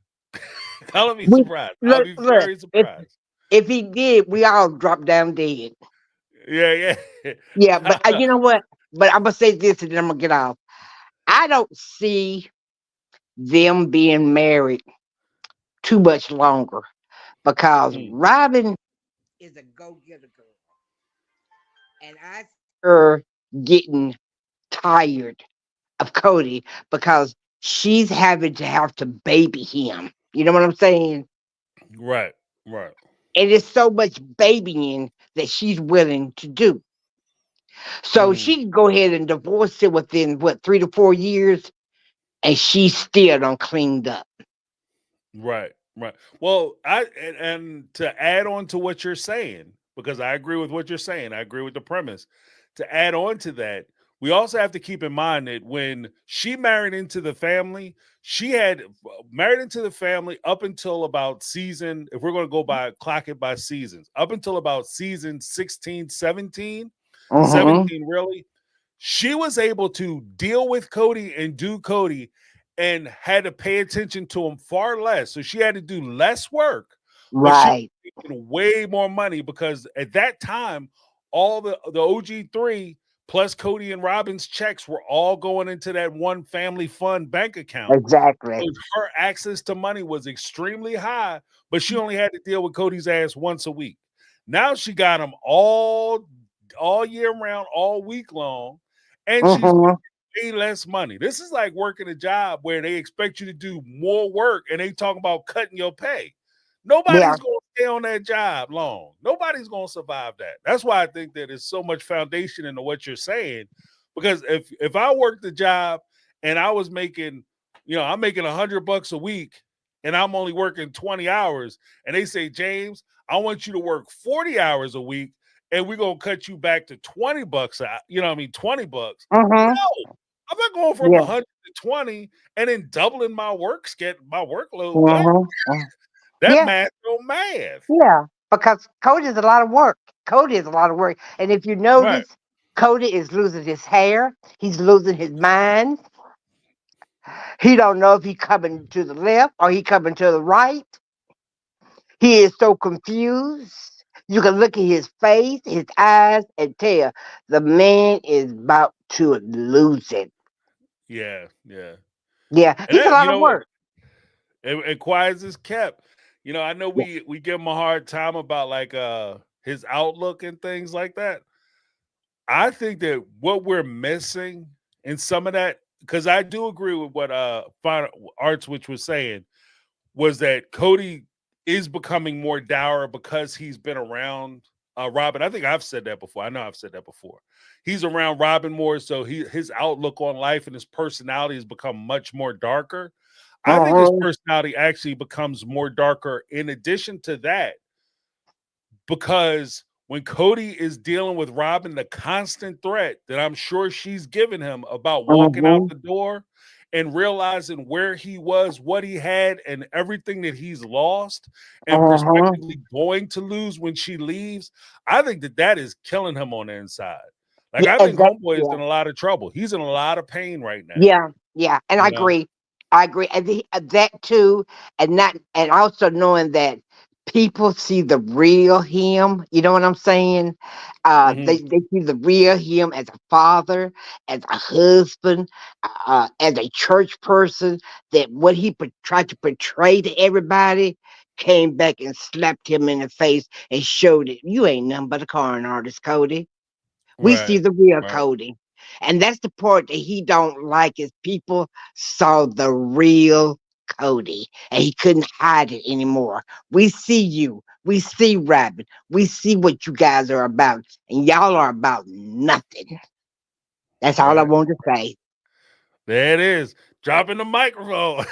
Color me surprised. I'll be very surprised. If he did, we all dropped down dead. Yeah, Yeah, but yeah. you know what? But I'm gonna say this, and then I'm gonna get off. I don't see them being married too much longer because Mm, Robyn is a go-getter girl, and I see her getting tired of Cody because she's having to have to baby him. You know what I'm saying? right, right. And it's so much babying that she's willing to do. So Mm. she can go ahead and divorce him within what 3 to 4 years, and she's still done cleaned up. Right, right. Well, and to add on to what you're saying, because I agree with what you're saying, I agree with the premise. To add on to that, we also have to keep in mind that when she married into the family, she had married into the family up until about season, if we're going to go by clock it by seasons, up until about season 16, 17, Mm-hmm. 17 really. She was able to deal with Cody and do Cody and had to pay attention to him far less. So she had to do less work, but she Right. was making way more money because at that time, all the OG3 plus Cody and Robyn's checks were all going into that one family fund bank account. Exactly. So her access to money was extremely high, but she only had to deal with Cody's ass once a week. Now she got him all year round, all week long, and she's Mm-hmm. way less money. This is like working a job where they expect you to do more work and they talk about cutting your pay. Yeah. Nobody's going to stay on that job long. Nobody's going to survive that. That's why I think that there's so much foundation into what you're saying. Because if I worked the job and I was making, I'm making $100 a week and I'm only working 20 hours, and they say, James, I want you to work 40 hours a week and we're gonna cut you back to $20 $20. Mm-hmm. No, I'm not going from Yeah. 100 to 20 and then doubling my workload. What? Mm-hmm. That Yeah. math don't math. Yeah. Because Cody is a lot of work. Cody is a lot of work. And if you Right. notice, Cody is losing his hair. He's losing his mind. He don't know if he coming to the left or he coming to the right. He is so confused. You can look at his face, his eyes, and tell the man is about to lose it. Yeah, yeah. Yeah, And he's a that, lot of work. and quiet as kept. I know we give him a hard time about like his outlook and things like that. I think that what we're missing in some of that, because I do agree with what Arts which was saying, was that Cody is becoming more dour because he's been around Robyn. I think I've said that before. I know I've said that before. He's around Robyn more, so his outlook on life and his personality has become much more darker. I think his Uh-huh. personality actually becomes more darker in addition to that, because when Cody is dealing with Robyn, the constant threat that I'm sure she's given him about walking out Uh-huh. the door and realizing where he was, what he had, and everything that he's lost and Uh-huh. prospectively going to lose when she leaves, I think that is killing him on the inside. Like, Yeah, I think exactly. Homeboy is Yeah. in a lot of trouble. He's in a lot of pain right now, Yeah, yeah, and I you know? agree. I agree, and that too, and also knowing that people see the real him. You know what I'm saying? Mhm. They see the real him as a father, as a husband, as a church person. That what he tried to portray to everybody came back and slapped him in the face and showed it. You ain't nothing but a con artist, Cody. We see Right, the real right. Cody. And that's the part that he don't like is people saw the real Cody and he couldn't hide it anymore. We see you. We see Rabbit. We see what you guys are about. And y'all are about nothing. That's all I Right. want to say. There it is. Dropping the microphone.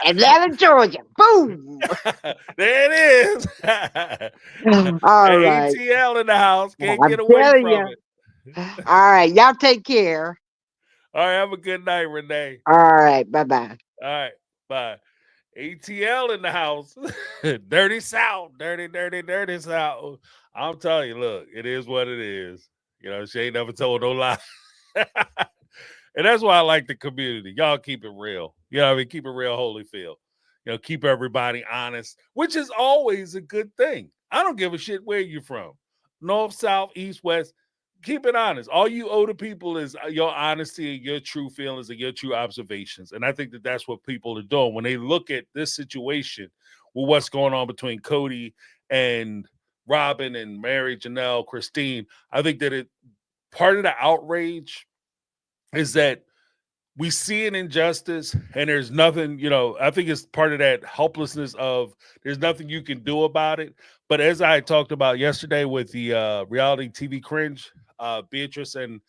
Atlanta, Georgia. Boom. There it is. All right. ATL in the house. Can't I'm get away telling from you. it. All right. Y'all take care. All right. Have a good night, Renee. All right. Bye bye. All right. Bye. ATL in the house. Dirty South. Dirty, dirty, dirty South. I'm telling you, look, it is what it is. She ain't never told no lie. And that's why I like the community. Y'all keep it real. Keep it real, Holyfield. keep everybody honest, which is always a good thing. I don't give a shit where you're from, north, south, east, west. Keep it honest. All you owe to people is your honesty and your true feelings and your true observations. And I think that that's what people are doing when they look at this situation with what's going on between Cody and Robyn and Mary, Janelle, Christine. I think that part of the outrage is that we see an injustice and there's nothing, I think it's part of that helplessness of there's nothing you can do about it. But as I talked about yesterday with the reality TV cringe, Beatrice and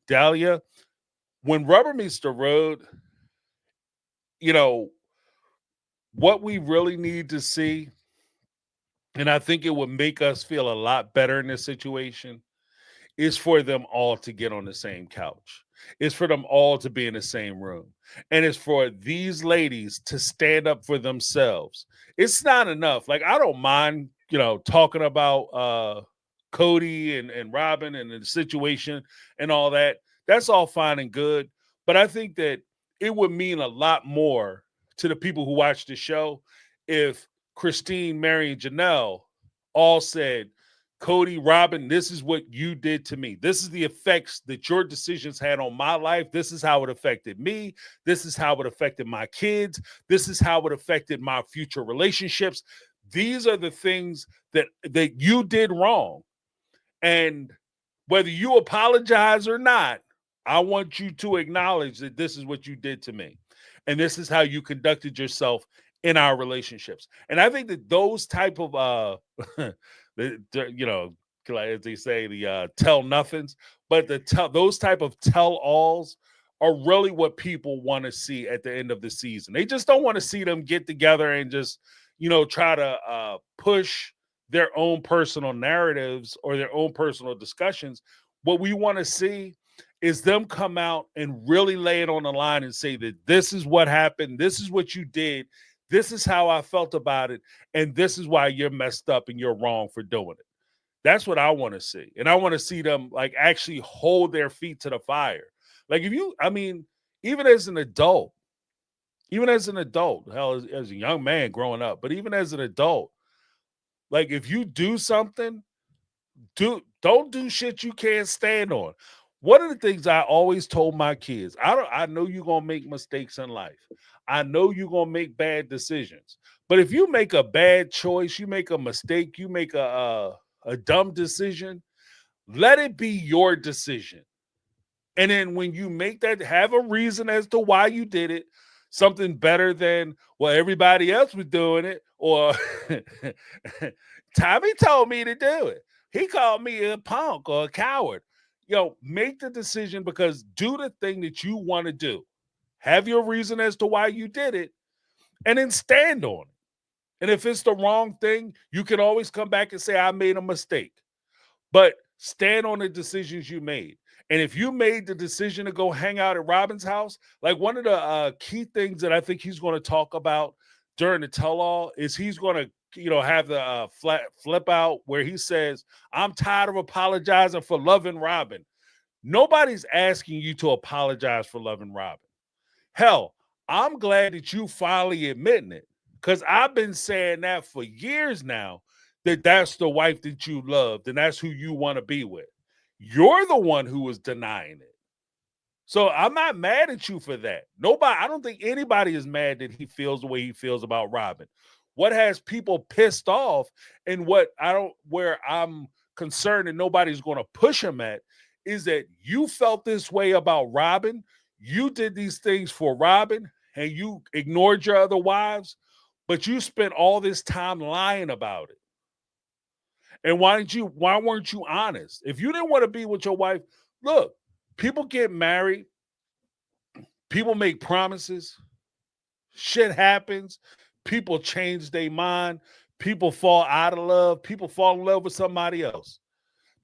Dahlia, when rubber meets the road, what we really need to see, and I think it would make us feel a lot better in this situation, is for them all to get on the same couch. It's for them all to be in the same room. And it's for these ladies to stand up for themselves. It's not enough. Like, I don't mind, talking about Cody and Robyn and the situation and all that. That's all fine and good. But I think that it would mean a lot more to the people who watch the show if Christine, Mary, and Janelle all said, Cody, Robyn, this is what you did to me. This is the effects that your decisions had on my life. This is how it affected me. This is how it affected my kids. This is how it affected my future relationships. These are the things that you did wrong. And whether you apologize or not, I want you to acknowledge that this is what you did to me. And this is how you conducted yourself in our relationships. And I think that those type of like as they say, the tell nothings, but those type of tell alls are really what people want to see at the end of the season. They just don't want to see them get together and just try to push their own personal narratives or their own personal discussions. What we want to see is them come out and really lay it on the line and say that this is what happened, this is what you did, this is how I felt about it, and this is why you're messed up and you're wrong for doing it. That's what I want to see. And I want to see them like actually hold their feet to the fire. Like even as an adult, hell, as a young man growing up, but even as an adult, like if you do something, don't do shit you can't stand on. One of the things I always told my kids, I know you're going to make mistakes in life. I know you're going to make bad decisions. But if you make a bad choice, you make a mistake, you make a dumb decision, let it be your decision. And then when you make that, have a reason as to why you did it, something better than, well, everybody else was doing it, or Tommy told me to do it. He called me a punk or a coward. Make the decision, because do the thing that you want to do. Have your reason as to why you did it, and then stand on it. And if it's the wrong thing, you can always come back and say, I made a mistake. But stand on the decisions you made. And if you made the decision to go hang out at Robyn's house, like one of the key things that I think he's going to talk about during the tell-all is he's going to have the flip out where he says, I'm tired of apologizing for loving Robyn. Nobody's asking you to apologize for loving Robyn. Hell, I'm glad that you finally admitting it, because I've been saying that for years now, that that's the wife that you loved and that's who you want to be with. You're the one who was denying it. So I'm not mad at you for that. I don't think anybody is mad that he feels the way he feels about Robyn. What has people pissed off, and where I'm concerned and nobody's going to push him at, is that you felt this way about Robyn. You did these things for Robyn and you ignored your other wives, but you spent all this time lying about it. And why weren't you honest? If you didn't want to be with your wife, look, people get married, people make promises, shit happens, people change their mind, people fall out of love, people fall in love with somebody else.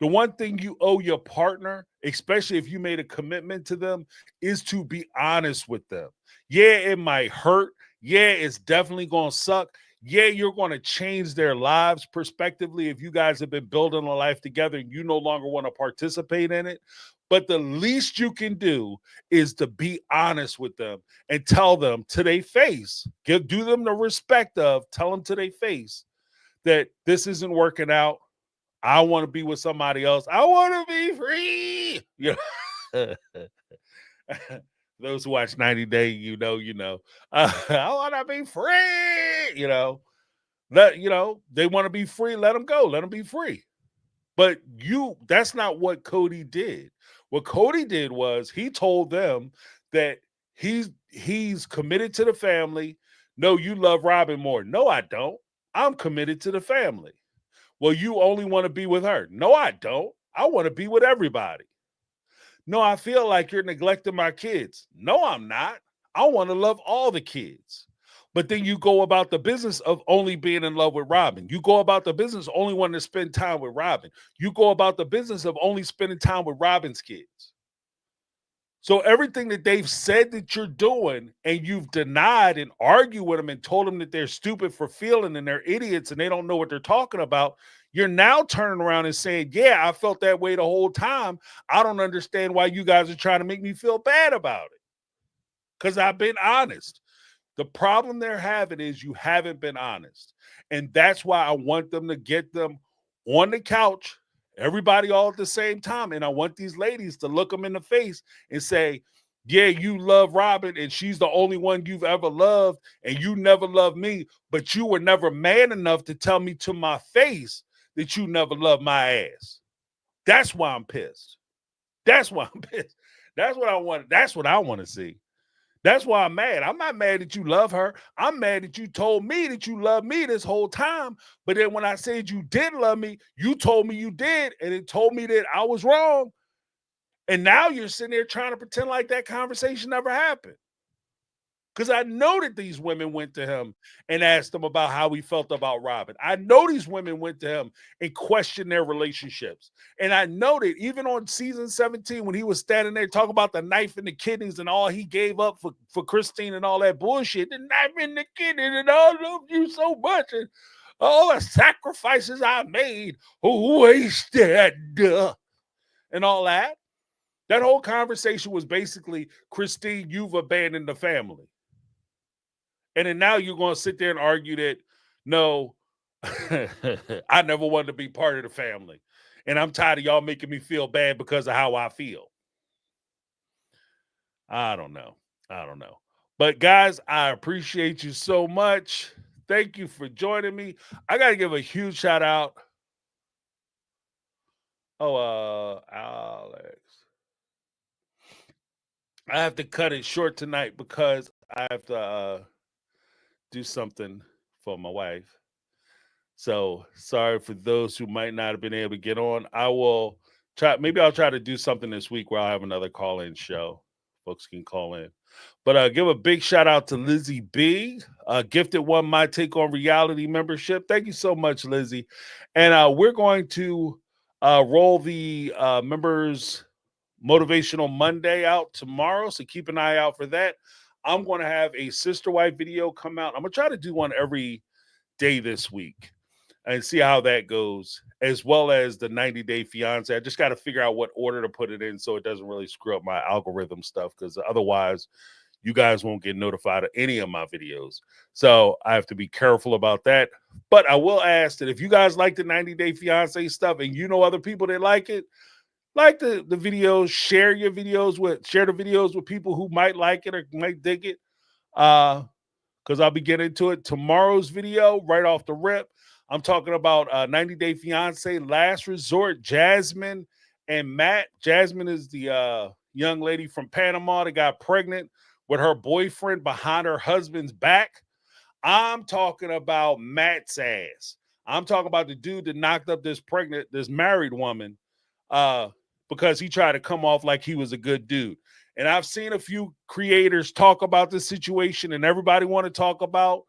The one thing you owe your partner, especially if you made a commitment to them, is to be honest with them. Yeah, it might hurt. Yeah, it's definitely going to suck. Yeah, you're going to change their lives prospectively if you guys have been building a life together and you no longer want to participate in it. But the least you can do is to be honest with them and tell them to their face, do them the respect of, tell them to their face that this isn't working out. I want to be with somebody else. I want to be free. You know? Those who watch 90 Day, you know. I want to be free. They want to be free. Let them go. Let them be free. But that's not what Kody did. What Kody did was he told them that he's committed to the family. No, you love Robyn more. No, I don't. I'm committed to the family. Well, you only want to be with her. No, I don't. I want to be with everybody. No, I feel like you're neglecting my kids. No, I'm not. I want to love all the kids. But then you go about the business of only being in love with Robyn. You go about the business only wanting to spend time with Robyn. You go about the business of only spending time with Robyn's kids. So everything that they've said that you're doing and you've denied and argued with them and told them that they're stupid for feeling and they're idiots and they don't know what they're talking about, you're now turning around and saying, yeah, I felt that way the whole time. I don't understand why you guys are trying to make me feel bad about it. Because I've been honest. The problem they're having is you haven't been honest. And that's why I want them to get them on the couch, everybody all at the same time. And I want these ladies to look them in the face and say, yeah, you love Robyn and she's the only one you've ever loved and you never loved me, but you were never man enough to tell me to my face that you never loved my ass. That's why I'm pissed. That's why I'm pissed. That's what I want. That's what I want to see. That's why I'm mad. I'm not mad that you love her. I'm mad that you told me that you loved me this whole time. But then when I said you did love me, you told me you did, and it told me that I was wrong. And now you're sitting there trying to pretend like that conversation never happened. Because I know that these women went to him and asked him about how he felt about Robyn. I know these women went to him and questioned their relationships. And I know that even on season 17, when he was standing there talking about the knife and the kidneys and all he gave up for Christine and all that bullshit, the knife and the kidneys and I love you so much and all the sacrifices I made, wasted, and all that. That whole conversation was basically, Christine, you've abandoned the family. And then now you're going to sit there and argue that, no, I never wanted to be part of the family. And I'm tired of y'all making me feel bad because of how I feel. I don't know. But guys, I appreciate you so much. Thank you for joining me. I got to give a huge shout out. Alex. I have to cut it short tonight because I have to do something for my wife. So sorry for those who might not have been able to get on. I will try. Maybe I'll try to do something this week where I'll have another call-in show. Folks can call in. But give a big shout out to Lizzie B. Gifted one My Take on Reality membership. Thank you so much, Lizzie. And we're going to roll the members Motivational Monday out tomorrow. So keep an eye out for that. I'm going to have a sister wife video come out. I'm going to try to do one every day this week and see how that goes, as well as the 90 Day Fiance. I just got to figure out what order to put it in so it doesn't really screw up my algorithm stuff, because otherwise you guys won't get notified of any of my videos. So I have to be careful about that. But I will ask that if you guys like the 90 Day Fiance stuff and you know other people that like it, like the videos, share the videos with people who might like it or might dig it. Because I'll be getting into it. Tomorrow's video, right off the rip, I'm talking about 90 Day Fiance Last Resort, Jasmine and Matt. Jasmine is the young lady from Panama that got pregnant with her boyfriend behind her husband's back. I'm talking about Matt's ass. I'm talking about the dude that knocked up this married woman because he tried to come off like he was a good dude. And I've seen a few creators talk about this situation, and everybody want to talk about,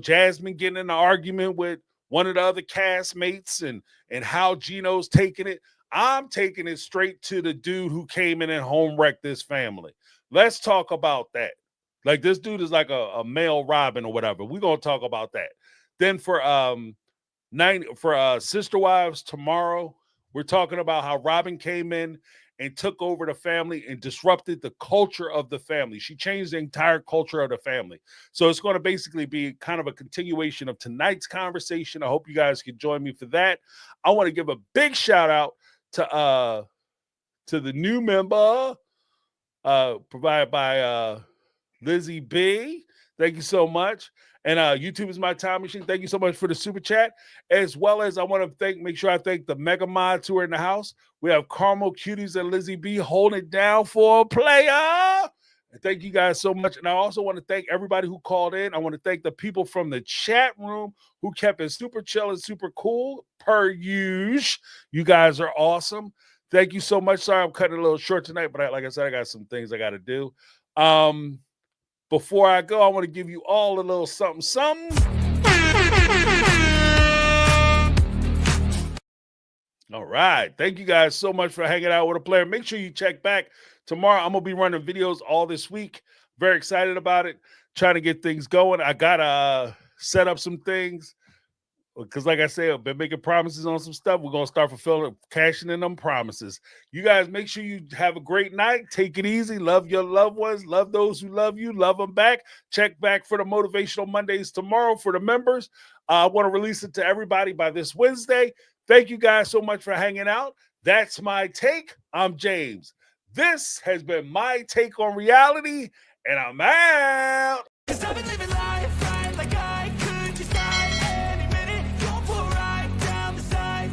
Jasmine getting in an argument with one of the other castmates and how Gino's taking it. I'm taking it straight to the dude who came in and home wrecked this family. Let's talk about that. Like, this dude is like a male Robyn or whatever. We're going to talk about that. Then for Sister Wives tomorrow, we're talking about how Robyn came in and took over the family and disrupted the culture of the family. She changed the entire culture of the family. So it's going to basically be kind of a continuation of tonight's conversation. I hope you guys can join me for that. I want to give a big shout out to the new member provided by Lizzie B. Thank you so much. And YouTube is my time machine. Thank you so much for the super chat. As well as I want to make sure I thank the mega mods who are in the house. We have Carmel Cuties and Lizzie B holding it down for a player. And thank you guys so much. And I also want to thank everybody who called in. I want to thank the people from the chat room who kept it super chill and super cool per usual. You guys are awesome. Thank you so much. Sorry, I'm cutting it a little short tonight, but like I said, I got some things I got to do. Before I go, I want to give you all a little something. All right. Thank you guys so much for hanging out with a player. Make sure you check back tomorrow. I'm going to be running videos all this week. Very excited about it. Trying to get things going. I got to set up some things because, like I said, I've been making promises on some stuff. We're going to start fulfilling, cashing in them promises. You guys make sure you have a great night. Take it easy. Love your loved ones. Love those who love you. Love them back. Check back for the Motivational Mondays tomorrow for the members. I want to release it to everybody by this Wednesday. Thank you guys so much for hanging out. That's my take. I'm James. This has been My Take on Reality, and I'm out. 'Cause I've been living life right like I could just die any minute. Don't pull right down the side.